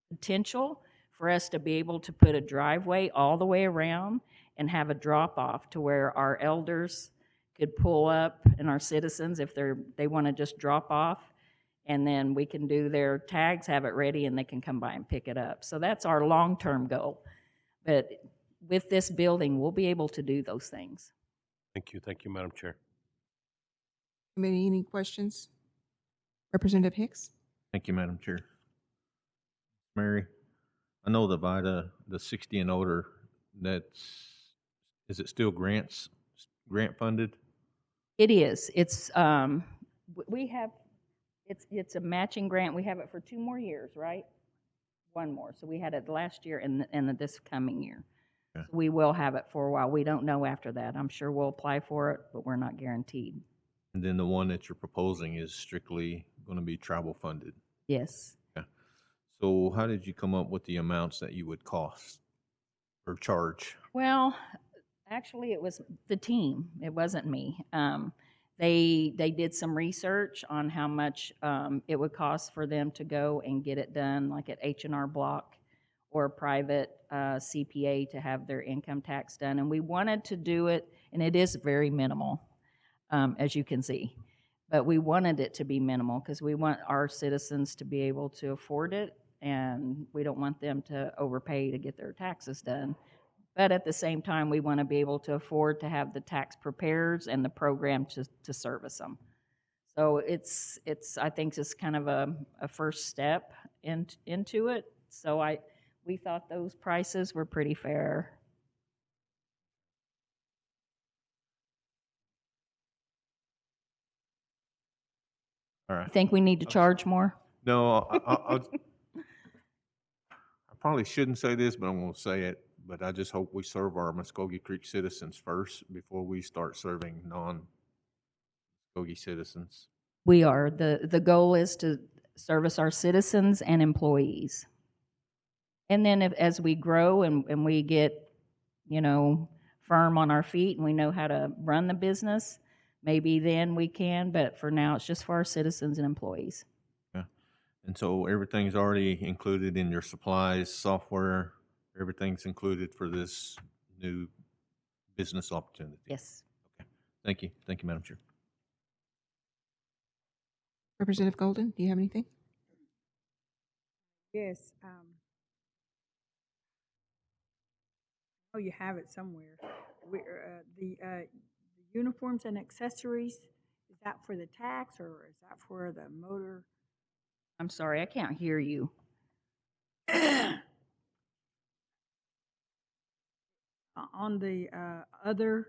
potential for us to be able to put a driveway all the way around and have a drop-off to where our elders could pull up, and our citizens, if they want to just drop off, and then we can do their tags, have it ready, and they can come by and pick it up. So that's our long-term goal. But with this building, we'll be able to do those things. Thank you, Madam Chair. Committee, any questions? Representative Hicks? Thank you, Madam Chair. Mary, I know the VITA, the 60 and older, is it still grant funded? It is. It's it's a matching grant. We have it for 2 more years, right? 1 more. So we had it last year and this coming year. Okay. So we will have it for a while. We don't know after that. I'm sure we'll apply for it, but we're not guaranteed. And then the one that you're proposing is strictly going to be travel funded? Yes. Okay. So how did you come up with the amounts that you would cost or charge? Well, actually, it was the team. It wasn't me. They did some research on how much it would cost for them to go and get it done, like at H&R Block or a private CPA to have their income tax done. And we wanted to do it, and it is very minimal, as you can see. But we wanted it to be minimal because we want our citizens to be able to afford it, and we don't want them to overpay to get their taxes done. But at the same time, we want to be able to afford to have the tax preparers and the program to service them. So I think it's kind of a first step into it. So we thought those prices were pretty fair. All right. You think we need to charge more? No, I probably shouldn't say this, but I'm going to say it. But I just hope we serve our Muskogee Creek citizens first before we start serving non-Muskogee citizens. We are. The goal is to service our citizens and employees. And then as we grow and we get, firm on our feet and we know how to run the business, maybe then we can. But for now, it's just for our citizens and employees. Yeah. And so everything's already included in your supplies, software. Everything's included for this new business opportunity. Yes. Thank you. Thank you, Madam Chair. Representative Golden, do you have anything? Yes. Oh, you have it somewhere. The uniforms and accessories, is that for the tax or is that for the motor? I'm sorry, I can't hear you. On the other,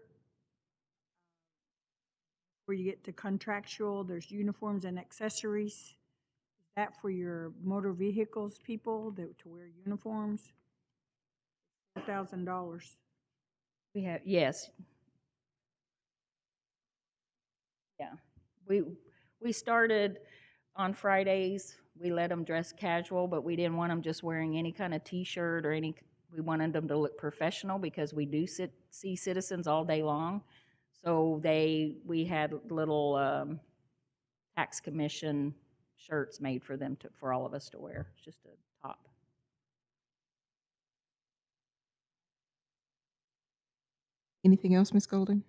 where you get to contractual, there's uniforms and accessories. Is that for your motor vehicles people to wear uniforms? $4,000. We have, yes. Yeah. We started on Fridays, we let them dress casual, but we didn't want them just wearing any kind of T-shirt or any, we wanted them to look professional because we do see citizens all day long. So we had little tax commission shirts made for them for all of us to wear, just a top. Anything else, Ms. Golden?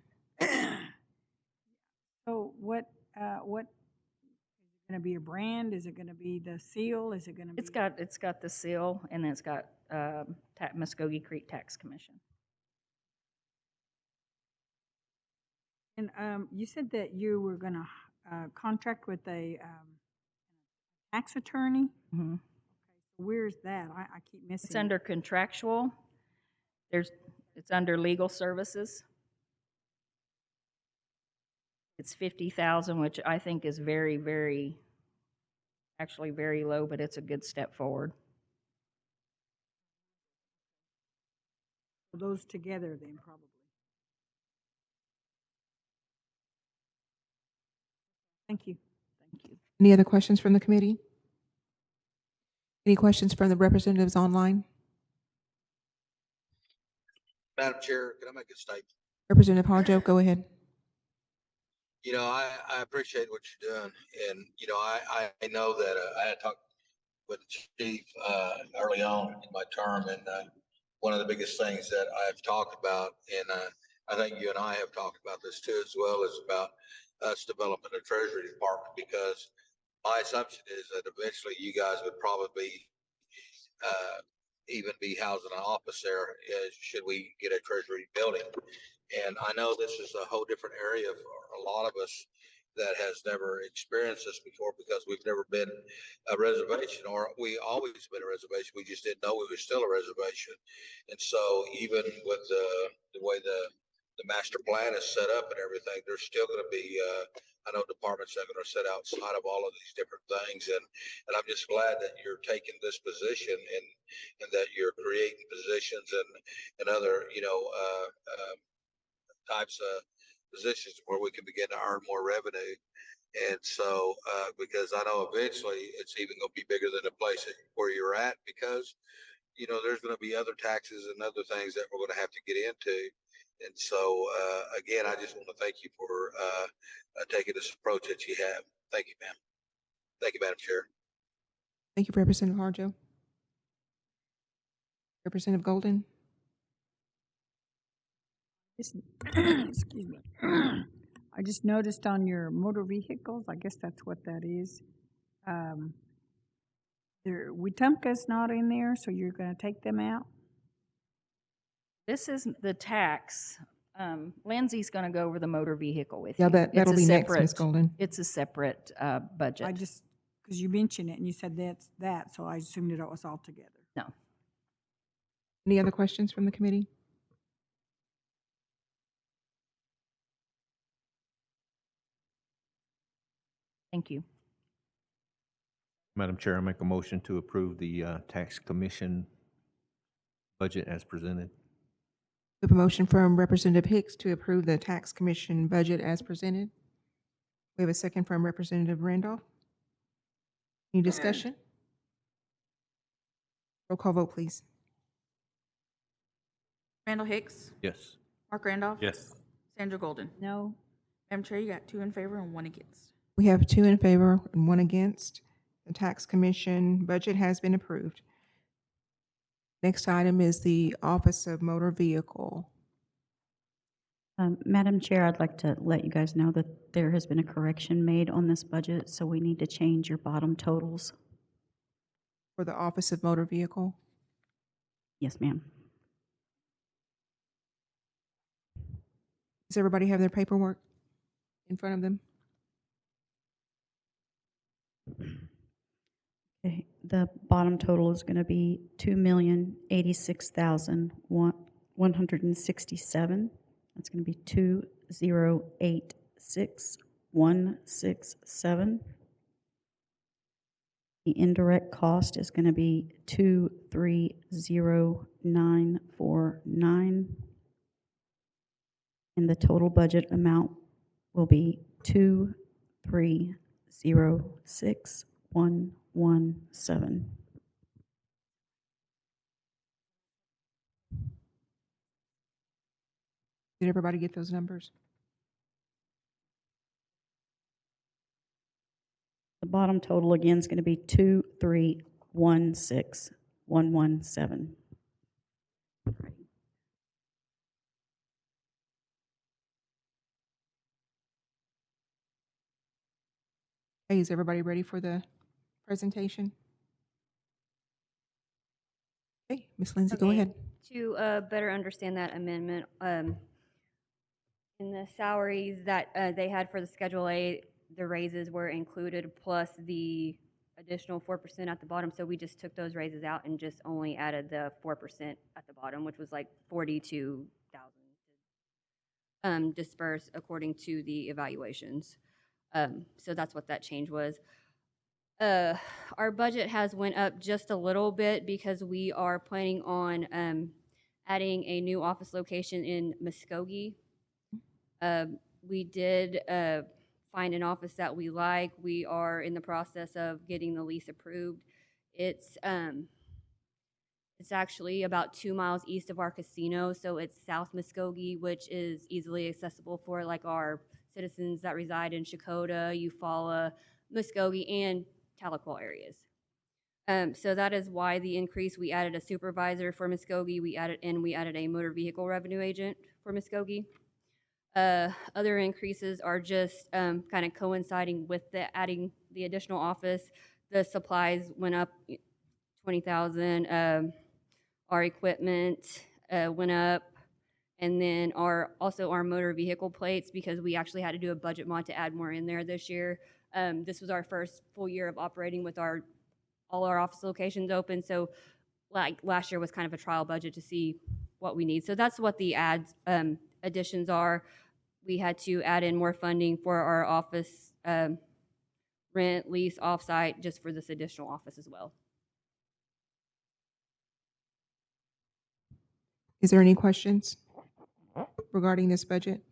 So what is it going to be a brand? Is it going to be the seal? Is it going to be? It's got the seal and it's got Muskogee Creek Tax Commission. And you said that you were going to contract with a tax attorney. Mm-hmm. Okay, so where's that? I keep missing. It's under contractual. It's under legal services. It's $50,000, which I think is very, very, actually very low, but it's a good step forward. Those together, then probably. Thank you. Thank you. Any other questions from the committee? Any questions from the representatives online? Madam Chair, can I make a statement? Representative Harjo, go ahead. You know, I appreciate what you're doing. And, you know, I know that I had talked with the chief early on in my term. And one of the biggest things that I've talked about, and I think you and I have talked about this too, as well, is about us developing a treasury department, because my assumption is that eventually you guys would probably even be housing an office there should we get a treasury building. And I know this is a whole different area for a lot of us that has never experienced this before, because we've never been a reservation, or we always been a reservation. We just didn't know we were still a reservation. And so even with the way the master plan is set up and everything, there's still going to be, I know departments that are going to sit outside of all of these different things. And I'm just glad that you're taking this position and that you're creating positions and other, types of positions where we can begin to earn more revenue. And so, because I know eventually it's even going to be bigger than the place where you're at, because, there's going to be other taxes and other things that we're going to have to get into. And so, again, I just want to thank you for taking this approach that you have. Thank you, ma'am. Thank you, Madam Chair. Thank you, Representative Harjo. Representative Golden? Excuse me. I just noticed on your motor vehicles, I guess that's what that is. Wetumpka's not in there, so you're going to take them out? This is the tax. Lindsay's going to go over the motor vehicle with Yeah, you. that'll be next, Ms. Golden. It's a separate budget. I just, because you mentioned it and you said that's that, so I assumed it was all together. No. Any other questions from the committee? Thank you. Madam Chair, I make a motion to approve the tax commission budget as presented. We have a motion from Representative Hicks to approve the tax commission budget as presented. We have a second from Representative Randolph. Any discussion? Roll call vote, please. Randall Hicks, Yes. Mark Randolph. Yes. Sandra Golden. No. Madam Chair, you got 2 in favor and 1 against. We have 2 in favor and 1 against. The tax commission budget has been approved. Next item is the Office of Motor Vehicle. Madam Chair, I'd like to let you guys know that there has been a correction made on this budget, so we need to change your bottom totals. For the Office of Motor Vehicle. Yes, ma'am. Does everybody have their paperwork in front of them? Okay, the bottom total is going to be $2,086,167. That's going to be 2086167. The indirect cost is going to be 230949, and the total budget amount will be 2306117. Did everybody get those numbers? The bottom total again is going to be 2316117. Hey, is everybody ready for the presentation? Okay, Ms. Lindsay, go Okay, ahead. To better understand that amendment, in the salaries that they had for the Schedule A, the raises were included plus the additional 4% at the bottom. So we just took those raises out and just only added the 4% at the bottom, which was like 42,000 dispersed according to the evaluations. So that's what that change was. Our budget has went up just a little bit because we are planning on adding a new office location in Muskogee. We did find an office that we like. We are in the process of getting the lease approved. It's actually about 2 miles east of our casino, so it's South Muskogee, which is easily accessible for like our citizens that reside in Shakota, Eufaula, Muskogee, and Tahlequah areas. So that is why the increase. We added a supervisor for Muskogee. We added a motor vehicle revenue agent for Muskogee. Other increases are just kind of coinciding with the adding the additional office. The supplies went up 20,000. Our equipment went up, and then our motor vehicle plates, because we actually had to do a budget mod to add more in there this year. This was our first full year of operating with all our office locations open. So like last year was kind of a trial budget to see what we need. So that's what the additions are. We had to add in more funding for our office rent, lease, offsite, just for this additional office as well. Is there any questions regarding this budget?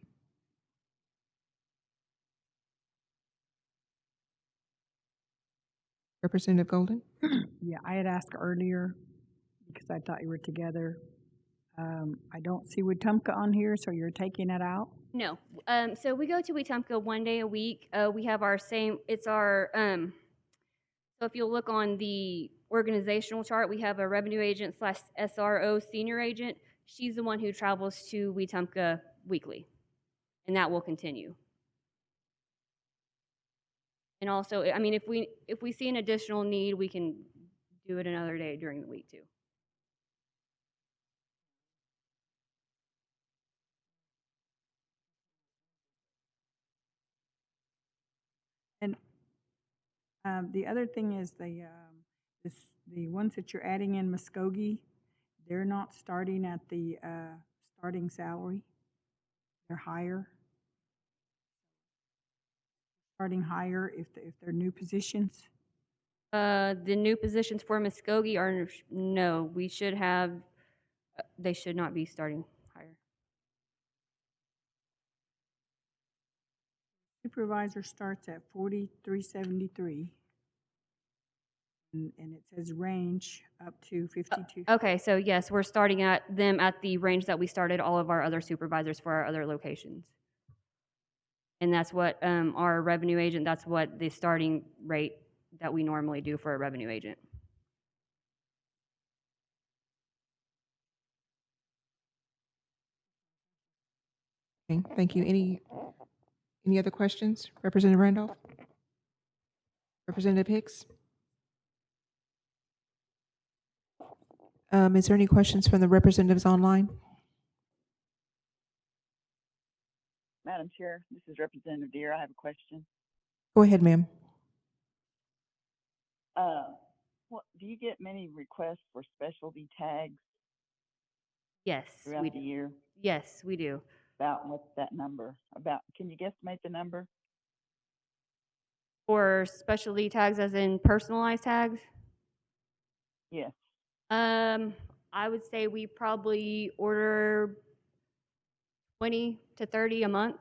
Representative Golden? Yeah, I had asked earlier because I thought you were together. I don't see Wetumpka on here, so you're taking it out? No. So we go to Wetumpka 1 day a week. We have our same, it's our, so if you'll look on the organizational chart, we have a revenue agent / SRO senior agent. She's the one who travels to Wetumpka weekly, and that will continue. And also, I mean, if we see an additional need, we can do it another day during the week too. And the other thing is the ones that you're adding in Muskogee, they're not starting at the starting salary. They're higher. Starting higher if they're new positions. The new positions for Muskogee are, no, we should have, they should not be starting higher. Supervisor starts at 4373. And it says range up to 52. Okay, so yes, we're starting at them at the range that we started all of our other supervisors for our other locations. And that's what our revenue agent, that's what the starting rate that we normally do for a revenue agent. Okay, thank you. Any other questions? Representative Randolph? Representative Hicks? Is there any questions from the representatives online? Madam Chair, this is Representative Deere. I have a question. Go ahead, ma'am. Do you get many requests for specialty tags Yes, throughout we the do. year? Yes, we do. About what's that number? Can you guesstimate the number? For specialty tags, as in personalized tags, Yes. I would say we probably order 20 to 30 a month.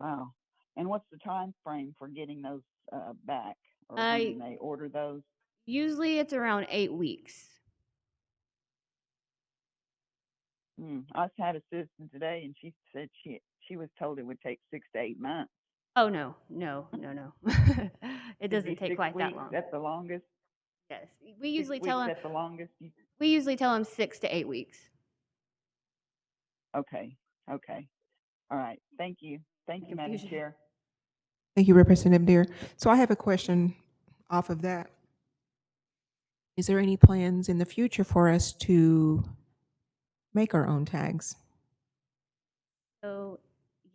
Wow. And what's the time frame for getting those back, or when they order those? Usually it's around 8 weeks. I just had a citizen today, and she said she was told it would take 6 to 8 months. Oh, no. It doesn't take quite that long. That's the longest? Yes. We usually tell them. That's the longest? We usually tell them 6 to 8 weeks. Okay. Okay. All right. Thank you. Thank you, Madam Chair. Thank you, Representative Deere. So I have a question off of that. Is there any plans in the future for us to make our own tags? So,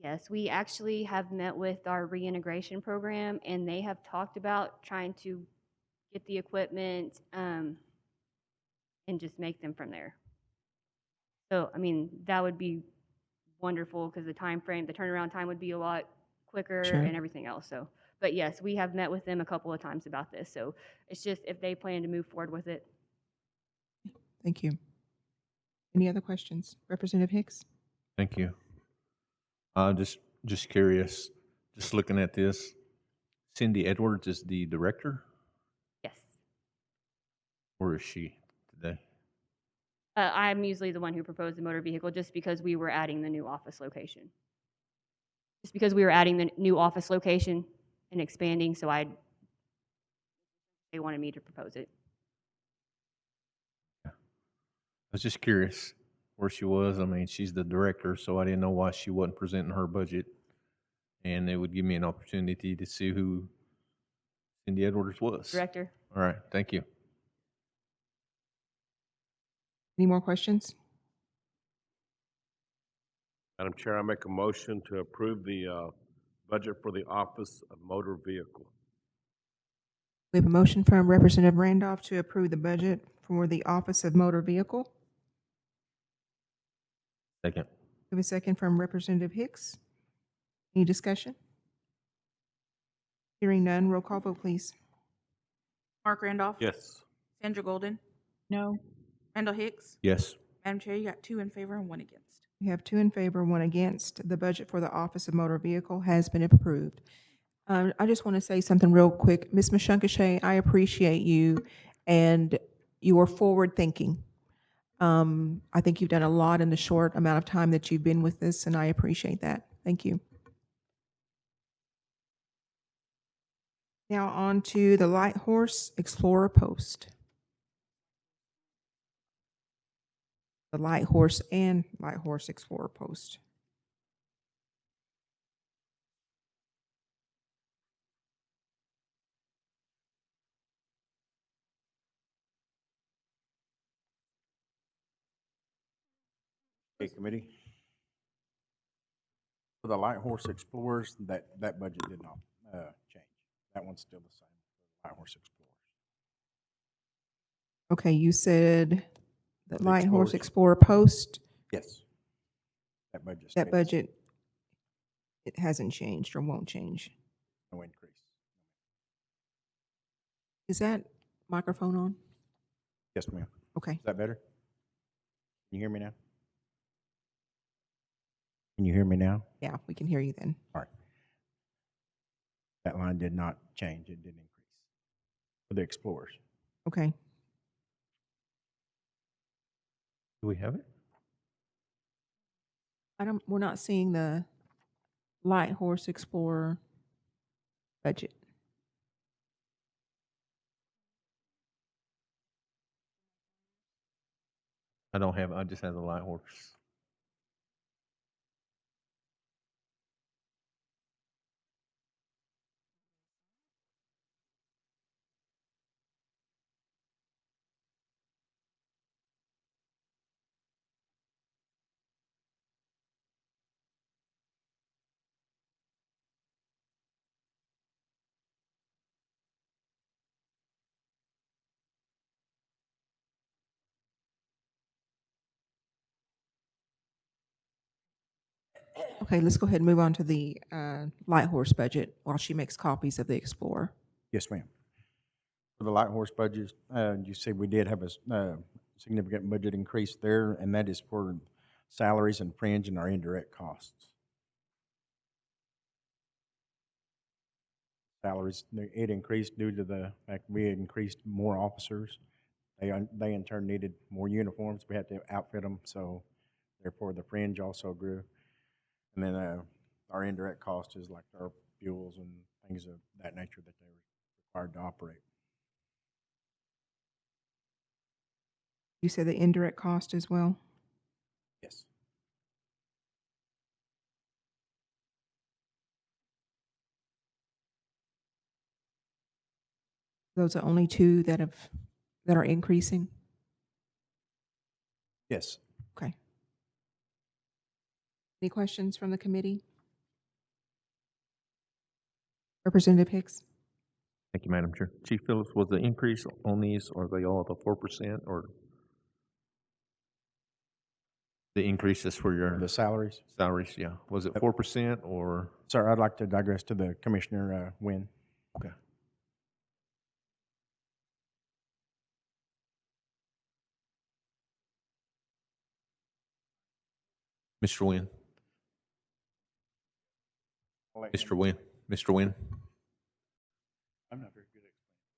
yes, we actually have met with our reintegration program, and they have talked about trying to get the equipment and just make them from there. So, I mean, that would be wonderful because the turnaround time would be a lot quicker Sure. and everything else. So, but yes, we have met with them a couple of times about this. So it's just if they plan to move forward with it. Thank you. Any other questions? Representative Hicks? Thank you. Just curious, just looking at this, Cindy Edwards is the director? Yes. Where is she today? I'm usually the one who proposed the motor vehicle just because we were adding the new office location. Just because we were adding the new office location and expanding, so they wanted me to propose it. I was just curious where she was. I mean, she's the director, so I didn't know why she wasn't presenting her budget. And it would give me an opportunity to see who Cindy Edwards was. Director. All right, thank you. Any more questions? Madam Chair, I make a motion to approve the budget for the Office of Motor Vehicle. We have a motion from Representative Randolph to approve the budget for the Office of Motor Vehicle. Second. We have a second from Representative Hicks. Any discussion? Hearing none, roll call vote, please. Mark Randolph. Yes. Sandra Golden. No. Randall Hicks. Yes. Madam Chair, you got 2 in favor and 1 against. We have 2 in favor, 1 against. The budget for the Office of Motor Vehicle has been approved. I just want to say something real quick. Ms. Mashunkashay, I appreciate you and your forward thinking. I think you've done a lot in the short amount of time that you've been with this, and I appreciate that. Thank you. Now on to the Light Horse Explorer Post. The Light Horse and Light Horse Explorer Post. Okay, committee. For the Light Horse Explorers, that budget did not change. That one's still the same for the Light Horse Explorers. Okay, you said the The Light Horse Explorers. Explorer Post. Yes. That budget. That budget, it hasn't changed or won't change. No increase. Is that microphone on? Yes, ma'am. Okay. Is that better? Can you hear me now? Can you hear me now? Yeah, we can hear you then. All right. That line did not change. It didn't increase for the Explorers. Okay. Do we have it? We're not seeing the Light Horse Explorer budget. I don't have, I just have the Light Horse. Okay, let's go ahead and move on to the Light Horse budget while she makes copies of the Explorer. Yes, ma'am. For the Light Horse budget, you see we did have a significant budget increase there, and that is for salaries and fringe and our indirect costs. Salaries, it increased due to the fact we had increased more officers. They in turn needed more uniforms. We had to outfit them, so therefore the fringe also grew. And then our indirect cost is like our fuels and things of that nature that they were required to operate. You said the indirect cost as well? Yes. Those are only two that are increasing? Yes. Okay. Any questions from the committee? Representative Hicks? Thank you, Madam Chair. Chief Phillips, was the increase on these, are they all the 4% or the increases for your The salaries? salaries? Yeah. Was it 4% or? Sir, I'd like to digress to the Commissioner Wynn. Okay. Mr. Wynn. Mr. Wynn. Mr. Wynn. I'm not very good at explaining.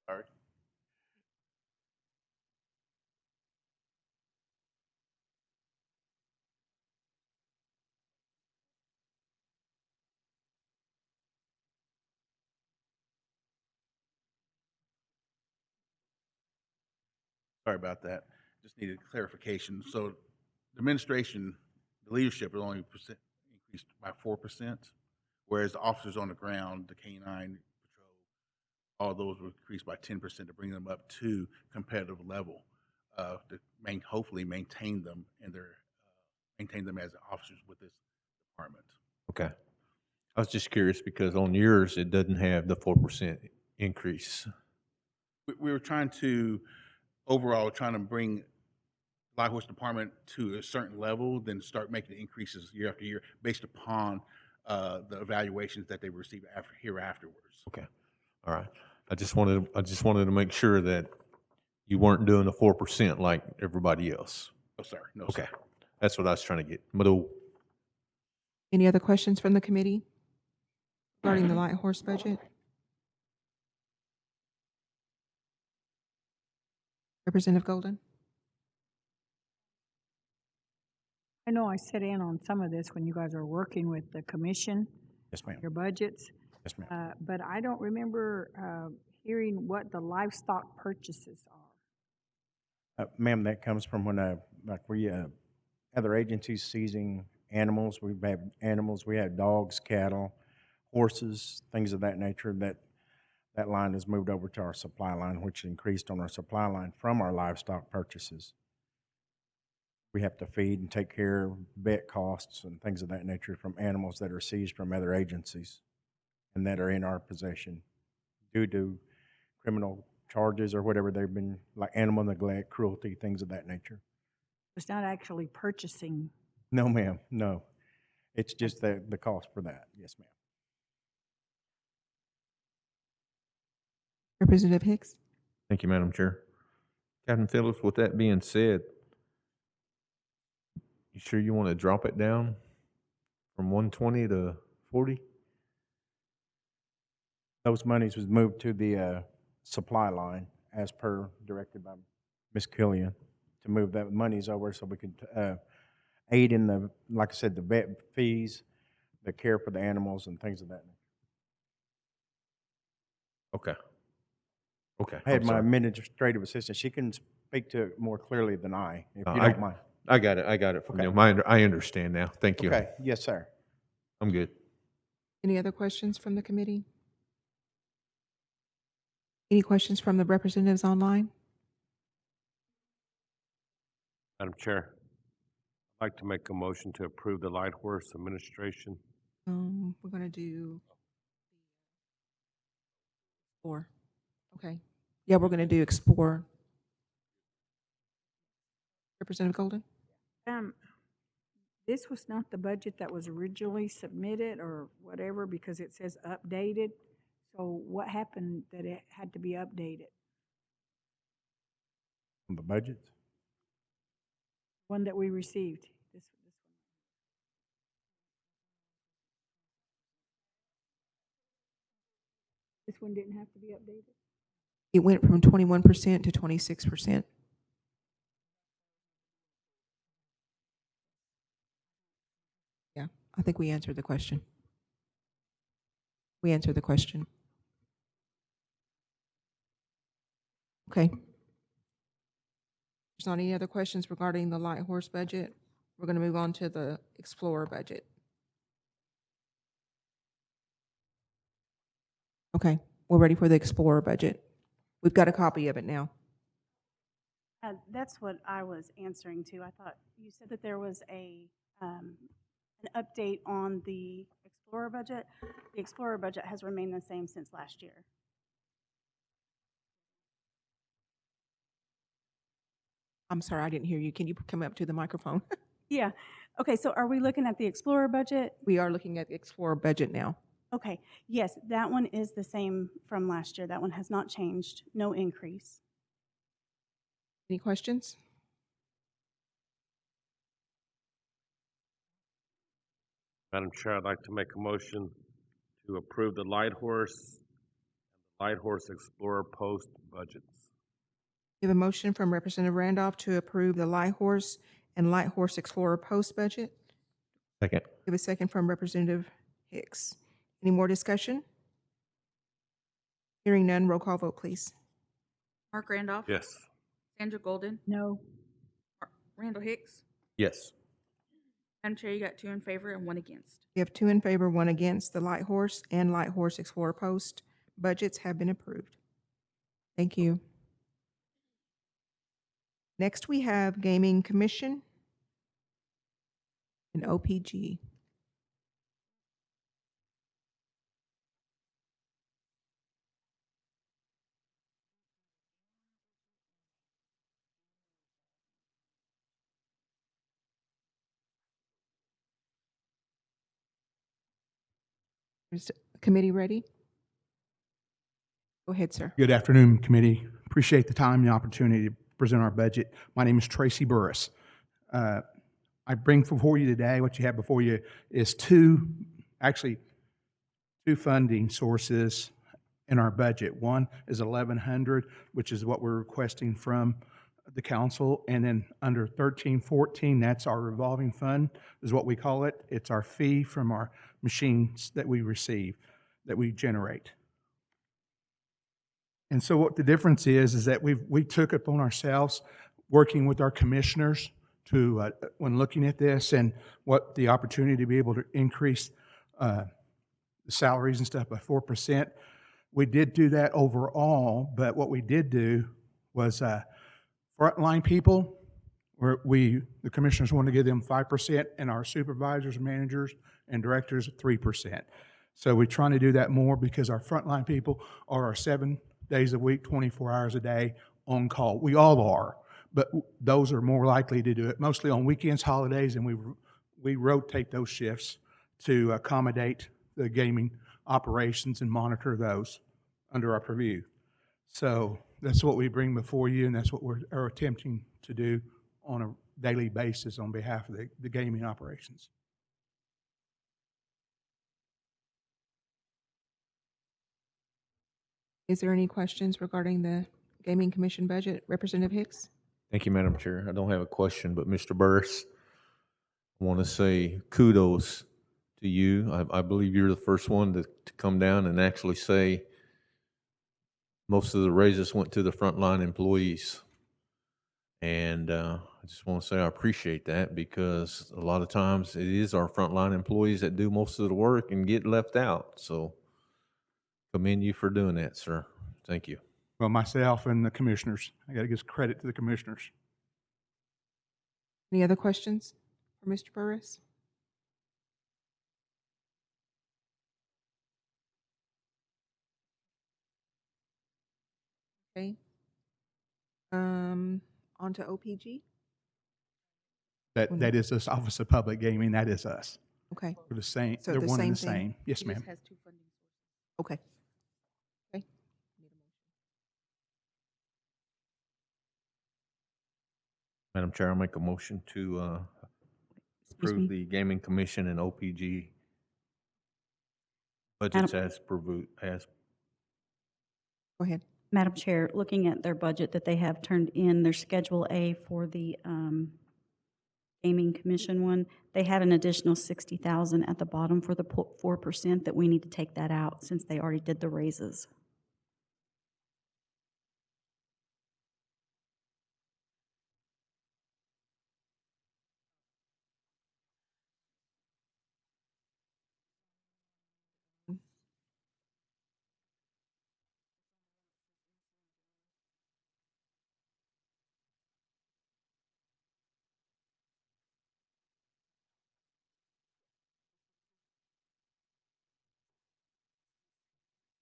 Sorry. Sorry about that. Just needed clarification. So the administration, the leadership is only increased by 4%, whereas the officers on the ground, the K-9 patrol, all those were increased by 10% to bring them up to competitive level, to hopefully maintain them and maintain them as officers with this department. Okay. I was just curious because on yours, it doesn't have the 4% increase. We were trying to bring Light Horse Department to a certain level, then start making increases year after year based upon the evaluations that they receive afterwards. Okay. All right. I just wanted to make sure that you weren't doing the 4% like everybody else. No, sir. No, Okay. sir. That's what I was trying to get. Any other questions from the committee regarding the Light Horse budget? Representative Golden? I know I sit in on some of this when you guys are working with the commission. Yes, ma'am. Your budgets. Yes, ma'am. But I don't remember hearing what the livestock purchases are. Ma'am, that comes from when other agencies seizing animals. We've had animals. We had dogs, cattle, horses, things of that nature. That line has moved over to our supply line, which increased on our supply line from our livestock purchases. We have to feed and take care of vet costs and things of that nature from animals that are seized from other agencies and that are in our possession due to criminal charges or whatever they've been, like animal neglect, cruelty, things of that nature. It's not actually purchasing. No, ma'am, no. It's just the cost for that. Yes, ma'am. Representative Hicks? Thank you, Madam Chair. Captain Phillips, with that being said, you sure you want to drop it down from 120 to 40? Those monies was moved to the supply line as per directed by Ms. Killian to move that monies over so we could aid in the, like I said, the vet fees, the care for the animals and things of that nature. Okay. Okay. I had my administrative assistant. She can speak to it more clearly than I, if you don't mind. I got it from Okay. you. I understand now. Thank you. Okay, yes, sir. I'm good. Any other questions from the committee? Any questions from the representatives online? Madam Chair, I'd like to make a motion to approve the Light Horse Administration. We're going to do 4. Okay. Yeah, we're going to do Explorer. Representative Golden? Um, this was not the budget that was originally submitted or whatever, because it says updated. So what happened that it had to be updated? On the budgets? One that we received. This one didn't have to be updated? It went from 21% to 26%. Yeah, I think we answered the question. We answered the question. Okay. There's not any other questions regarding the Light Horse budget. We're going to move on to the Explorer budget. Okay, we're ready for the Explorer budget. We've got a copy of it now. That's what I was answering to. I thought you said that there was an update on the Explorer budget. The Explorer budget has remained the same since last year. I'm sorry, I didn't hear you. Can you come up to the microphone? Yeah. Okay, so are we looking at the Explorer budget? We are looking at the Explorer budget now. Okay, yes, that one is the same from last year. That one has not changed, no increase. Any questions? Madam Chair, I'd like to make a motion to approve the Light Horse and the Light Horse Explorer Post budgets. We have a motion from Representative Randolph to approve the Light Horse and Light Horse Explorer post budget. Second. We have a second from Representative Hicks. Any more discussion? Hearing none, roll call vote, please. Mark Randolph. Yes. Sandra Golden. No. Randall Hicks. Yes. Madam Chair, you got 2 in favor and 1 against. We have 2 in favor, 1 against. The Light Horse and Light Horse Explorer post budgets have been approved. Thank you. Next, we have Gaming Commission and OPG. Is the committee ready? Go ahead, sir. Good afternoon, committee. Appreciate the time and the opportunity to present our budget. My name is Tracy Burris. I bring before you today, what you have before you is two funding sources in our budget. One is $1,100, which is what we're requesting from the council, and then under 1314, that's our revolving fund, is what we call it. It's our fee from our machines that we receive, that we generate. And so what the difference is that we took it upon ourselves, working with our commissioners to, when looking at this and what the opportunity to be able to increase the salaries and stuff by 4%. We did do that overall, but what we did do was frontline people, the commissioners wanted to give them 5%, and our supervisors, managers, and directors 3%. So we're trying to do that more because our frontline people are our 7 days a week, 24 hours a day on call. We all are, but those are more likely to do it, mostly on weekends, holidays, and we rotate those shifts to accommodate the gaming operations and monitor those under our purview. So that's what we bring before you, and that's what we're attempting to do on a daily basis on behalf of the gaming operations. Is there any questions regarding the Gaming Commission budget? Representative Hicks? Thank you, Madam Chair. I don't have a question, but Mr. Burris, I want to say kudos to you. I believe you're the first one to come down and actually say most of the raises went to the frontline employees. And I just want to say I appreciate that, because a lot of times it is our frontline employees that do most of the work and get left out. So commend you for doing that, sir. Thank you. Well, myself and the commissioners, I got to give credit to the commissioners. Any other questions for Mr. Burris? Okay. On to OPG. That is this Office of Public Gaming, that is us. Okay. We're the same, So they're the one and same the thing? same. Yes, He ma'am. just has two funding sources. Okay. Okay. Madam Chair, I'll make a motion to approve the Gaming Commission and OPG budgets as Go ahead. Madam Chair, looking at their budget that they have turned in, their Schedule A for the Gaming Commission one, they had an additional 60,000 at the bottom for the 4% that we need to take that out since they already did the raises.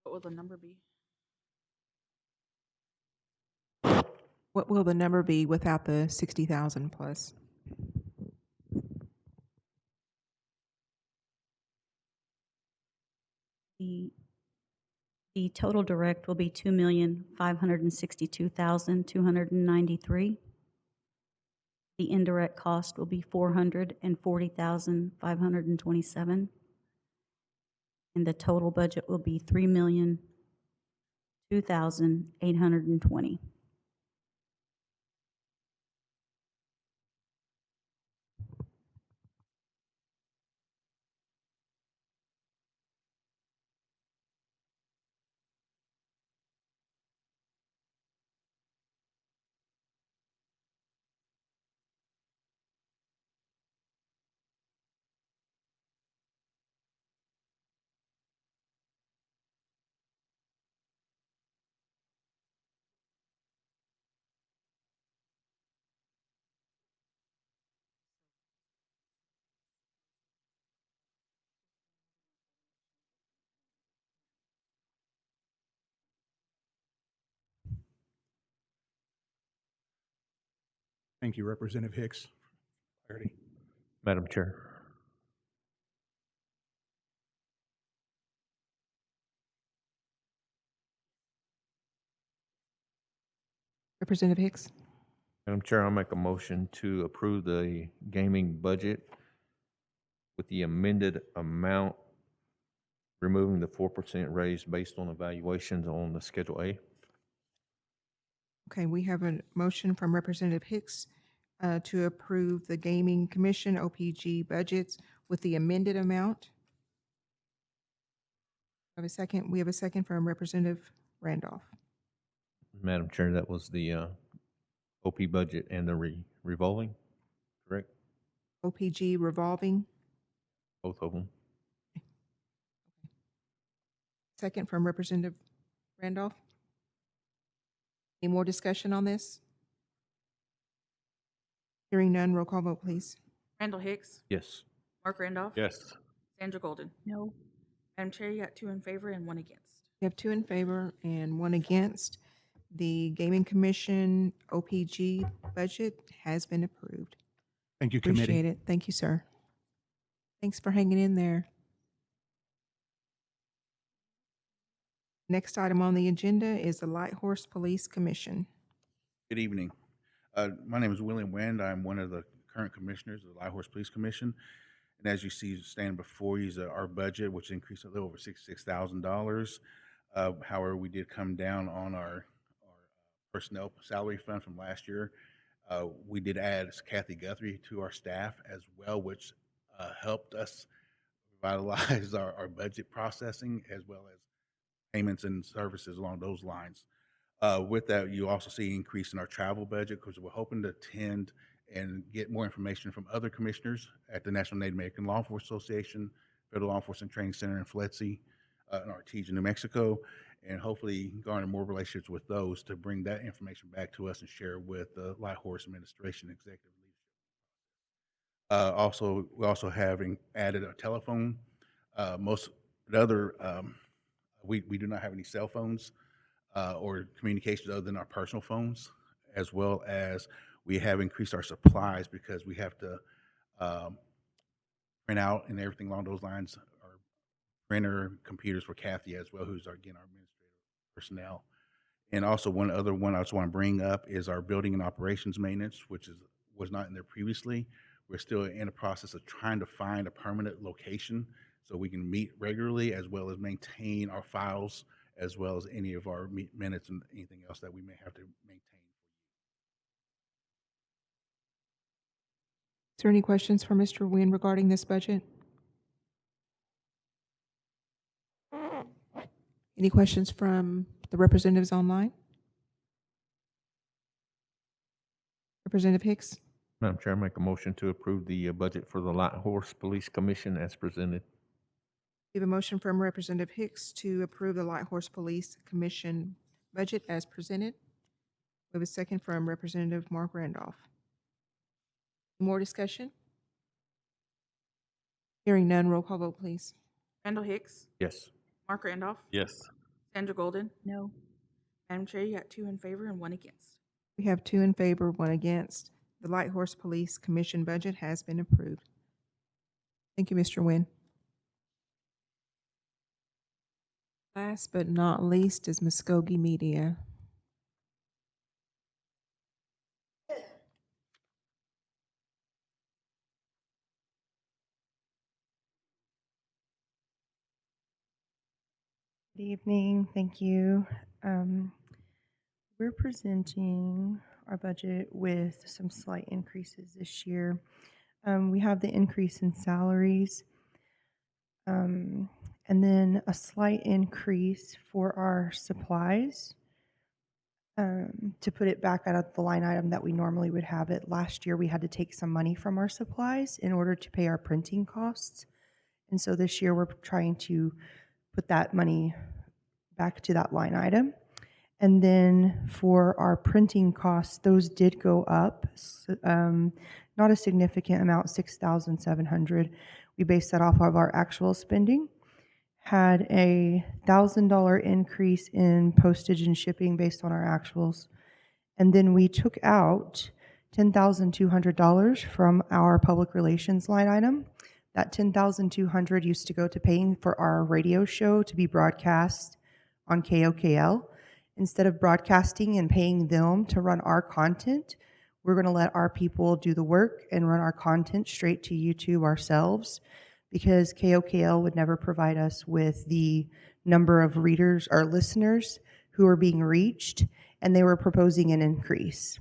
What will the number be? What will the number be without the 60,000 plus? The total direct will be 2,562,293. The indirect cost will be 440,527. And the total budget will be 3,002,820. Thank you, Representative Hicks. Clarity. Madam Chair. Representative Hicks? Madam Chair, I'll make a motion to approve the gaming budget with the amended amount, removing the 4% raise based on evaluations on the Schedule A. Okay, we have a motion from Representative Hicks to approve the Gaming Commission OPG budgets with the amended amount. I have a second. We have a second from Representative Randolph. Madam Chair, that was the OP budget and the revolving, correct? OPG revolving. Both of them. Second from Representative Randolph. Any more discussion on this? Hearing none, roll call vote, please. Randall Hicks, Yes. Mark Randolph. Yes. Sandra Golden. No. Madam Chair, you got two in favor and one against. We have two in favor and one against. The Gaming Commission OPG budget has been approved. Thank you, committee. Appreciate it. Thank you, sir. Thanks for hanging in there. Next item on the agenda is the Light Horse Police Commission. Good evening. My name is William Wind. I'm one of the current commissioners of the Light Horse Police Commission. And as you see standing before you is our budget, which increased a little over $66,000. However, we did come down on our personnel salary fund from last year. We did add Kathy Guthrie to our staff as well, which helped us revitalize our budget processing as well as payments and services along those lines. With that, you also see an increase in our travel budget because we're hoping to attend and get more information from other commissioners at the National Native American Law Enforcement Association, Federal Law Enforcement Training Center in FLETC, in Artesia, New Mexico, and hopefully garner more relationships with those to bring that information back to us and share with the Light Horse Administration executive leadership. Also, we also have added a telephone. Most the other, we do not have any cell phones or communications other than our personal phones, as well as We have increased our supplies because we have to print out and everything along those lines. Our printer, computers for Kathy as well, who's our, again, our administrative personnel. And also one other one I just want to bring up is our building and operations maintenance, which was not in there previously. We're still in the process of trying to find a permanent location so we can meet regularly as well as maintain our files as well as any of our minutes and anything else that we may have to maintain. Is there any questions for Mr. Nguyen regarding this budget? Any questions from the representatives online? Representative Hicks? Madam Chair, I make a motion to approve the budget for the Light Horse Police Commission as presented. We have a motion from Representative Hicks to approve the Light Horse Police Commission budget as presented. We have a second from Representative Mark Randolph. More discussion? Hearing none, roll call vote, please. Randall Hicks, Yes. Mark Randolph, Yes. Sandra Golden. No. Madam Chair, you got 2 in favor and 1 against. We have 2 in favor, 1 against. The Light Horse Police Commission budget has been approved. Thank you, Mr. Nguyen. Last but not least is Muskogee Media. Good evening, thank you. We're presenting our budget with some slight increases this year. We have the increase in salaries, and then a slight increase for our supplies. To put it back out of the line item that we normally would have it, last year we had to take some money from our supplies in order to pay our printing costs. And so this year we're trying to put that money back to that line item. And then for our printing costs, those did go up, not a significant amount, $6,700. We based that off of our actual spending. Had a $1,000 increase in postage and shipping based on our actuals. And then we took out $10,200 from our public relations line item. That $10,200 used to go to paying for our radio show to be broadcast on KOKL. Instead of broadcasting and paying them to run our content, we're going to let our people do the work and run our content straight to YouTube ourselves, because KOKL would never provide us with the number of readers or listeners who are being reached, and they were proposing an increase.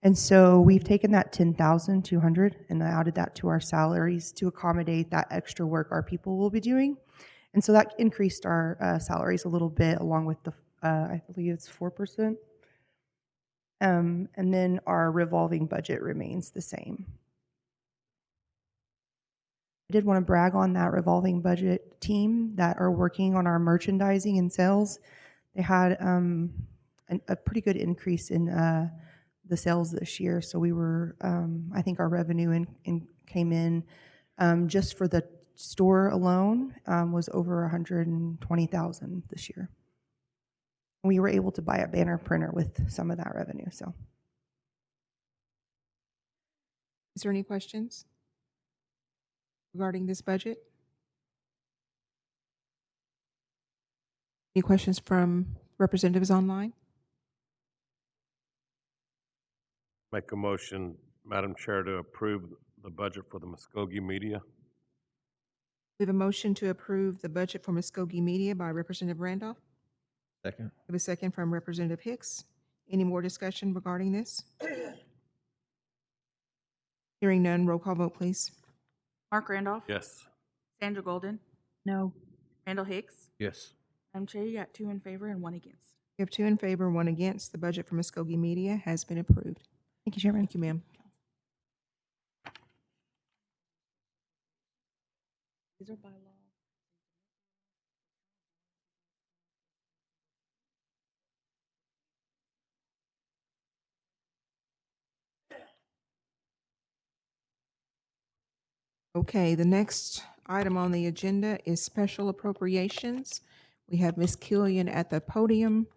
And so we've taken that $10,200 and added that to our salaries to accommodate that extra work our people will be doing. And so that increased our salaries a little bit, along with the, I believe it's 4%. And then our revolving budget remains the same. I did want to brag on that revolving budget team that are working on our merchandising and sales. They had a pretty good increase in the sales this year. So we were, I think our revenue came in just for the store alone was over $120,000 this year. We were able to buy a banner printer with some of that revenue. So, is there any questions regarding this budget? Any questions from representatives online? Make a motion, Madam Chair, to approve the budget for the Muskogee Media. We have a motion to approve the budget for Muskogee Media by Representative Randolph. Second. We have a second from Representative Hicks. Any more discussion regarding this? Hearing none, roll call vote, please. Mark Randolph. Yes. Sandra Golden. No. Randall Hicks. Yes. Madam Chair, you got 2 in favor and 1 against. We have 2 in favor, 1 against. The budget for Muskogee Media has been approved. thank you, Chairman. Thank you, ma'am. These are by law. Okay, the next item on the agenda is special appropriations. We have Ms. Killian at the podium.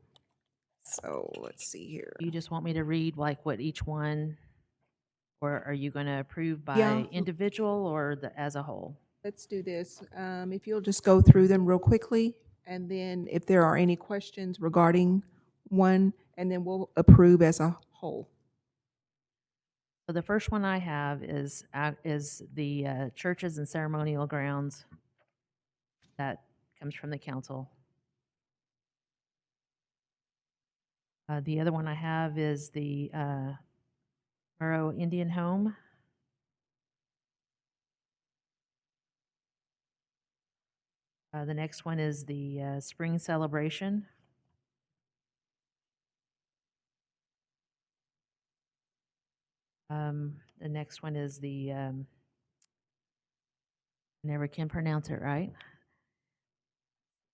So let's see here. You just want me to read like what each one Or are you going to approve Yeah. by individual or as a whole? Let's do this. If you'll just go through them real quickly, and then if there are any questions regarding one, and then we'll approve as a whole. So the first one I have is the churches and ceremonial grounds. That comes from the council. The other one I have is the Murrow Indian Home. The next one is the Spring Celebration. The next one is the, I never can pronounce it right.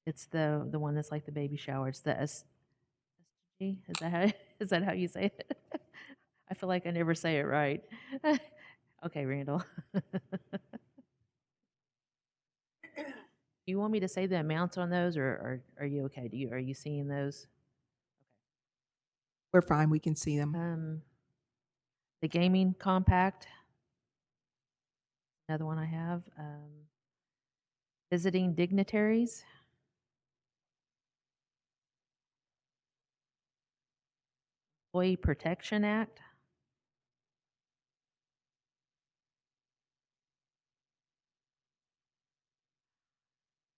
It's the one that's like the baby shower. It's the SG. Is that how you say it? I feel like I never say it right. Okay, Randall. Do you want me to say the amounts on those, or are you okay? Are you seeing those? We're fine. We can see them. The gaming compact. Another one I have. Visiting dignitaries. Employee Protection Act.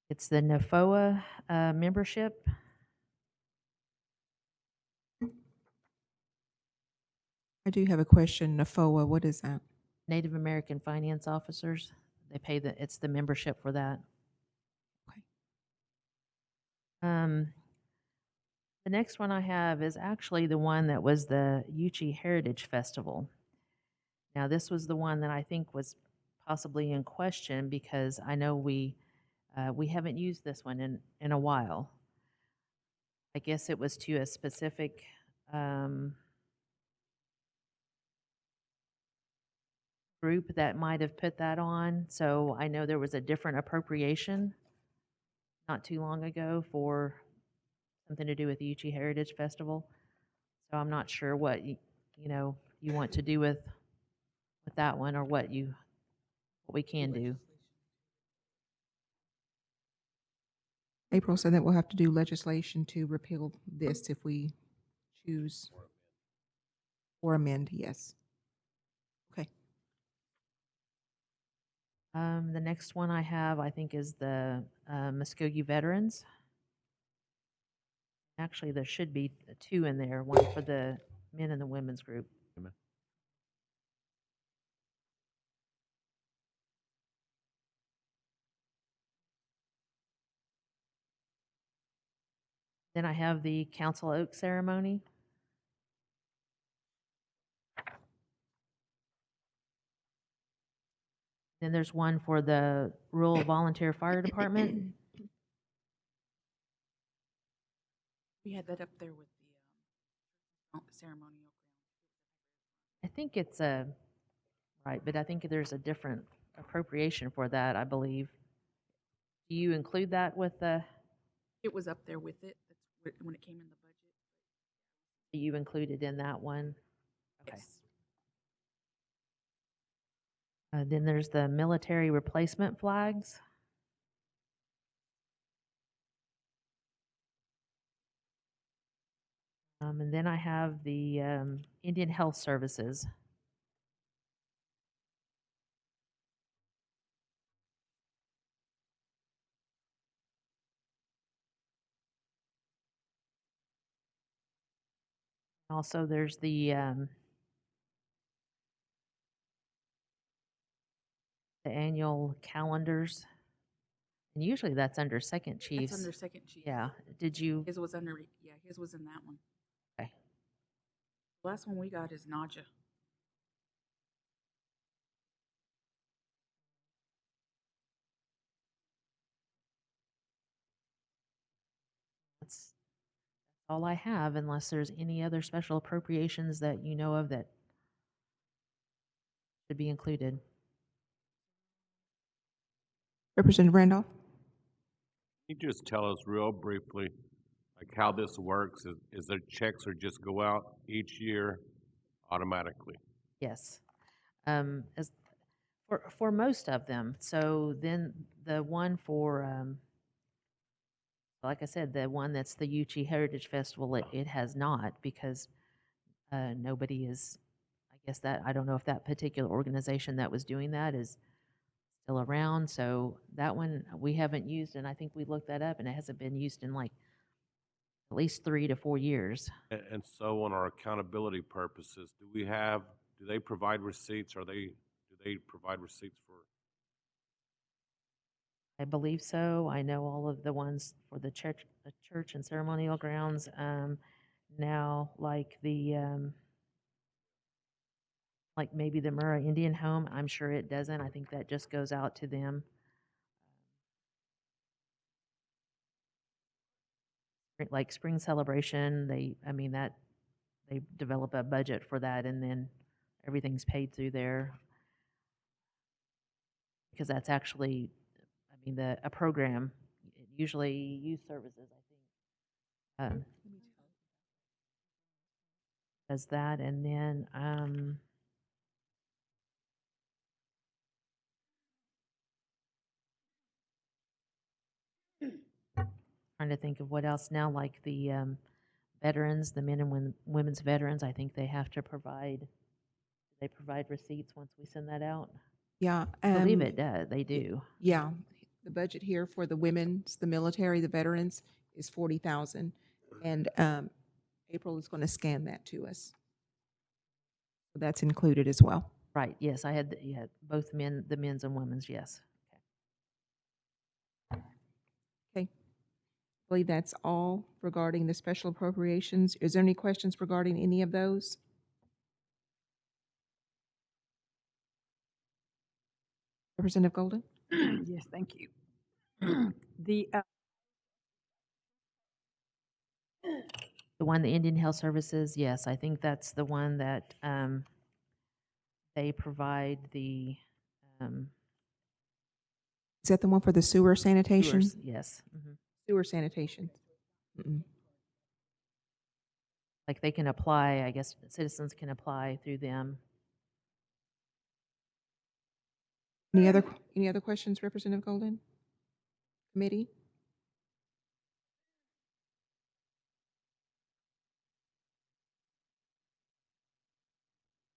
It's the NAFOA membership. I do have a question. NAFOA, what is that? Native American Finance Officers. They pay it's the membership for that. Okay. The next one I have is actually the one that was the Yuchi Heritage Festival. Now, this was the one that I think was possibly in question because I know we haven't used this one in a while. I guess it was to a specific group that might have put that on. So I know there was a different appropriation not too long ago for something to do with the Yuchi Heritage Festival. So I'm not sure what you want to do with that one, or what we can do. April said that we'll have to do legislation to repeal this if we choose or amend. Yes. Okay. The next one I have, I think, is the Muskogee Veterans. Actually, there should be two in there, one for the men and the women's group. Amen. Then I have the Council Oak ceremony. Then there's one for the Rural Volunteer Fire Department. We had that up there with the ceremonial. I think it's right, but I think there's a different appropriation for that, I believe. Do you include that with the? It was up there with it. That's when it came in the budget. You included in that one? Okay. Yes. Then there's the military replacement flags. And then I have the Indian Health Services. Also, there's the annual calendars. And usually that's under Second Chiefs. That's under Second Chief. Yeah. Did you? His was under, yeah, his was in that one. Okay. The last one we got is Naja. That's all I have, unless there's any other special appropriations that you know of that should be included. Representative Randolph? Can you just tell us real briefly, like how this works? Is there checks or just go out each year automatically? Yes. as for most of them. So then the one for, like I said, the one that's the Uchi Heritage Festival, it has not because nobody is, I guess that, I don't know if that particular organization that was doing that is still around. So that one we haven't used, and I think we looked that up, and it hasn't been used in like at least 3 to 4 years. And so on our accountability purposes, do they provide receipts? Do they provide receipts for? I believe so. I know all of the ones for the church and ceremonial grounds. Now, like like maybe the Murrah Indian Home, I'm sure it doesn't. I think that just goes out to them. Like spring celebration, they develop a budget for that, and then everything's paid through there because that's actually, a program. Usually, youth services, I think, does that, and then trying to think of what else now, like the veterans, the men and women's veterans. I think they have to provide. They provide receipts once we send that out. Yeah. I believe it does. They do. Yeah. The budget here for the women's, the military, the veterans is 40,000. And April is going to scan that to us. So that's included as well. Right. Yes, I had both the men's and women's. Yes. Okay. I believe that's all regarding the special appropriations. Is there any questions regarding any of those? Representative Golden? Yes, thank you. The The one, the Indian Health Services, yes, I think that's the one that they provide the Is that the one for the sewer sanitation? sewers, yes. Sewer sanitation. Like they can apply, I guess citizens can apply through them. Any other questions, Representative Golden? Committee?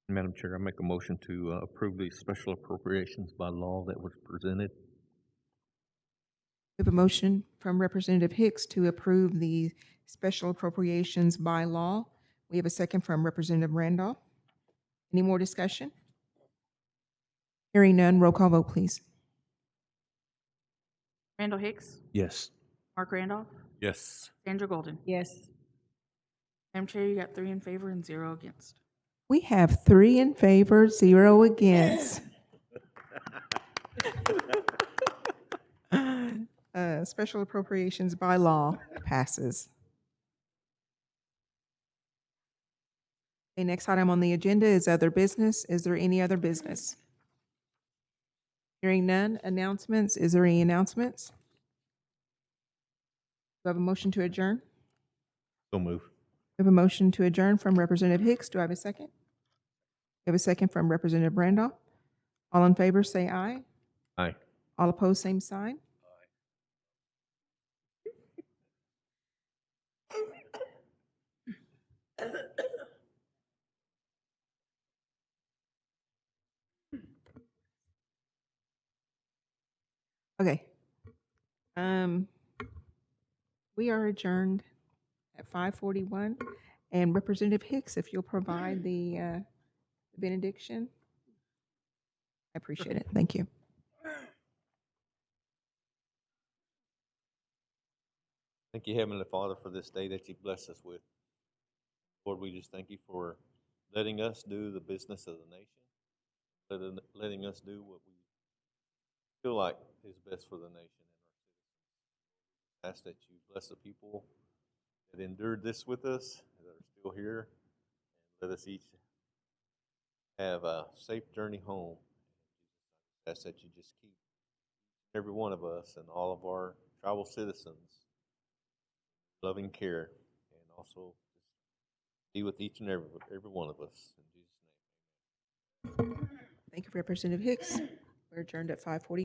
Madam Chair, I make a motion to approve the special appropriations by law that was presented. We have a motion from Representative Hicks to approve the special appropriations by law. We have a second from Representative Randolph. Any more discussion? Hearing none, roll call vote, please. Randall Hicks, Yes. Mark Randolph, Yes. Sandra Golden. yes. Madam Chair, you got 3 in favor and 0 against. We have 3 in favor, 0 against. Special appropriations by law passes. The next item on the agenda is other business. Is there any other business? Hearing none. Announcements. Is there any announcements? Do I have a motion to adjourn? So move. We have a motion to adjourn from Representative Hicks. Do I have a second? We have a second from Representative Randolph. All in favor, say aye. Aye. All opposed, same sign. Okay. We are adjourned at 5:41. And Representative Hicks, if you'll provide the benediction, I appreciate it. Thank you. Thank you, Heavenly Father, for this day that you bless us with. Lord, we just thank you for letting us do the business of the nation, letting us do what we feel like is best for the nation and our citizens. I ask that you bless the people that endured this with us, that are still here, and let us each have a safe journey home. I ask that you just keep every one of us and all of our tribal citizens loving care, and also be with each and every one of us. In Jesus' name, amen. Thank you, Representative Hicks. We're adjourned at 5:40.